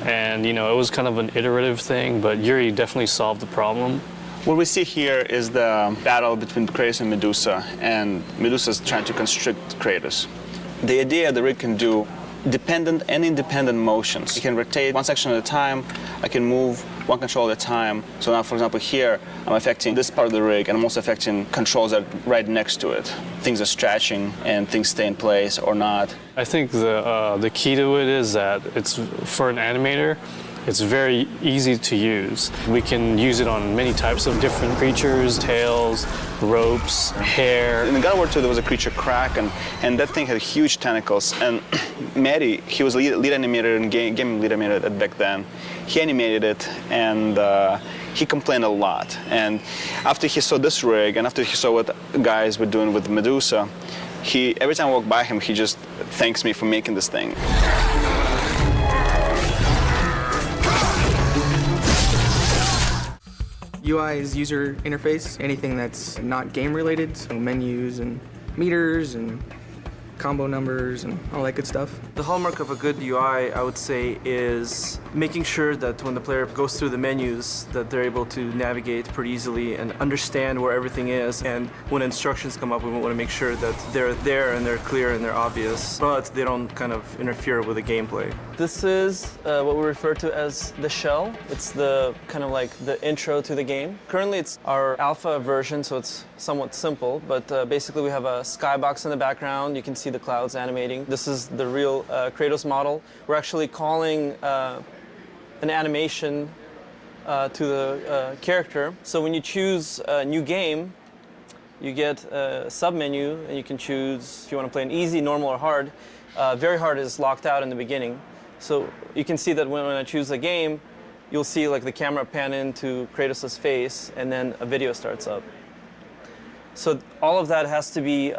And, you know, it was kind of an iterative thing, but Yuri definitely solved the problem. What we see here is the battle between Kratos and Medusa's trying to constrict Kratos. The idea the rig can do dependent and independent motions. It can rotate one section at a time. I can move one control at a time. So now, for example, here, I'm affecting this part of the rig, and I'm also affecting controls that are right next to it. Things are stretching, and things stay in place or not. I think the key to it is that it's, for an animator, it's very easy to use. We can use it on many types of different creatures, tails, ropes, hair. In the God of War 2, there was a creature Kraken, and that thing had huge tentacles. And Matty, he was lead animator and game lead animator back then. He animated it, and he complained a lot. And after he saw this rig, and after he saw what guys were doing with Medusa, every time I walk by him, he just thanks me for making this thing. UI is user interface, anything that's not game related, so menus and meters and combo numbers and all that good stuff. The hallmark of a good UI, I would say, is making sure that when the player goes through the menus that they're able to navigate pretty easily and understand where everything is. And when instructions come up, we want to make sure that they're there and they're clear and they're obvious, but they don't kind of interfere with the gameplay. This is what we refer to as the shell. It's the kind of like the intro to the game. Currently it's our alpha version, so it's somewhat simple, but basically we have a skybox in the background. You can see the clouds animating. This is the real Kratos model. We're actually calling an animation to the character. So when you choose a new game, you get a sub-menu, and you can choose if you want to play an easy, normal, or hard. Very hard is locked out in the beginning. So you can see that when I choose a game, you'll see like the camera pan into Kratos' face, and then a video starts up. So all of that has to be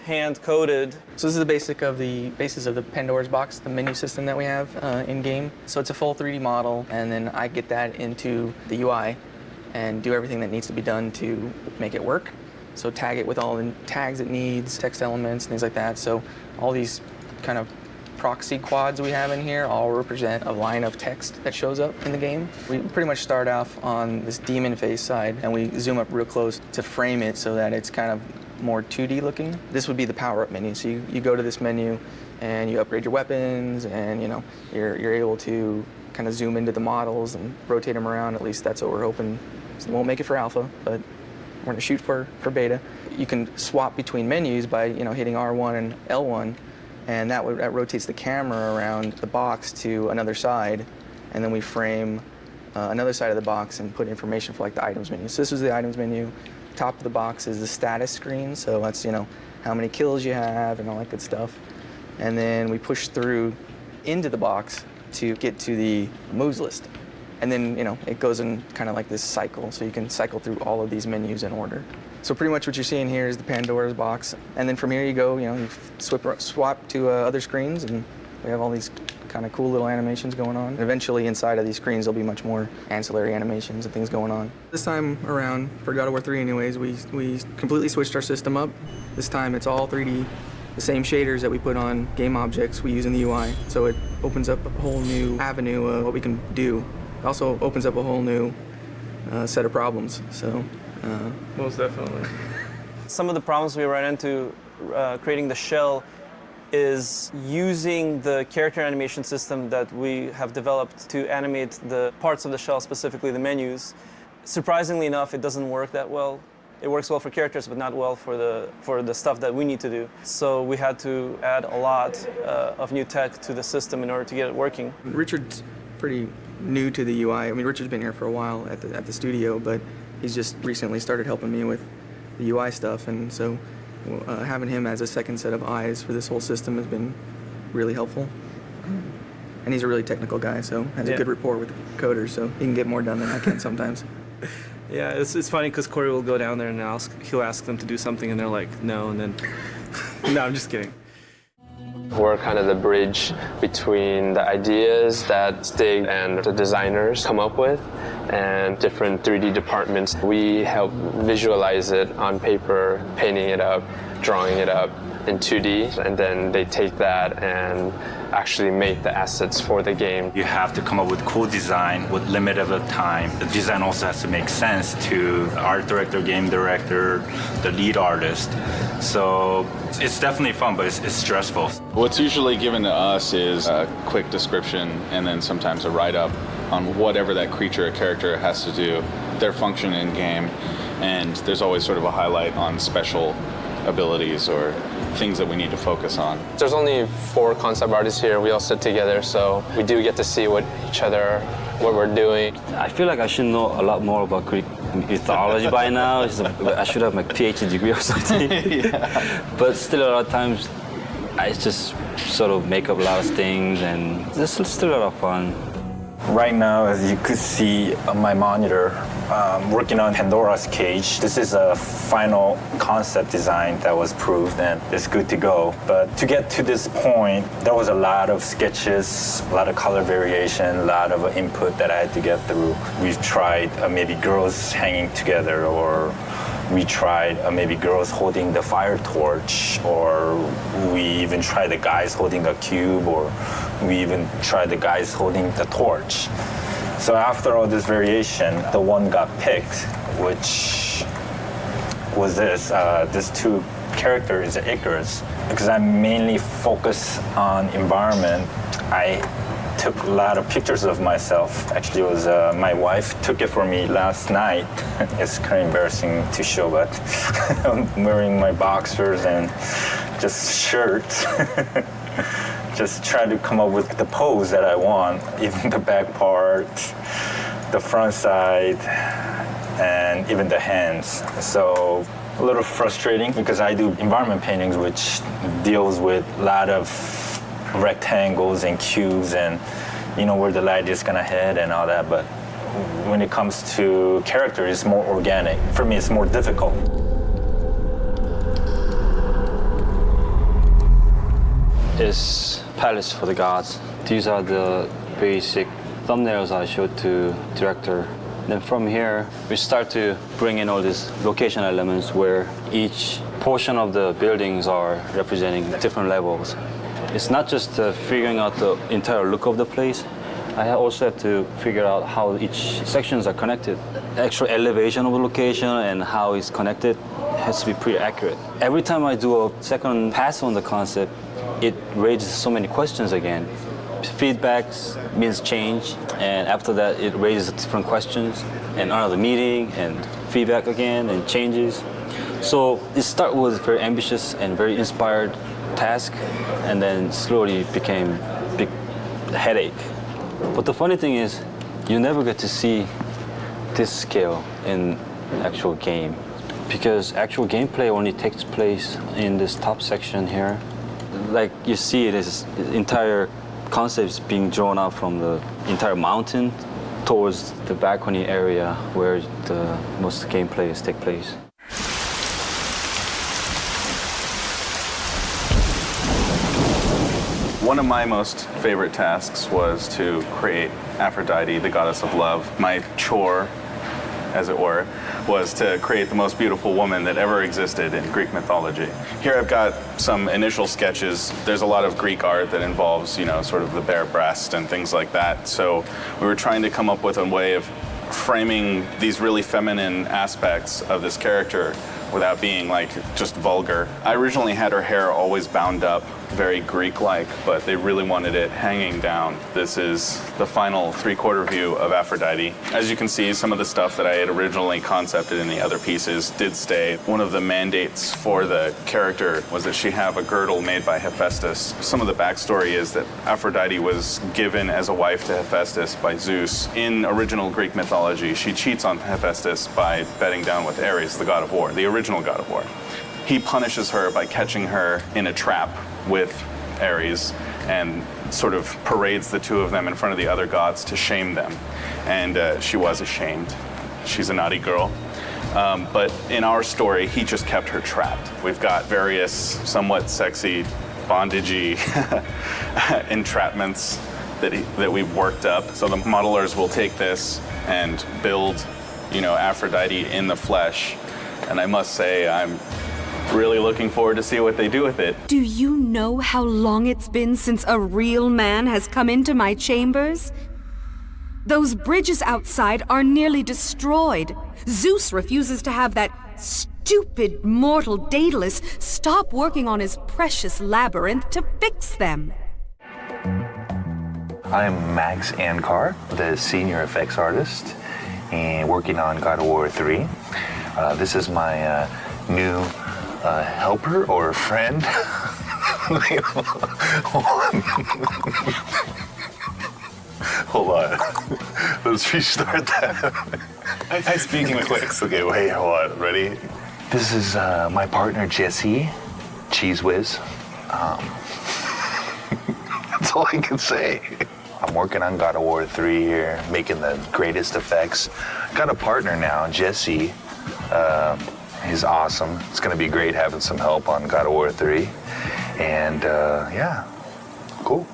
hand-coded. So this is the basis of the Pandora's box, the menu system that we have in-game. So it's a full 3D model, and then I get that into the UI and do everything that needs to be done to make it work. So tag it with all the tags it needs, text elements, things like that. So all these kind of proxy quads we have in here all represent a line of text that shows up in the game. We pretty much start off on this demon face side, and we zoom up real close to frame it so that it's kind of more 2D looking. This would be the power-up menu. So you go to this menu and you upgrade your weapons, and you're able to kind of zoom into the models and rotate them around. At least that's what we're hoping. So we won't make it for alpha, but we're going to shoot for beta. You can swap between menus by hitting R1 and L1, and that rotates the camera around the box to another side, and then we frame another side of the box and put information for like the items menu. So this is the items menu. Top of the box is the status screen, so that's how many kills you have and all that good stuff. And then we push through into the box to get to the moves list. And then it goes in kind of like this cycle, so you can cycle through all of these menus in order. So pretty much what you're seeing here is the Pandora's box, and then from here you go, you swap to other screens, and We have all these kind of cool little animations going on. Eventually inside of these screens there'll be much more ancillary animations and things going on. This time around, for God of War 3 anyways, we completely switched our system up. This time it's all 3D, the same shaders that we put on game objects we use in the UI. So it opens up a whole new avenue of what we can do. It also opens up a whole new set of problems. So most definitely. Some of the problems we ran into creating the shell is using the character animation system that we have developed to animate the parts of the shell, specifically the menus. Surprisingly enough, it doesn't work that well. It works well for characters, but not well for the stuff that we need to do. So we had to add a lot of new tech to the system in order to get it working. Richard's pretty new to the UI. I mean, Richard's been here for a while at the studio, but he's just recently started helping me with the UI stuff, and so having him as a second set of eyes for this whole system has been really helpful. And he's a really technical guy, so has a good rapport with the coders, so he can get more done than I can sometimes. Yeah, it's funny because Corey will go down there and he'll ask them to do something, and they're like, no, and then no, I'm just kidding. We're kind of the bridge between the ideas that Stig and the designers come up with and different 3D departments. We help visualize it on paper, painting it up, drawing it up in 2D, and then they take that and actually make the assets for the game. You have to come up with cool design with limited time. The design also has to make sense to the art director, game director, the lead artist. So it's definitely fun, but it's stressful. What's usually given to us is a quick description and then sometimes a write-up on whatever that creature or character has to do, their function in game, and there's always sort of a highlight on special abilities or things that we need to focus on. There's only 4 concept artists here. We all sit together, so we do get to see what we're doing. I feel like I should know a lot more about Greek mythology by now. I should have my PhD degree or something. But still, a lot of times, I just sort of make up a lot of things, and it's still a lot of fun. Right now, as you could see on my monitor, working on Pandora's Cage. This is a final concept design that was proved and it's good to go. But to get to this point, there was a lot of sketches, a lot of color variation, a lot of input that I had to get through. We've tried maybe girls hanging together, or we tried maybe girls holding the fire torch, or we even tried the guys holding a cube, or we even tried the guys holding the torch. So after all this variation, the one got picked, which was this 2 characters, Icarus. Because I mainly focus on environment, I took a lot of pictures of myself. Actually, it was my wife took it for me last night. It's kind of embarrassing to show, but I'm wearing my boxers and just shirt. Just try to come up with the pose that I want, even the back part, the front side, and even the hands. So a little frustrating because I do environment paintings, which deals with a lot of rectangles and cubes and where the light is gonna hit and all that. But when it comes to character, it's more organic. For me, it's more difficult. Is Palace for the Gods. These are the basic thumbnails I showed to director. Then from here, we start to bring in all these location elements where each portion of the buildings are representing different levels. It's not just figuring out the entire look of the place. I also have to figure out how each sections are connected. Actual elevation of the location and how it's connected has to be pretty accurate. Every time I do a second pass on the concept, it raises so many questions again. Feedbacks means change, and after that it raises different questions, and another meeting, and feedback again, and changes. So it started with very ambitious and very inspired task, and then slowly became a big headache. But the funny thing is, you never get to see this scale in actual game, because actual gameplay only takes place in this top section here. Like you see, this entire concept is being drawn out from the entire mountain towards the balcony area where the most gameplays take place. One of my most favorite tasks was to create Aphrodite, the goddess of love. My chore, as it were, was to create the most beautiful woman that ever existed in Greek mythology. Here I've got some initial sketches. There's a lot of Greek art that involves, you know, sort of the bare breast and things like that. So we were trying to come up with a way of framing these really feminine aspects of this character without being like just vulgar. I originally had her hair always bound up, very Greek-like, but they really wanted it hanging down. This is the final three-quarter view of Aphrodite. As you can see, some of the stuff that I had originally concepted in the other pieces did stay. One of the mandates for the character was that she have a girdle made by Hephaestus. Some of the backstory is that Aphrodite was given as a wife to Hephaestus by Zeus. In original Greek mythology, she cheats on Hephaestus by bedding down with Ares, the god of war, the original god of war. He punishes her by catching her in a trap with Ares and sort of parades the two of them in front of the other gods to shame them. And she was ashamed. She's a naughty girl. But in our story, he just kept her trapped. We've got various somewhat sexy bondagey entrapments that we've worked up. So the modelers will take this and build, you know, Aphrodite in the flesh. And I must say, I'm really looking forward to see what they do with it. Do you know how long it's been since a real man has come into my chambers? Those bridges outside are nearly destroyed. Zeus refuses to have that stupid mortal Daedalus stop working on his precious labyrinth to fix them. I'm Max Ankar, the senior effects artist, and working on God of War 3. This is my new helper or friend. Hold on. Let's restart that. I speak quick. Okay, wait, hold on. Ready? This is my partner, Jesse, Cheese Whiz. That's all I can say. I'm working on God of War 3 here, making the greatest effects. Got a partner now, Jesse. He's awesome. It's going to be great having some help on God of War 3. And yeah, cool.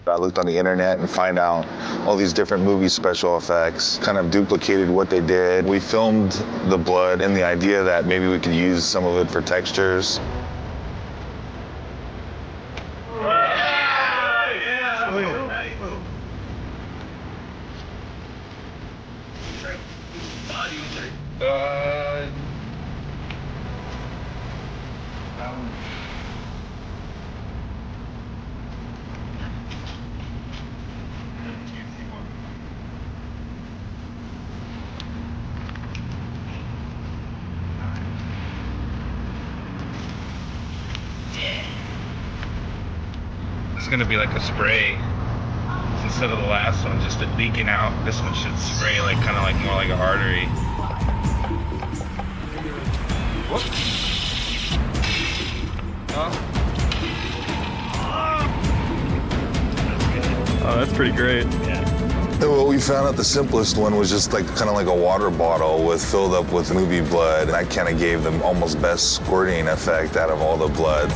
I looked on the internet and find out all these different movie special effects, kind of duplicated what they did. We filmed the blood and the idea that maybe we could use some of it for textures. It's gonna be like a spray instead of the last one, just it leaking out. This one should spray like kind of like more like an artery. Oh, that's pretty great. And what we found out, the simplest one was just like kind of like a water bottle filled up with movie blood. And that kind of gave them almost best squirting effect out of all the blood.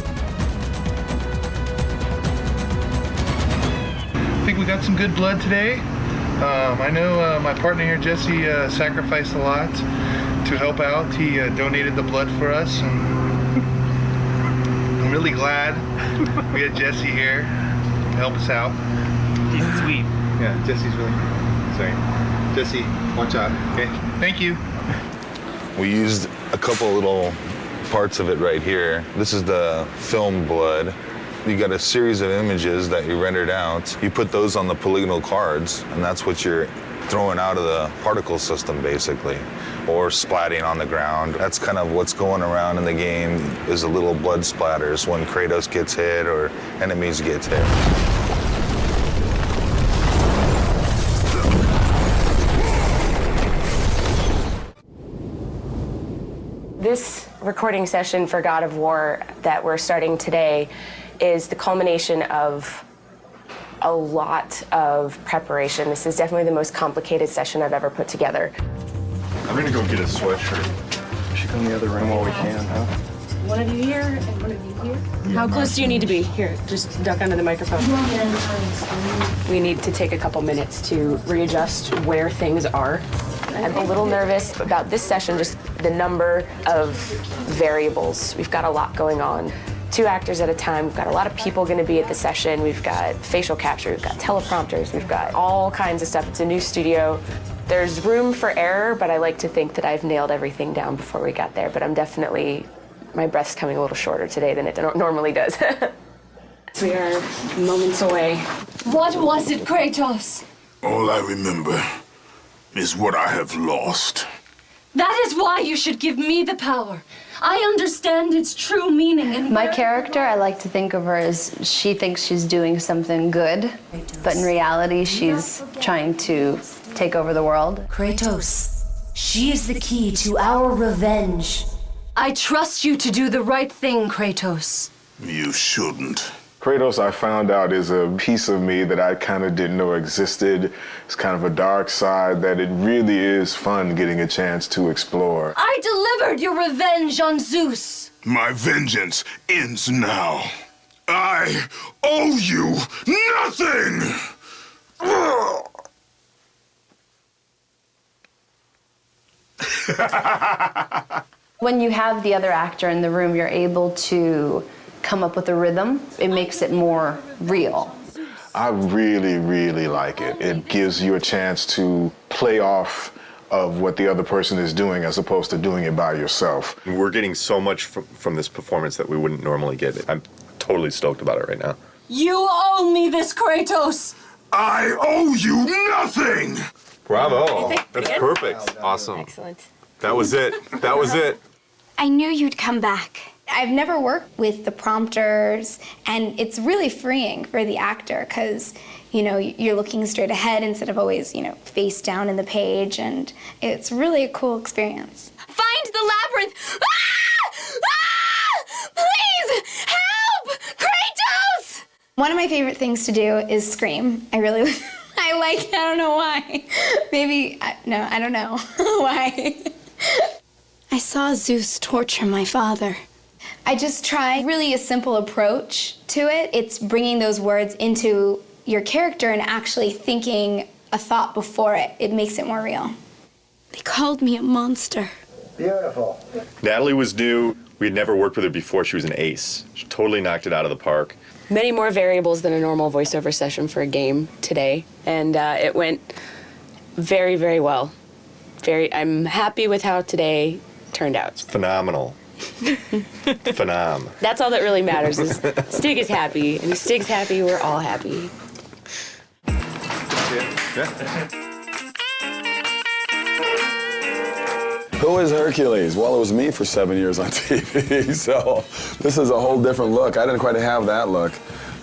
I think we got some good blood today. I know my partner here, Jesse, sacrificed a lot to help out. He donated the blood for us, and I'm really glad we had Jesse here to help us out. He's sweet. Yeah, Jesse's really sorry. Jesse, watch out. Okay, thank you. We used a couple little parts of it right here. This is the film blood. You got a series of images that you rendered out. You put those on the polygonal cards, and that's what you're throwing out of the particle system, basically, or splatting on the ground. That's kind of what's going around in the game, is the little blood splatters when Kratos gets hit or enemies get hit. This recording session for God of War that we're starting today is the culmination of a lot of preparation. This is definitely the most complicated session I've ever put together. I'm gonna go get a sweatshirt. We should go in the other room while we can, huh? One of you here and one of you here. How close do you need to be? Here, just duck under the microphone. We need to take a couple minutes to readjust where things are. I'm a little nervous about this session, just the number of variables. We've got a lot going on. 2 actors at a time. We've got a lot of people going to be at the session. We've got facial capture, we've got teleprompters, we've got all kinds of stuff. It's a new studio. There's room for error, but I like to think that I've nailed everything down before we got there. But I'm definitely, my breath's coming a little shorter today than it normally does. We are moments away. What was it, Kratos? All I remember is what I have lost. That is why you should give me the power. I understand its true meaning. And my character, I like to think of her as she thinks she's doing something good, but in reality, she's trying to take over the world. Kratos, she is the key to our revenge. I trust you to do the right thing, Kratos. You shouldn't. Kratos, I found out, is a piece of me that I kind of didn't know existed. It's kind of a dark side that it really is fun getting a chance to explore. I delivered your revenge on Zeus. My vengeance ends now. I owe you nothing! When you have the other actor in the room, you're able to come up with a rhythm. It makes it more real. I really, really like it. It gives you a chance to play off of what the other person is doing as opposed to doing it by yourself. We're getting so much from this performance that we wouldn't normally get. I'm totally stoked about it right now. You owe me this, Kratos. I owe you nothing! Bravo. That's perfect. Awesome. Excellent. That was it. That was it. I knew you'd come back. I've never worked with the prompters, and it's really freeing for the actor because, you know, you're looking straight ahead instead of always, you know, face down in the page, and it's really a cool experience. Find the labyrinth! Ah! Ah! Please, help! Kratos! One of my favorite things to do is scream. I really, I don't know why. Maybe, no, I don't know why. I saw Zeus torture my father. I just try really a simple approach to it. It's bringing those words into your character and actually thinking a thought before it. It makes it more real. They called me a monster. Beautiful. Natalie was new. We had never worked with her before. She was an ace. She totally knocked it out of the park. Many more variables than a normal voiceover session for a game today, and it went very, very well. I'm happy with how today turned out. Phenomenal. Phenom. That's all that really matters is Stig is happy, and if Stig's happy, we're all happy. Who is Hercules? Well, it was me for 7 years on TV, so this is a whole different look. I didn't quite have that look.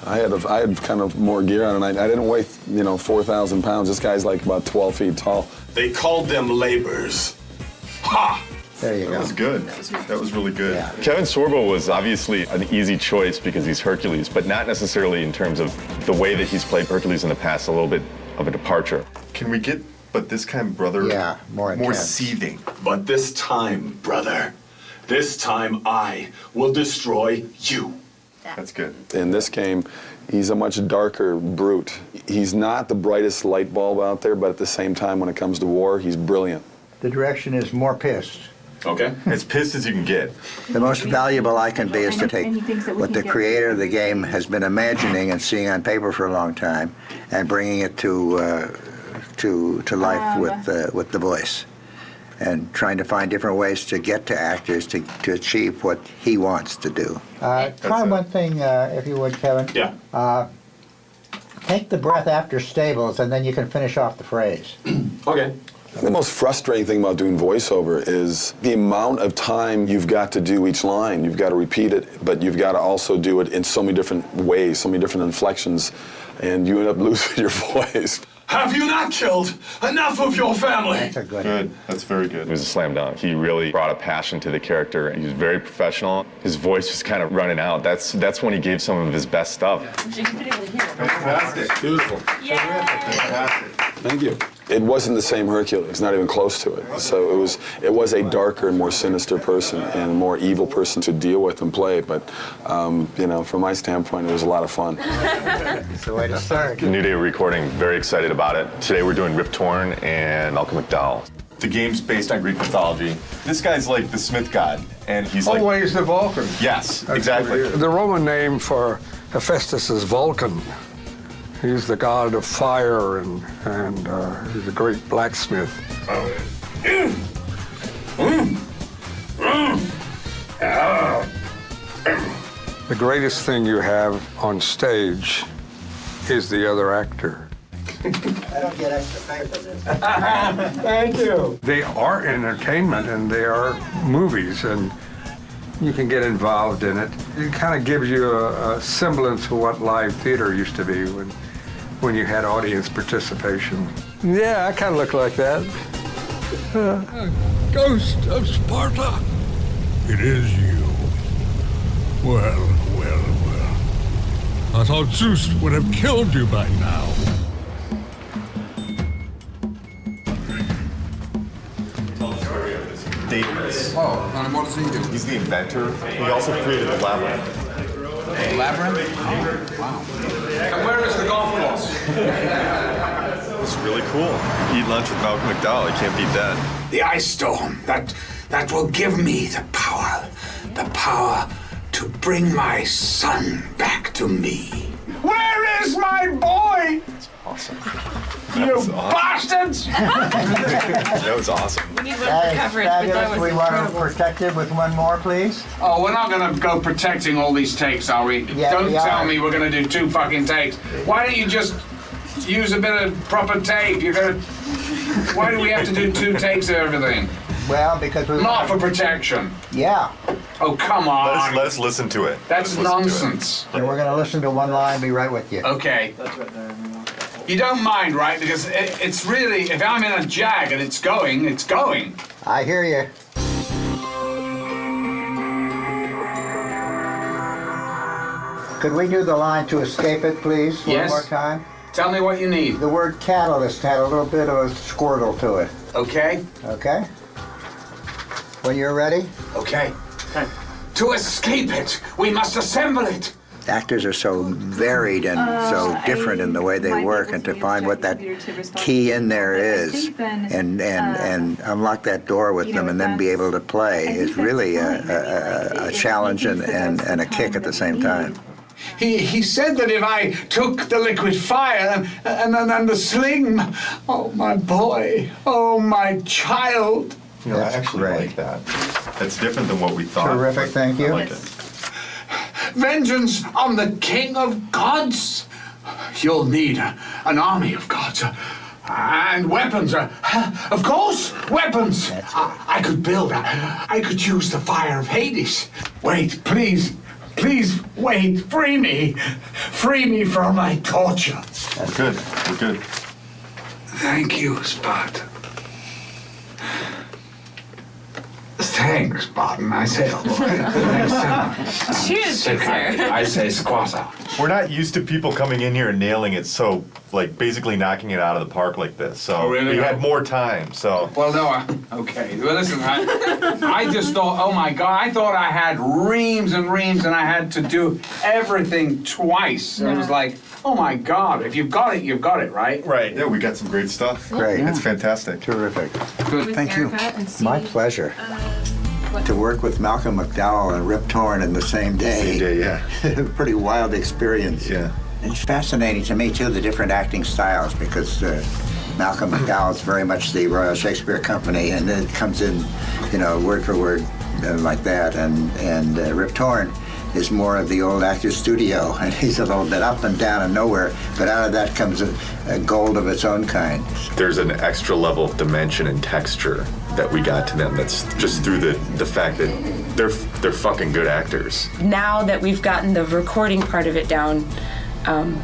I had kind of more gear on, and I didn't weigh, 4,000 pounds. This guy's like about 12 feet tall. They called them labors. Ha! There you go. That was good. That was really good. Yeah. Kevin Sorbo was obviously an easy choice because he's Hercules, but not necessarily in terms of the way that he's played Hercules in the past, a little bit of a departure. Can we get, but this time, brother, more seething? But this time, brother, this time I will destroy you. That's good. In this game, he's a much darker brute. He's not the brightest light bulb out there, but at the same time, when it comes to war, he's brilliant. The direction is more pissed. Okay. As pissed as you can get. The most valuable I can be is to take what the creator of the game has been imagining and seeing on paper for a long time and bringing it to life with the voice, and trying to find different ways to get to actors to achieve what he wants to do. Try one thing, if you would, Kevin. Yeah. Take the breath after stables, and then you can finish off the phrase. Okay. The most frustrating thing about doing voiceover is the amount of time you've got to do each line. You've got to repeat it, but you've got to also do it in so many different ways, so many different inflections, and you end up losing your voice. Have you not killed enough of your family? That's a good. Good. That's very good. It was a slam dunk. He really brought a passion to the character. He was very professional. His voice was kind of running out. That's when he gave some of his best stuff. Fantastic. Beautiful. Thank you. it wasn't the same Hercules, not even close to it. So it was a darker and more sinister person and a more evil person to deal with and play. But you know, from my standpoint, it was a lot of fun. It's the way to start. New day of recording, very excited about it. Today we're doing Rip Torn and Malcolm McDowell. The game's based on Greek mythology. This guy's like the Smith god, and he's like... Oh, he's the Vulcan. Yes, exactly. The Roman name for Hephaestus is Vulcan. He's the god of fire, and he's a great blacksmith. The greatest thing you have on stage is the other actor. I don't get extra pay for this. Thank you. They are entertainment and they are movies, and you can get involved in it. It kind of gives you a semblance of what live theater used to be when you had audience participation. Yeah, I kind of look like that. Ghost of Sparta, it is you. Well, well, well. I thought Zeus would have killed you by now. Daedalus. Oh, and what does he do? He's the inventor. He also created the labyrinth. Labyrinth? Oh, wow. And where is the golf course? It's really cool. Eat lunch with Malcolm McDowell. He can't beat that. The ice storm, that will give me the power to bring my son back to me. Where is my boy? That's awesome. You bastards! That was awesome. We need one for coverage, but that was We want to incredible. protect it with one more, please. Oh, we're not gonna go protecting all these takes, are we? Yeah, Don't we tell are. me we're gonna do 2 fucking takes. Why don't you just use a bit of proper tape? Why do we have to do 2 takes of everything? Well, because we Not for protection. Yeah. Oh, come on. Let's listen to it. That's Let's listen to it. nonsense. And we're going to listen to one line, be right with you. Okay. You don't mind, right? Because it's really, if I'm in a jag and it's going, it's going. I hear you. Could we do the line to escape it, please, Yes. one more time? Tell me what you need. The word catalyst had a little bit of a squirtle to it. Okay? Okay? When you're ready? Okay. To escape it, we must assemble it. Actors are so varied and so different in the way they work, and to find what that key in there is and unlock that door with them and then be able to play is really a challenge and a kick at the same time. He said that if I took the liquid fire and the sling, oh my boy, oh my child. You know, I actually like that. That's different than what we thought. Terrific, thank you. I like it. Vengeance on the king of gods. You'll need an army of gods. And weapons. Of course, weapons. I could build. I could use the fire of Hades. Wait, please. Please, wait. Free me. Free me from my torture. We're good. We're good. Thank you, Spot. Thanks, Barton. I say, oh boy. Thanks so much. Cheers, Sick, sir. I say squatta. We're not used to people coming in here and nailing it, so like basically knocking it out of the park like this. So Oh, really? we had more time. So Well, no, okay. Well, listen, I just thought, oh my God, I thought I had reams and reams and I had to do everything twice. It was like, oh my God, if you've got it, you've got it, right? Right. Yeah, we got some great stuff. Great. It's fantastic. Terrific. Good. Thank you. My pleasure. To work with Malcolm McDowell and Rip Torn in the same day. Same day, yeah. Pretty wild experience. Yeah. It's fascinating to me, too, the different acting styles, because Malcolm McDowell is very much the Royal Shakespeare Company, and it comes in, you know, word for word like that. And Rip Torn is more of the old actor's studio, and he's a little bit up and down and nowhere, but out of that comes a gold of its own kind. There's an extra level of dimension and texture that we got to them. That's just through the fact that they're fucking good actors. Now that we've gotten the recording part of it down,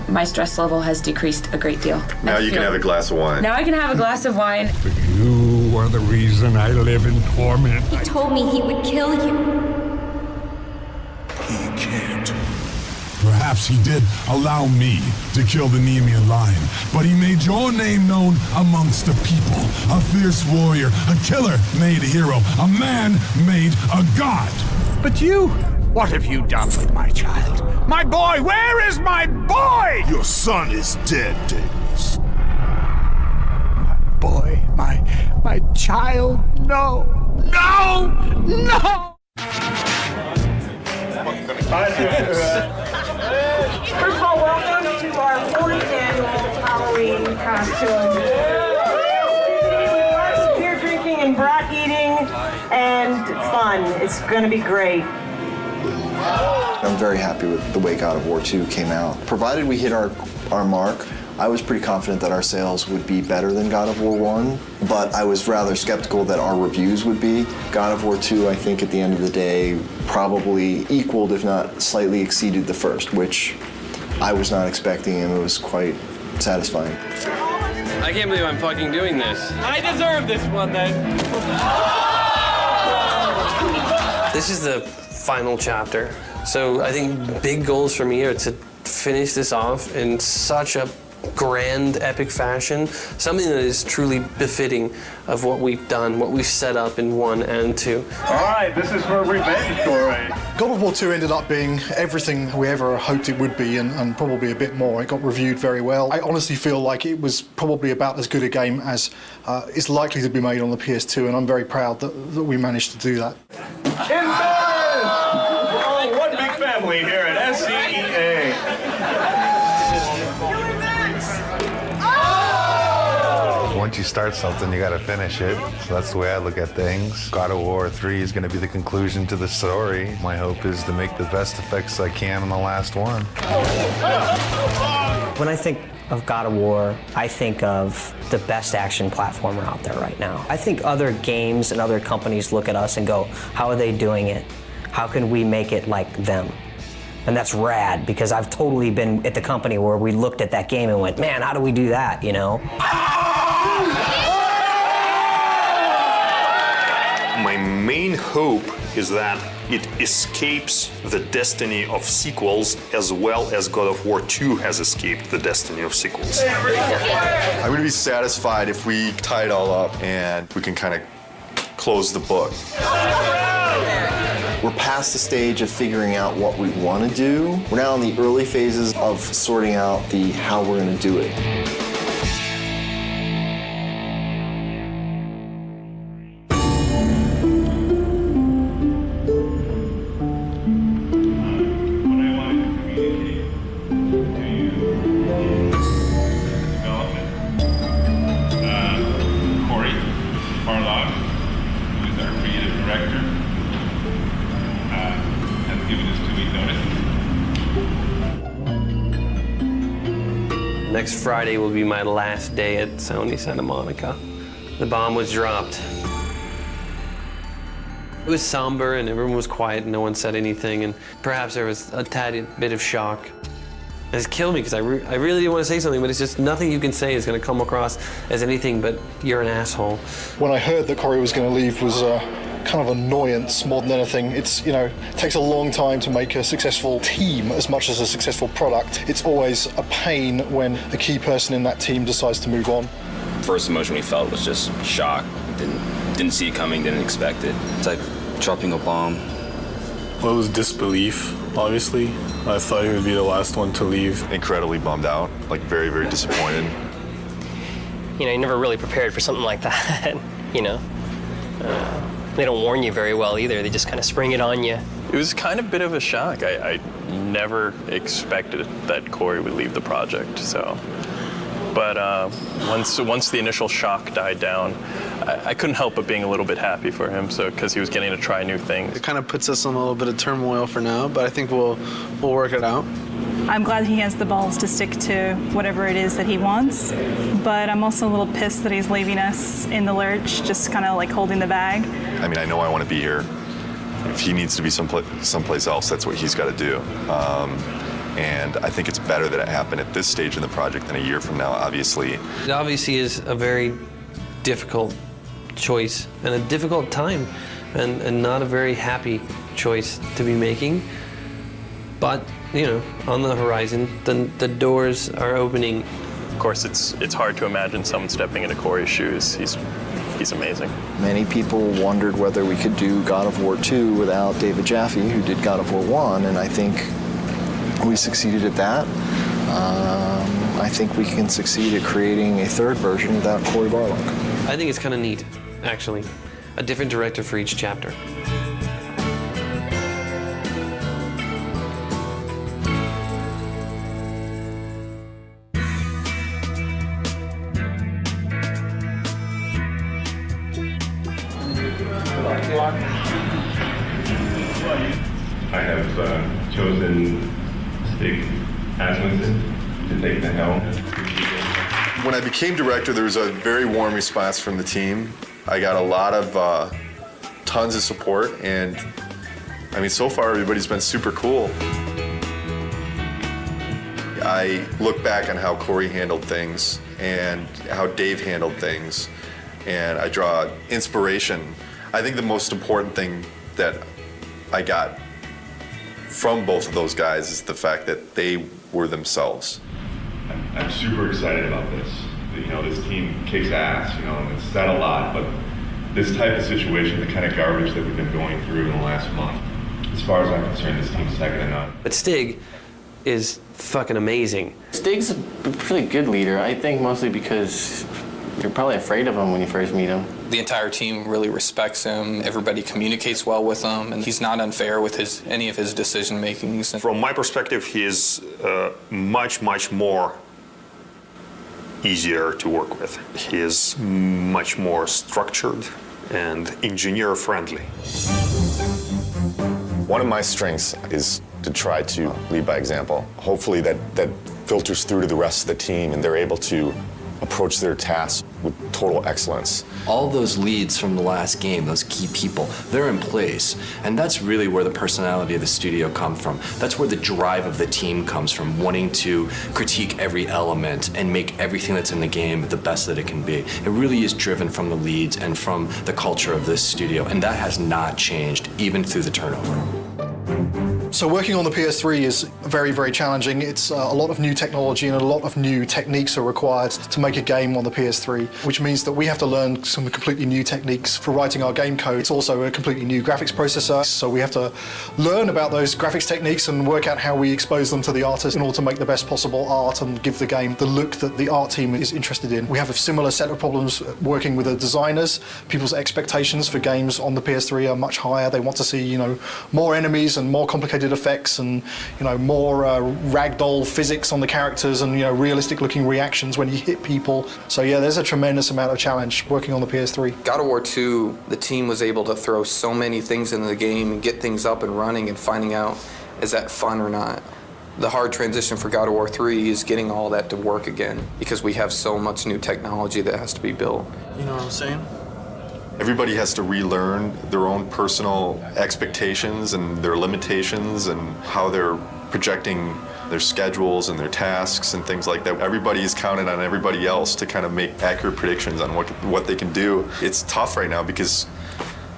my stress level has decreased a great deal. Now you can have a glass of wine. Now I can have a glass of wine. You are the reason I live in torment. He told me he would kill you. He can't. Perhaps he did allow me to kill the Nemean lion, but he made your name known amongst the people. A fierce warrior, a killer made a hero, a man made a god. But you, what have you done with my child? My boy, where is my boy? Your son is dead, Daedalus. Boy, my child, no, no, no! First of all, welcome to our 4th annual Halloween costume. Lots of beer drinking and brat eating and fun. It's going to be great. I'm very happy with the way God of War 2 came out. Provided we hit our mark, I was pretty confident that our sales would be better than God of War 1, but I was rather skeptical that our reviews would be. God of War 2, I think at the end of the day, probably equaled, if not slightly exceeded the first, which I was not expecting, and it was quite satisfying. I can't believe I'm fucking doing this. I deserve this one then. This is the final chapter. So I think big goals for me are to finish this off in such a grand, epic fashion, something that is truly befitting of what we've done, what we've set up in 1 and 2. All right, this is for revenge story. God of War 2 ended up being everything we ever hoped it would be, and probably a bit more. It got reviewed very well. I honestly feel like it was probably about as good a game as is likely to be made on the PS2, and I'm very proud that we managed to do that. Oh, one big family here at SCEA. Once you start something, you gotta finish it. So that's the way I look at things. God of War 3 is gonna be the conclusion to the story. My hope is to make the best effects I can on the last one. When I think of God of War, I think of the best action platformer out there right now. I think other games and other companies look at us and go, how are they doing it? How can we make it like them? And that's rad, because I've totally been at the company where we looked at that game and went, man, how do we do that, you know? My main hope is that it escapes the destiny of sequels as well as God of War 2 has escaped the destiny of sequels. I'm going to be satisfied if we tie it all up and we can kind of close the book. We're past the stage of figuring out what we want to do. We're now in the early phases of sorting out the how we're going to do it. Next Friday will be my last day at Sony Santa Monica. The bomb was dropped. It was somber and everyone was quiet and no one said anything, and perhaps there was a tad bit of shock. It's killed me because I really didn't want to say something, but it's just nothing you can say is going to come across as anything but you're an asshole. When I heard that Corey was going to leave was kind of annoyance more than anything. It's, you know, it takes a long time to make a successful team as much as a successful product. It's always a pain when a key person in that team decides to move on. First emotion we felt was just shock. Didn't see it coming, didn't expect it. It's like dropping a bomb. Well, it was disbelief, obviously. I thought he would be the last one to leave. Incredibly bummed out, like very, very disappointed. You know, you're never really prepared for something like that, you know? They don't warn you very well either. They just kind of spring it on you. It was kind of a bit of a shock. I never expected that Corey would leave the project, so. But once the initial shock died down, I couldn't help but being a little bit happy for him, so because he was getting to try new things. It kind of puts us in a little bit of turmoil for now, but I think we'll work it out. I'm glad he has the balls to stick to whatever it is that he wants, but I'm also a little pissed that he's leaving us in the lurch, just kind of like holding the bag. I mean, I know I want to be here. If he needs to be someplace else, that's what he's got to do. And I think it's better that it happened at this stage in the project than a year from now, obviously. It obviously is a very difficult choice and a difficult time and not a very happy choice to be making. But, you know, on the horizon, the doors are opening. Of course, it's hard to imagine someone stepping into Corey's shoes. He's amazing. Many people wondered whether we could do God of War 2 without David Jaffe, who did God of War 1, and I think we succeeded at that. I think we can succeed at creating a third version without Cory Barlog. I think it's kind of neat, actually. A different director for each chapter. I have chosen Stig Asmussen to take the helm. When I became director, there was a very warm response from the team. I got a lot of tons of support, and I mean, so far everybody's been super cool. I look back on how Corey handled things and how Dave handled things, and I draw inspiration. I think the most important thing that I got from both of those guys is the fact that they were themselves. I'm super excited about this. You know, this team kicks ass, you know, and it's said a lot, but this type of situation, the kind of garbage that we've been going through in the last month, as far as I'm concerned, this team's second to none. But Stig is fucking amazing. Stig's a pretty good leader, I think mostly because you're probably afraid of him when you first meet him. The entire team really respects him. Everybody communicates well with him, and he's not unfair with any of his decision makings. From my perspective, he is much more easier to work with. He is much more structured and engineer friendly. One of my strengths is to try to lead by example. Hopefully that filters through to the rest of the team and they're able to approach their tasks with total excellence. All those leads from the last game, those key people, they're in place. And that's really where the personality of the studio comes from. That's where the drive of the team comes from, wanting to critique every element and make everything that's in the game the best that it can be. It really is driven from the leads and from the culture of this studio, and that has not changed, even through the turnover. So working on the PS3 is very, very challenging. It's a lot of new technology and a lot of new techniques are required to make a game on the PS3, which means that we have to learn some completely new techniques for writing our game code. It's also a completely new graphics processor, so we have to learn about those graphics techniques and work out how we expose them to the artist in order to make the best possible art and give the game the look that the art team is interested in. We have a similar set of problems working with the designers. People's expectations for games on the PS3 are much higher. They want to see, you know, more enemies and more complicated effects and, you know, more ragdoll physics on the characters and, you know, realistic looking reactions when you hit people. So yeah, there's a tremendous amount of challenge working on the PS3. God of War 2, the team was able to throw so many things into the game and get things up and running and finding out, is that fun or not? The hard transition for God of War 3 is getting all that to work again because we have so much new technology that has to be built. You know what I'm saying? Everybody has to relearn their own personal expectations and their limitations and how they're projecting their schedules and their tasks and things like that. Everybody is counted on everybody else to kind of make accurate predictions on what they can do. It's tough right now because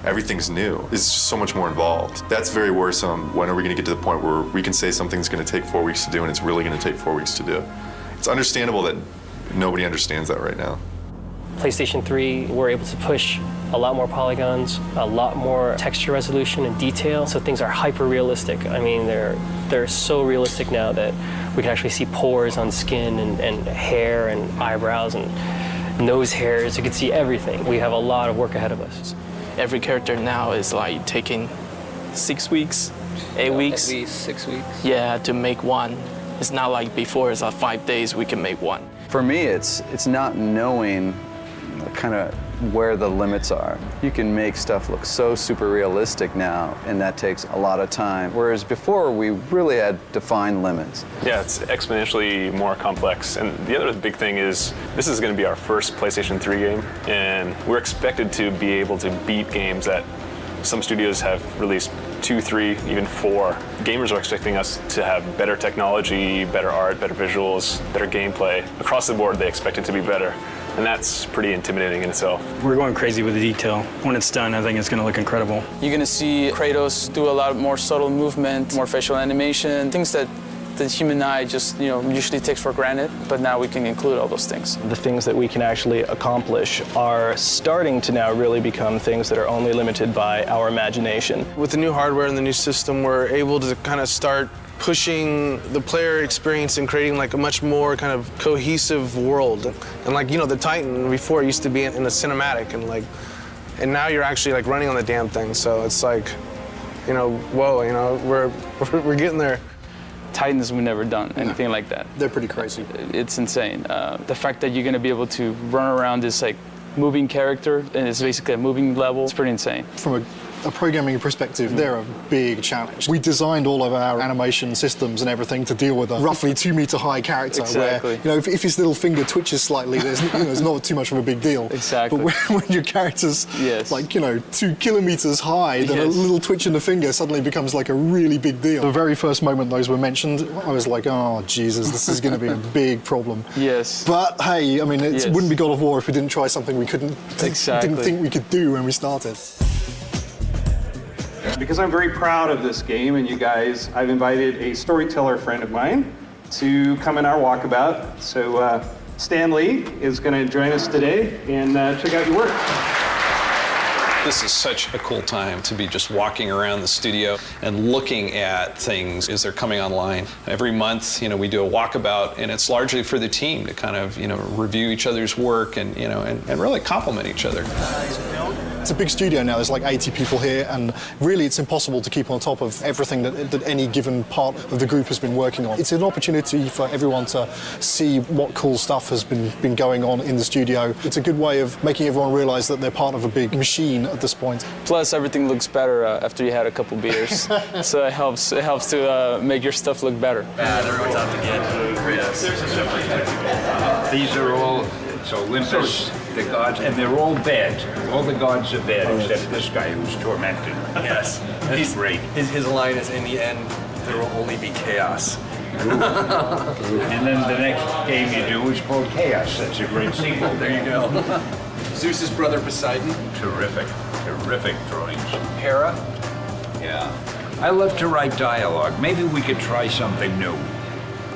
everything's new. It's just so much more involved. That's very worrisome. When are we going to get to the point where we can say something's going to take 4 weeks to do and it's really going to take 4 weeks to do? It's understandable that nobody understands that right now. PlayStation 3, we're able to push a lot more polygons, a lot more texture resolution and detail, so things are hyper realistic. I mean, they're so realistic now that we can actually see pores on skin and hair and eyebrows and nose hairs. You can see everything. We have a lot of work ahead of us. Every character now is like taking 6 weeks, 8 weeks. At least 6 weeks. Yeah, to make one. It's not like before, it's like 5 days we can make one. For me, it's not knowing kind of where the limits are. You can make stuff look so super realistic now, and that takes a lot of time. Whereas before, we really had defined limits. Yeah, it's exponentially more complex. And the other big thing is, this is going to be our first PlayStation 3 game, and we're expected to be able to beat games that some studios have released 2, 3, even 4. Gamers are expecting us to have better technology, better art, better visuals, better gameplay. Across the board, they expect it to be better. and that's pretty intimidating in itself. We're going crazy with the detail. When it's done, I think it's going to look incredible. You're going to see Kratos do a lot more subtle movement, more facial animation, things that the human eye just, usually takes for granted, but now we can include all those things. The things that we can actually accomplish are starting to now really become things that are only limited by our imagination. With the new hardware and the new system, we're able to kind of start pushing the player experience and creating like a much more kind of cohesive world. And like, the Titan before used to be in a cinematic and now you're actually like running on the damn thing. So it's like, whoa, we're getting there. Titans have never done anything like that. They're pretty crazy. It's insane. The fact that you're going to be able to run around this like moving character and it's basically a moving level, it's pretty insane. From a programming perspective, they're a big challenge. We designed all of our animation systems and everything to deal with a roughly 2 meter high character Exactly. where, if his little finger twitches slightly, there's not too much of a big deal. Exactly. But when your character's Yes. 2 kilometers high, then a Yes. little twitch in the finger suddenly becomes like a really big deal. The very first moment those were mentioned, I was like, oh, Jesus, this is going to be a big problem. Yes. But hey, I mean, it Yes. wouldn't be God of War if we didn't try something we didn't think we could do when we started. Because I'm very proud of this game and you guys, I've invited a storyteller friend of mine to come in our walkabout. So Stan Lee is going to join us today and check out your work. This is such a cool time to be just walking around the studio and looking at things as they're coming online. Every month, we do a walkabout, and it's largely for the team to kind of, review each other's work and, and really compliment each other. It's a big studio now, there's like 80 people here, and really it's impossible to keep on top of everything that any given part of the group has been working on. It's an opportunity for everyone to see what cool stuff has been going on in the studio. It's a good way of making everyone realize that they're part of a big machine at this point. Plus, everything looks better after you had a couple beers, so it helps to make your stuff look better. Everyone's out to get These are all, it's Olympus, the gods, and they're all bad. All the gods are bad, except this guy who's tormented. Yes. He's great. His line is, in the end, there will only be chaos. And then the next game you do is called Chaos. That's a great sequel. There you go. Zeus's brother Poseidon. Terrific drawings. Hera. Yeah. I love to write dialogue. Maybe we could try something new.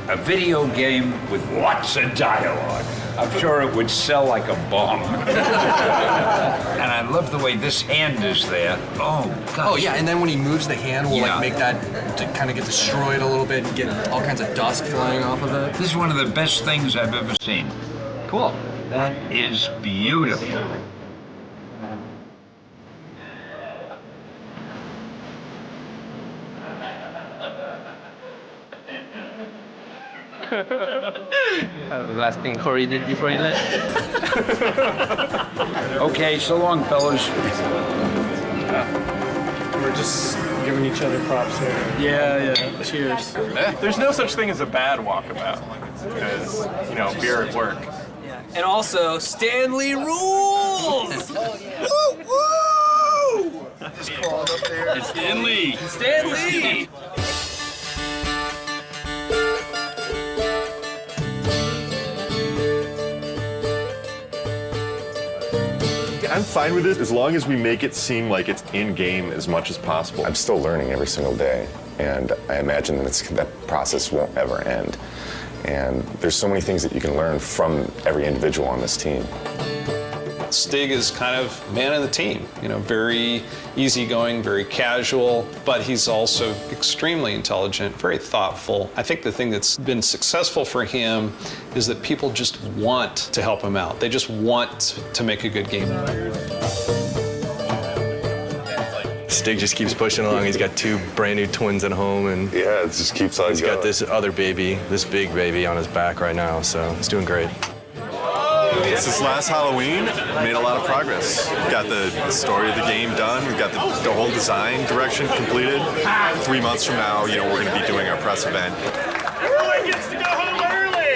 A video game with lots of dialogue. I'm sure it would sell like a bomb. And I love the way this hand is there. Oh, gosh. Oh, yeah, and then when he moves the hand, we'll like make that to kind of get destroyed a little bit and get all kinds of dust flying off of it. This is one of the best things I've ever seen. Cool. That is beautiful. The last thing Corey did before he left. Okay, so long, fellas. We're just giving each other props here. Yeah. Cheers. There's no such thing as a bad walkabout because, beer at work. And also, Stanley rules! Woo! Just crawled up there. It's Stanley. Stanley! I'm fine with it as long as we make it seem like it's in-game as much as possible. I'm still learning every single day, and I imagine that process won't ever end. And there's so many things that you can learn from every individual on this team. Stig is kind of man of the team, very easygoing, very casual, but he's also extremely intelligent, very thoughtful. I think the thing that's been successful for him is that people just want to help him out. They just want to make a good game. Stig just keeps pushing along. He's got 2 brand new twins at home, and yeah, it just keeps on He's got this other baby, this big baby on his back right now, so he's doing great. Since last Halloween, we made a lot of progress. We've got the story of the game done. We've got the whole design direction completed. 3 months from now, we're going to be doing our press event. Everyone gets to go home early!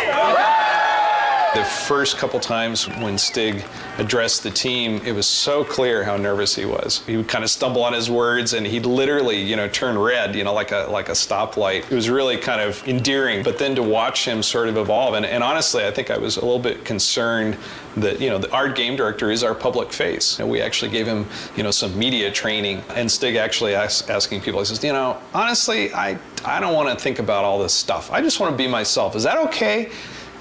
The first couple times when Stig addressed the team, it was so clear how nervous he was. He would kind of stumble on his words, and he'd literally, turn red, like a stoplight. It was really kind of endearing. But then to watch him sort of evolve, and honestly, I think I was a little bit concerned that, our game director is our public face, and we actually gave him, some media training. And Stig actually asking people, he says, honestly, I don't want to think about all this stuff. I just want to be myself. Is that okay?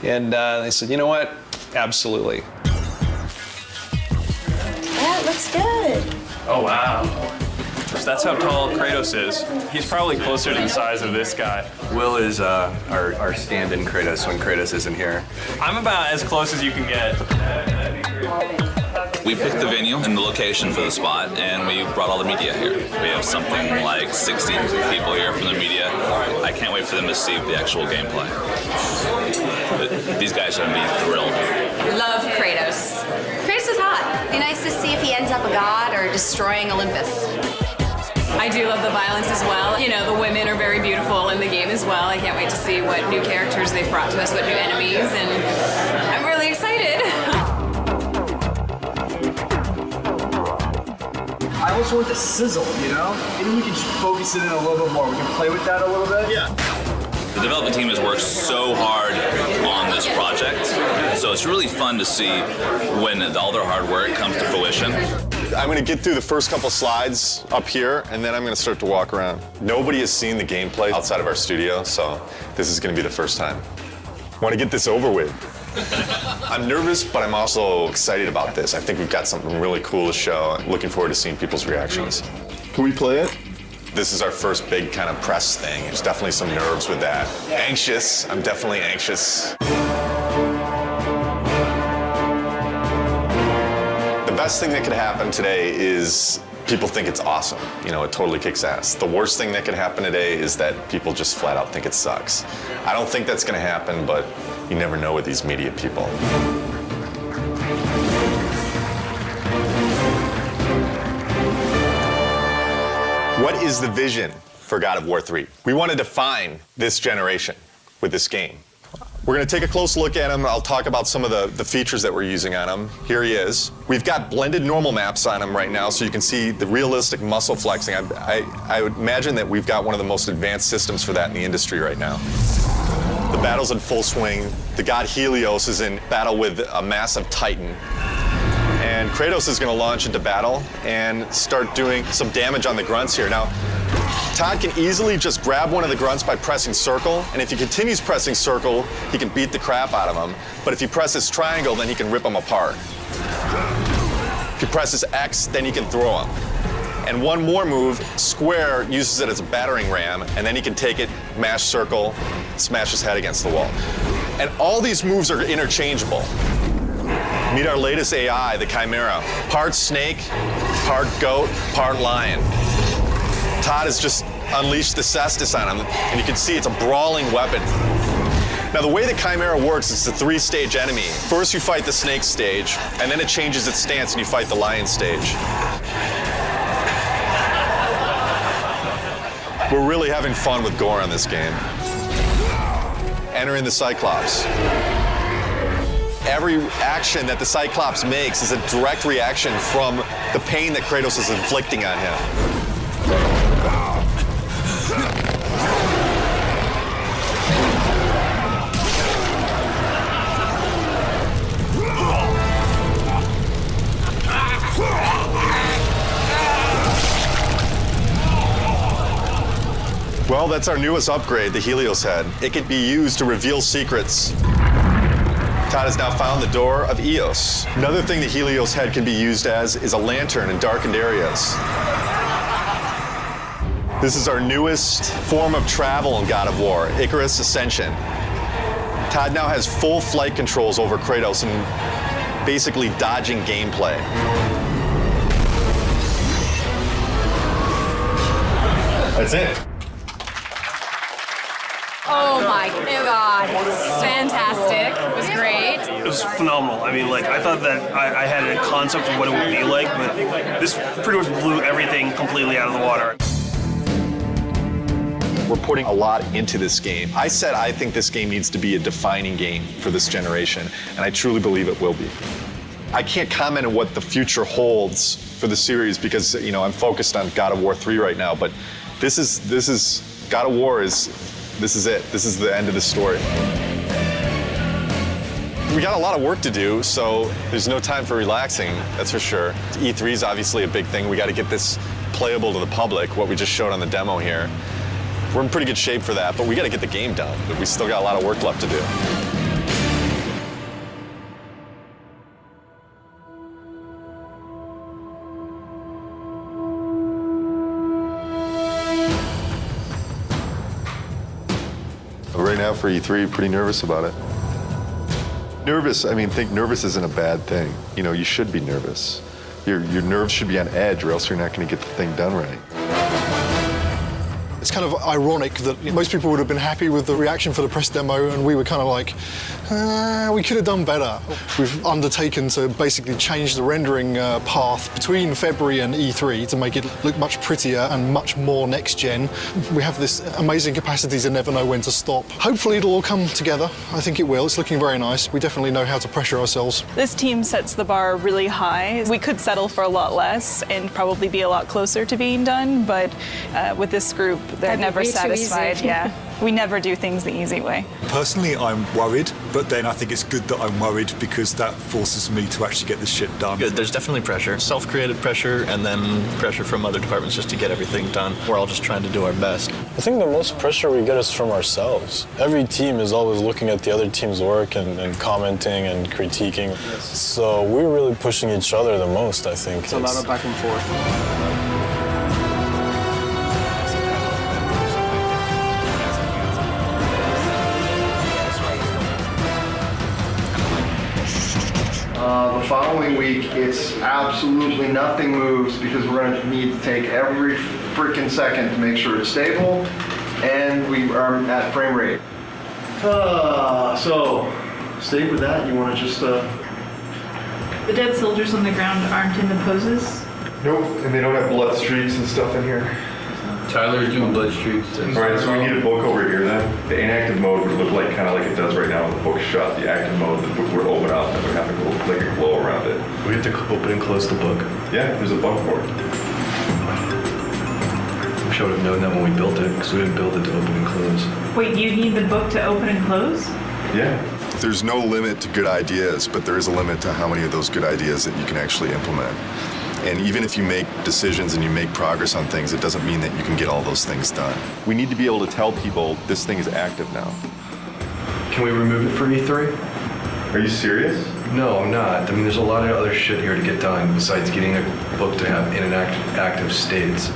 And they said, you know what? Absolutely. That looks good. Oh, wow. So that's how tall Kratos is. He's probably closer to the size of this guy. Will is our stand-in Kratos when Kratos isn't here. I'm about as close as you can get. We picked the venue and the location for the spot, and we brought all the media here. We have something like 60 people here from the media. I can't wait for them to see the actual gameplay. But these guys are going to be thrilled. Love Kratos. Kratos is hot. Be nice to see if he ends up a god or destroying Olympus. I do love the violence as well. The women are very beautiful in the game as well. I can't wait to see what new characters they've brought to us, what new enemies, and I'm really excited. I also want the sizzle, Maybe we can just focus it in a little bit more. We can play with that a little bit. Yeah. The development team has worked so hard on this project, so it's really fun to see when all their hard work comes to fruition. I'm going to get through the first couple slides up here, and then I'm going to start to walk around. Nobody has seen the gameplay outside of our studio, so this is going to be the first time. I want to get this over with. I'm nervous, but I'm also excited about this. I think we've got something really cool to show. I'm looking forward to seeing people's reactions. Can we play it? This is our first big kind of press thing. There's definitely some nerves with that. Anxious. I'm definitely anxious. The best thing that could happen today is people think it's awesome. It totally kicks ass. The worst thing that could happen today is that people just flat out think it sucks. I don't think that's going to happen, but you never know with these media people. What is the vision for God of War 3? We want to define this generation with this game. We're going to take a close look at him. I'll talk about some of the features that we're using on him. Here he is. We've got blended normal maps on him right now, so you can see the realistic muscle flexing. I would imagine that we've got one of the most advanced systems for that in the industry right now. The battle's in full swing. The god Helios is in battle with a massive Titan. And Kratos is going to launch into battle and start doing some damage on the grunts here. Now, Todd can easily just grab one of the grunts by pressing circle, and if he continues pressing circle, he can beat the crap out of him. But if he presses triangle, then he can rip them apart. If he presses X, then he can throw them. And one more move, square uses it as a battering ram, and then he can take it, mash circle, smash his head against the wall. And all these moves are interchangeable. Meet our latest AI, the Chimera. Part snake, part goat, part lion. Todd has just unleashed the Cestus on him, and you can see it's a brawling weapon. Now, the way the Chimera works, it's a 3-stage enemy. First, you fight the snake stage, and then it changes its stance, and you fight the lion stage. We're really having fun with gore on this game. Entering the Cyclops. Every action that the Cyclops makes is a direct reaction from the pain that Kratos is inflicting on him. Well, that's our newest upgrade, the Helios head. It can be used to reveal secrets. Todd has now found the door of Eos. Another thing the Helios head can be used as is a lantern in darkened areas. This is our newest form of travel in God of War, Icarus Ascension. Todd now has full flight controls over Kratos and basically dodging gameplay. That's it. Oh my god, fantastic. It was great. It was phenomenal. I mean, I thought that I had a concept of what it would be like, but this pretty much blew everything completely out of the water. We're putting a lot into this game. I said I think this game needs to be a defining game for this generation, and I truly believe it will be. I can't comment on what the future holds for the series because, you know, I'm focused on God of War 3 right now, but this is God of War this is it. This is the end of the story. We got a lot of work to do, so there's no time for relaxing, that's for sure. E3 is obviously a big thing. We got to get this playable to the public, what we just showed on the demo here. We're in pretty good shape for that, but we got to get the game done. But we still got a lot of work left to do. Right now for E3, pretty nervous about it. Nervous, I mean, think nervous isn't a bad thing. You know, you should be nervous. Your nerves should be on edge or else you're not going to get the thing done right. It's kind of ironic that most people would have been happy with the reaction for the press demo, and we were kind of like, we could have done better. We've undertaken to basically change the rendering path between February and E3 to make it look much prettier and much more next-gen. We have this amazing capacity to never know when to stop. Hopefully it'll all come together. I think it will. It's looking very nice. We definitely know how to pressure ourselves. This team sets the bar really high. We could settle for a lot less and probably be a lot closer to being done, but with this group, they're never satisfied. Yeah, we never do things the easy way. Personally, I'm worried, but then I think it's good that I'm worried because that forces me to actually get this shit done. Good. There's definitely pressure, self-created pressure, and then pressure from other departments just to get everything done. We're all just trying to do our best. I think the most pressure we get is from ourselves. Every team is always looking at the other team's work and commenting and critiquing. So we're really pushing each other the most, I think. It's a lot of back and forth. The following week, it's absolutely nothing moves because we're going to need to take every freaking second to make sure it's stable and we are at frame rate. So, stay with that. You want to just... The dead soldiers on the ground aren't in the poses? Nope, and they don't have blood streaks and stuff in here. Tyler's doing blood streaks. All right, so we need a book over here then. The inactive mode would look like kind of like it does right now with the book shut. The active mode, the book would open up and would have like a glow around it. We have to open and close the book. Yeah, there's a button for it. We should have known that when we built it, because we didn't build it to open and close. Wait, you need the book to open and close? Yeah. There's no limit to good ideas, but there is a limit to how many of those good ideas that you can actually implement. And even if you make decisions and you make progress on things, it doesn't mean that you can get all those things done. We need to be able to tell people this thing is active now. Can we remove it for E3? Are you serious? No, I'm not. I mean, there's a lot of other shit here to get done besides getting a book to have in an active states.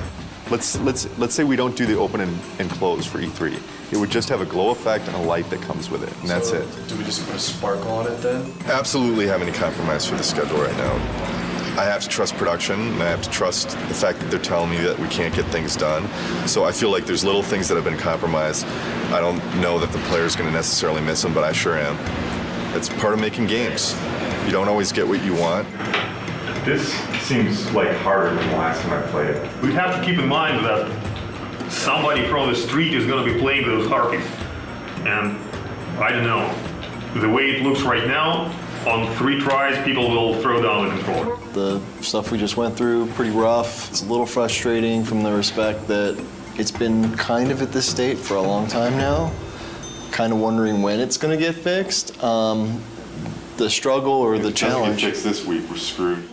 Let's say we don't do the open and close for E3. It would just have a glow effect and a light that comes with it, and that's it. Do we just put a sparkle on it then? Absolutely have any compromise for the schedule right now. I have to trust production, and I have to trust the fact that they're telling me that we can't get things done. So I feel like there's little things that have been compromised. I don't know that the player's going to necessarily miss them, but I sure am. It's part of making games. You don't always get what you want. This seems like harder than the last time I played it. We have to keep in mind that somebody from the street is going to be playing those harpies. And I don't know, the way it looks right now, on 3 tries, people will throw down the controller. The stuff we just went through, pretty rough. It's a little frustrating from the respect that it's been kind of at this state for a long time now. Kind of wondering when it's going to get fixed. The struggle or the challenge. If it doesn't get fixed this week, we're screwed.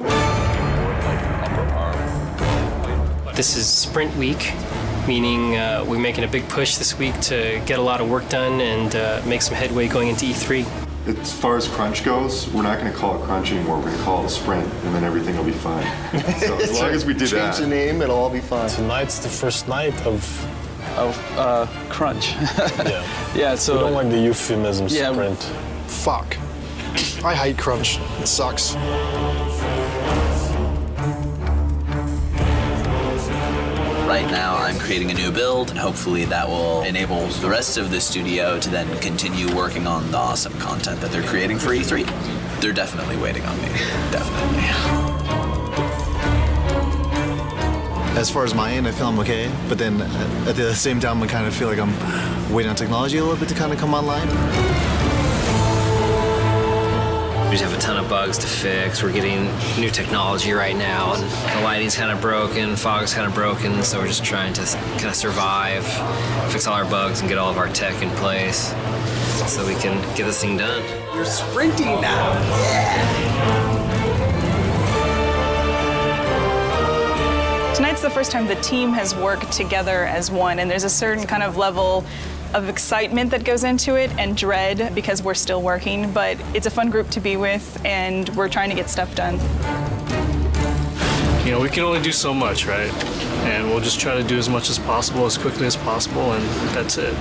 This is sprint week, meaning we're making a big push this week to get a lot of work done and make some headway going into E3. As far as crunch goes, we're not going to call it crunch anymore. We're going to call it a sprint, and then everything will be fine. So as long as we do that. Change the name, it'll all be fine. Tonight's the first night of crunch. Yeah. Yeah, so... We don't like the euphemism sprint. Fuck. I hate crunch. It sucks. Right now, I'm creating a new build, and hopefully that will enable the rest of the studio to then continue working on the awesome content that they're creating for E3. They're definitely waiting on me. Definitely. As far as my end, I feel I'm okay, but then at the same time, I kind of feel like I'm waiting on technology a little bit to kind of come online. We just have a ton of bugs to fix. We're getting new technology right now, and the lighting's kind of broken, fog's kind of broken, so we're just trying to kind of survive, fix all our bugs, and get all of our tech in place so we can get this thing done. You're sprinting now. Tonight's the first time the team has worked together as one, and there's a certain kind of level of excitement that goes into it and dread because we're still working, but it's a fun group to be with and we're trying to get stuff done. You know, we can only do so much, right? And we'll just try to do as much as possible, as quickly as possible, and that's it.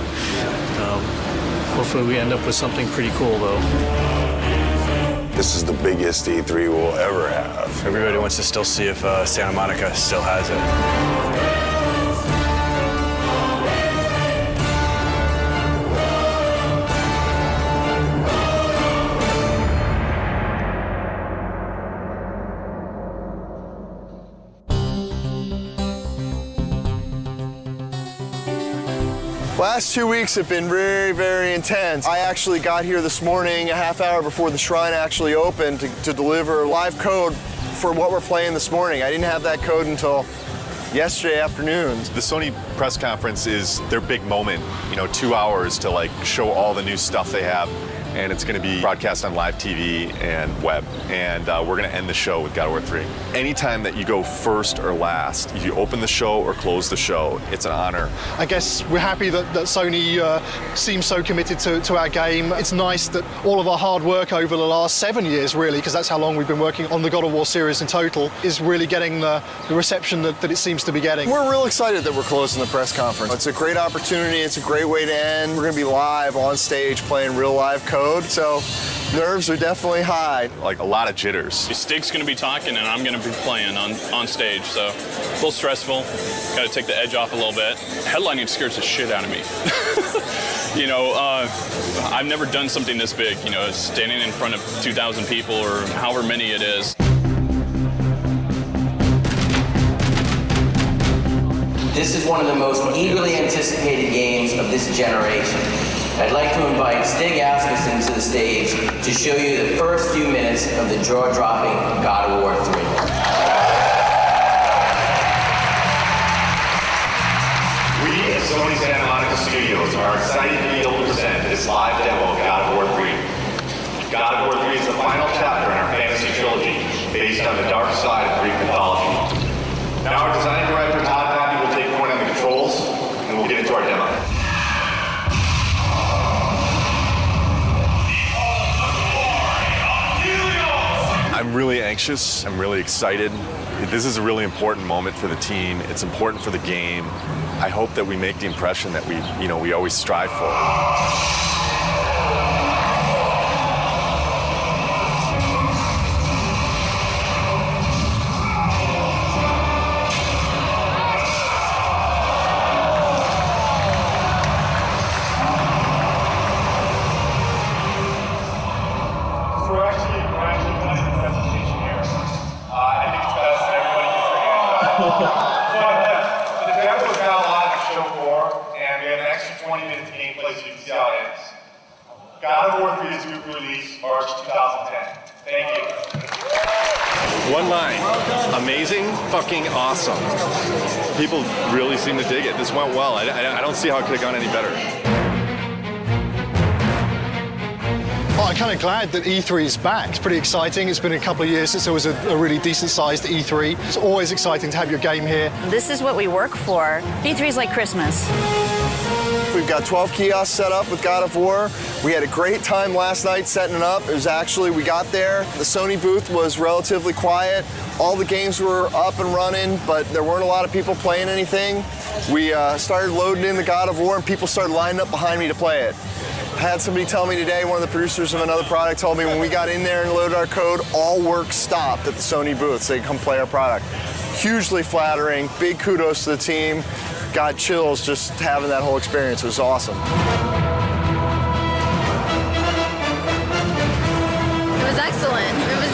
Hopefully we end up with something pretty cool, though. This is the biggest E3 we'll ever have. Everybody wants to still see if Santa Monica still has it. Last 2 weeks have been very, very intense. I actually got here this morning a half hour before the shrine actually opened to deliver live code for what we're playing this morning. I didn't have that code until yesterday afternoon. The Sony press conference is their big moment, 2 hours to like show all the new stuff they have. And it's going to be broadcast on live TV and web. And we're going to end the show with God of War 3. Anytime that you go first or last, if you open the show or close the show, it's an honor. I guess we're happy that Sony seems so committed to our game. It's nice that all of our hard work over the last 7 years, really, because that's how long we've been working on the God of War series in total, is really getting the reception that it seems to be getting. We're real excited that we're closing the press conference. It's a great opportunity. It's a great way to end. We're going to be live on stage playing real live code. So nerves are definitely high. Like a lot of jitters. Stig's going to be talking and I'm going to be playing on stage, so a little stressful. Got to take the edge off a little bit. Headlining scares the shit out of me. I've never done something this big, standing in front of 2,000 people or however many it is. This is one of the most eagerly anticipated games of this generation. I'd like to invite Stig Asmussen to the stage to show you the first few minutes of the jaw-dropping God of War 3. We at Sony Santa Monica Studios are excited to be able to present this live demo of God of War 3. God of War 3 is the final chapter in our fantasy trilogy, based on the dark side of Greek mythology. Now our design director, Todd Pappy, will take point on the controls, and we'll get into our demo. I'm really anxious. I'm really excited. This is a really important moment for the team. It's important for the game. I hope that we make the impression that we always strive for. God of War 3 is due for release March 2010. Thank you. One line. Amazing, fucking awesome. People really seem to dig it. This went well. I don't see how it could have gone any better. Oh, I'm kind of glad that E3 is back. It's pretty exciting. It's been a couple of years since there was a really decent-sized E3. It's always exciting to have your game here. This is what we work for. E3 is like Christmas. We've got 12 kiosks set up with God of War. We had a great time last night setting it up. It was actually, we got there, the Sony booth was relatively quiet. All the games were up and running, but there weren't a lot of people playing anything. We started loading in the God of War and people started lining up behind me to play it. I had somebody tell me today, one of the producers of another product told me when we got in there and loaded our code, all work stopped at the Sony booth so they could come play our product. Hugely flattering, big kudos to the team. Got chills just having that whole experience. It was awesome. It was excellent. It was,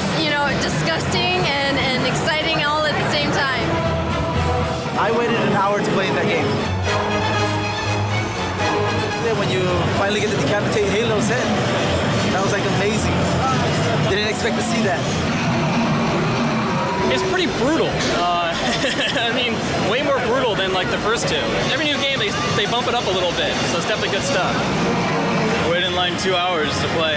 disgusting and exciting all at the same time. I I waited an hour to play in that game. Then when you finally get to decapitate Halo's head, that was like amazing. Didn't expect to see that. It's pretty brutal. I mean, way more brutal than like the first two. Every new game, they bump it up a little bit, so it's definitely good stuff. I waited in line 2 hours to play.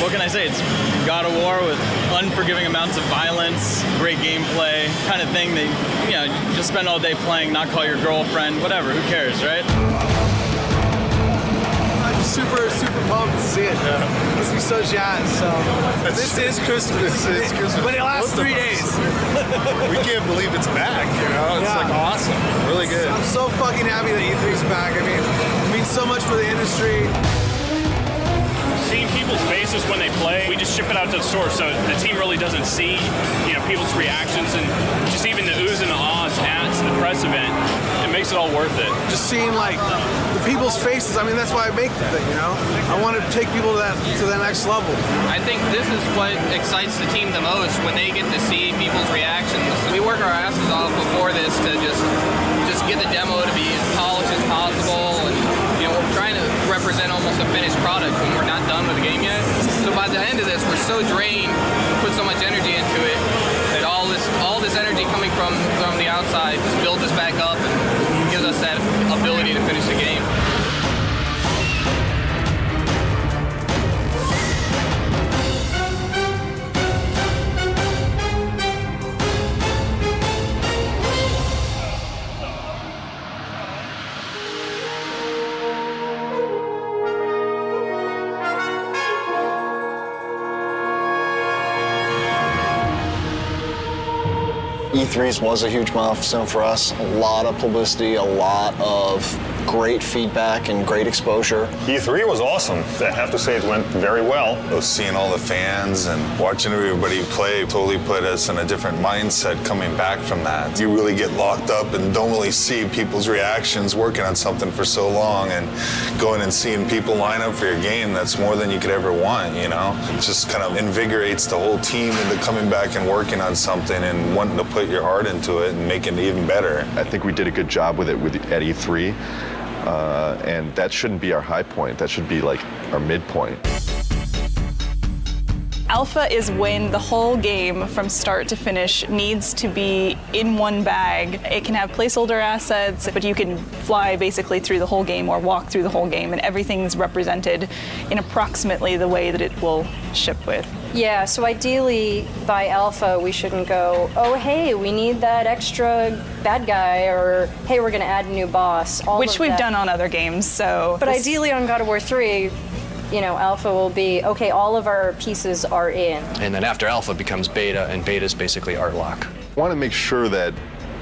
What can I say? It's God of War with unforgiving amounts of violence, great gameplay, kind of thing that, you know, just spend all day playing, not call your girlfriend, whatever, who cares, right? I'm super pumped to see it. Must be so jazzed. So this is Christmas. It's Christmas. But it lasts 3 days. We can't believe it's back, you know? It's like awesome. Really good. I'm so fucking happy that E3's back. I mean, it means so much for the industry. Seeing people's faces when they play, we just ship it out to the store, so the team really doesn't see, you know, people's reactions, and just even the oohs and the ahs at the press event. It makes it all worth it. Just seeing like the people's faces. I mean, that's why I make the thing. You know, I want to take people to that next level. I think this is what excites the team the most, when they get to see people's reactions. We work our asses off before this to just get the demo to be as polished as possible, and you know, we're trying to represent almost a finished product when we're not done with the game yet. So by the end of this, we're so drained, put so much energy into it, that all this energy coming from the outside just builds us back up and gives us that ability to finish the game. E3's was a huge milestone for us. A lot of publicity, a lot of great feedback and great exposure. E3 was awesome. I have to say it went very well. Seeing all the fans and watching everybody play totally put us in a different mindset coming back from that. You really get locked up and don't really see people's reactions working on something for so long, and going and seeing people line up for your game, that's more than you could ever want, you know? It just kind of invigorates the whole team into coming back and working on something and wanting to put your heart into it and make it even better. I think we did a good job with it at E3, and that shouldn't be our high point. That should be like our midpoint. Alpha is when the whole game from start to finish needs to be in one bag. It can have placeholder assets, but you can fly basically through the whole game or walk through the whole game, and everything's represented in approximately the way that it will ship with. Yeah, so ideally by Alpha we shouldn't go, oh hey, we need that extra bad guy, or hey, we're gonna add a new boss. Which we've done on other games, so. But ideally on God of War 3, you know, Alpha will be, okay, all of our pieces are in. And then after Alpha becomes Beta, and Beta is basically art lock. I want to make sure that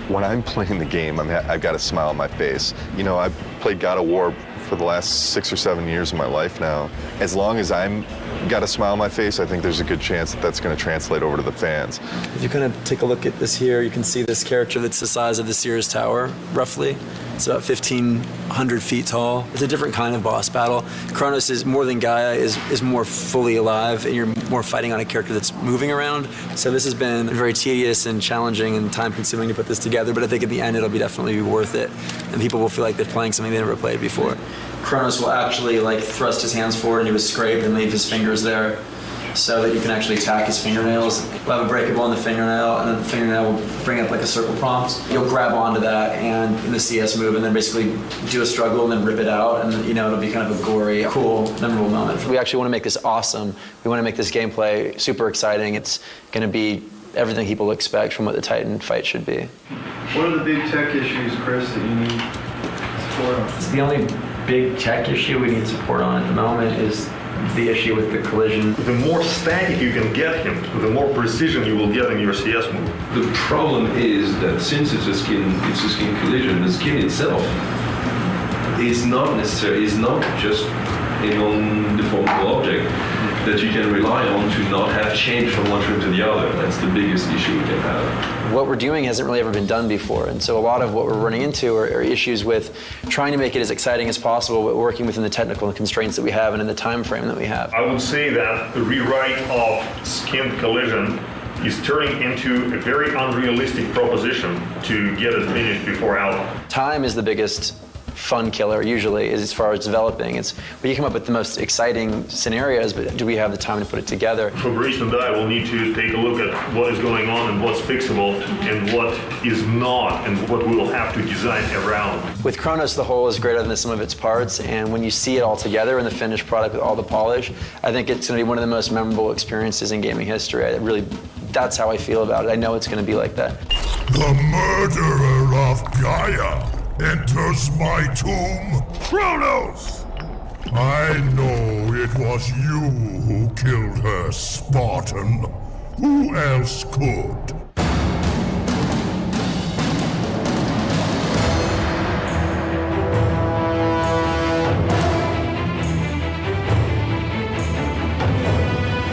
when I'm playing the game, I've got a smile on my face. You know, I've played God of War for the last 6 or 7 years of my life now. As long as I'm got a smile on my face, I think there's a good chance that that's going to translate over to the fans. If you kind of take a look at this here, you can see this character that's the size of the Sears Tower, roughly. It's about 1,500 feet tall. It's a different kind of boss battle. Kronos is more than Gaia, is more fully alive, and you're more fighting on a character that's moving around. So this has been very tedious and challenging and time-consuming to put this together, but I think at the end it'll be definitely worth it, and people will feel like they're playing something they never played before. Kronos will actually like thrust his hands forward and he will scrape and leave his fingers there, so that you can actually attack his fingernails. We'll have a breakable in the fingernail, and then the fingernail will bring up like a circle prompt. You'll grab onto that and in the CS move, and then basically do a struggle and then rip it out, and you know, it'll be kind of a gory, cool, memorable moment. We actually want to make this awesome. We want to make this gameplay super exciting. It's going to be everything people expect from what the Titan fight should be. What are the big tech issues, Chris, that you need support on? It's the only big tech issue we need support on at the moment is the issue with the collision. The more static you can get him, the more precision you will get in your CS move. The problem is that since it's a skin collision, the skin itself is not just a non-deformable object that you can rely on to not have change from one frame to the other. That's the biggest issue we can have. What we're doing hasn't really ever been done before, and so a lot of what we're running into are issues with trying to make it as exciting as possible, but working within the technical constraints that we have and in the time frame that we have. I would say that the rewrite of skin collision is turning into a very unrealistic proposition to get it finished before alpha. Time is the biggest fun killer usually as far as developing. It's we come up with the most exciting scenarios, but do we have the time to put it together? Fabrice and I will need to take a look at what is going on and what's fixable and what is not and what we will have to design around. With Kronos, the whole is greater than the sum of its parts, and when you see it all together in the finished product with all the polish, I think it's going to be one of the most memorable experiences in gaming history. That's how I feel about it. I know it's going to be like that. The murderer of Gaia enters my tomb. Kronos! I know it was you who killed her, Spartan. Who else could?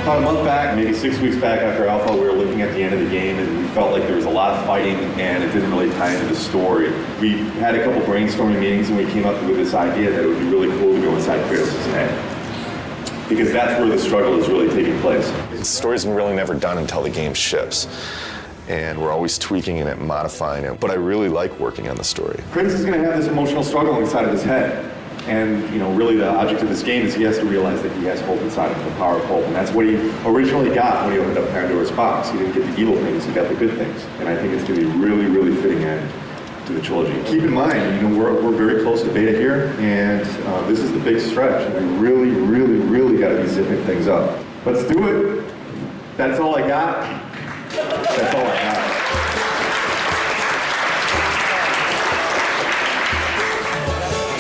About a month back, maybe 6 weeks back after Alpha, we were looking at the end of the game and we felt like there was a lot of fighting and it didn't really tie into the story. We had a couple brainstorming meetings and we came up with this idea that it would be really cool to go inside Kratos' head. Because that's where the struggle is really taking place. The story's really never done until the game ships. And we're always tweaking it and modifying it. But I really like working on the story. Kratos is going to have this emotional struggle inside of his head. And, really the object of this game is he has to realize that he has hope inside of him, the power of hope. And that's what he originally got when he opened up Pandora's box. He didn't get the evil things, he got the good things. And I think it's going to be really, really fitting end to the trilogy. Keep in mind, we're very close to beta here, and this is the big stretch. And we really, really, really got to be zipping things up. Let's do it. That's all I got. That's all I got.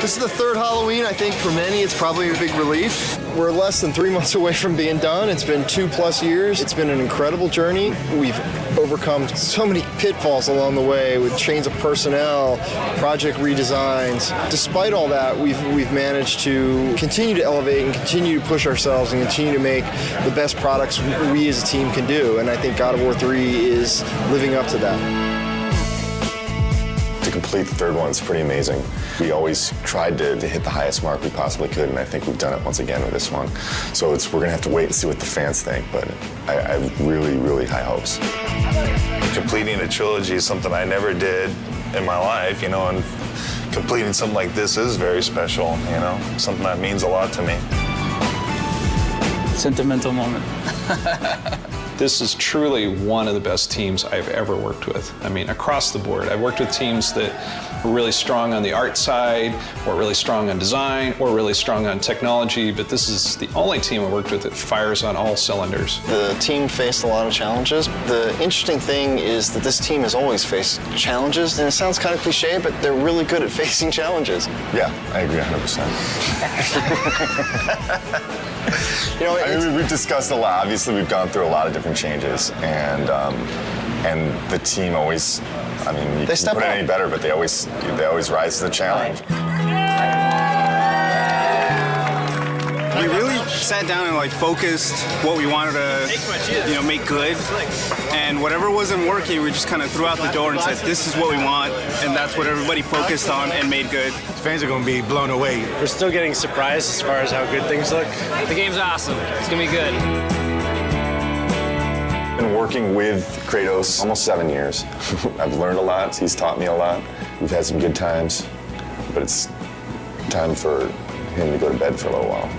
This is the third Halloween. I think for many it's probably a big relief. We're less than 3 months away from being done. It's been 2+ years. It's been an incredible journey. We've overcome so many pitfalls along the way with change of personnel, project redesigns. Despite all that, we've managed to continue to elevate and continue to push ourselves and continue to make the best products we as a team can do. And I think God of War 3 is living up to that. To complete the third one is pretty amazing. We always tried to hit the highest mark we possibly could, and I think we've done it once again with this one. So we're gonna have to wait and see what the fans think, but I have really, really high hopes. Completing a trilogy is something I never did in my life, and completing something like this is very special, something that means a lot to me. Sentimental moment. This is truly one of the best teams I've ever worked with. I mean, across the board. I've worked with teams that were really strong on the art side, or really strong on design, or really strong on technology, but this is the only team I worked with that fires on all cylinders. The team faced a lot of challenges. The interesting thing is that this team has always faced challenges, and it sounds kind of cliche, but they're really good at facing challenges. Yeah, I agree 100%. We've discussed a lot. Obviously, we've gone through a lot of different changes, and the team always, you can put it any better, but they always rise to the challenge. We really sat down and focused what we wanted to, make good, and whatever wasn't working, we just kind of threw out the door and said, this is what we want, and that's what everybody focused on and made good. Fans are going to be blown away. We're still getting surprised as far as how good things look. The game's awesome. It's going to be good. Been working with Kratos almost 7 years. I've learned a lot. He's taught me a lot. We've had some good times, but it's time for him to go to bed for a little while.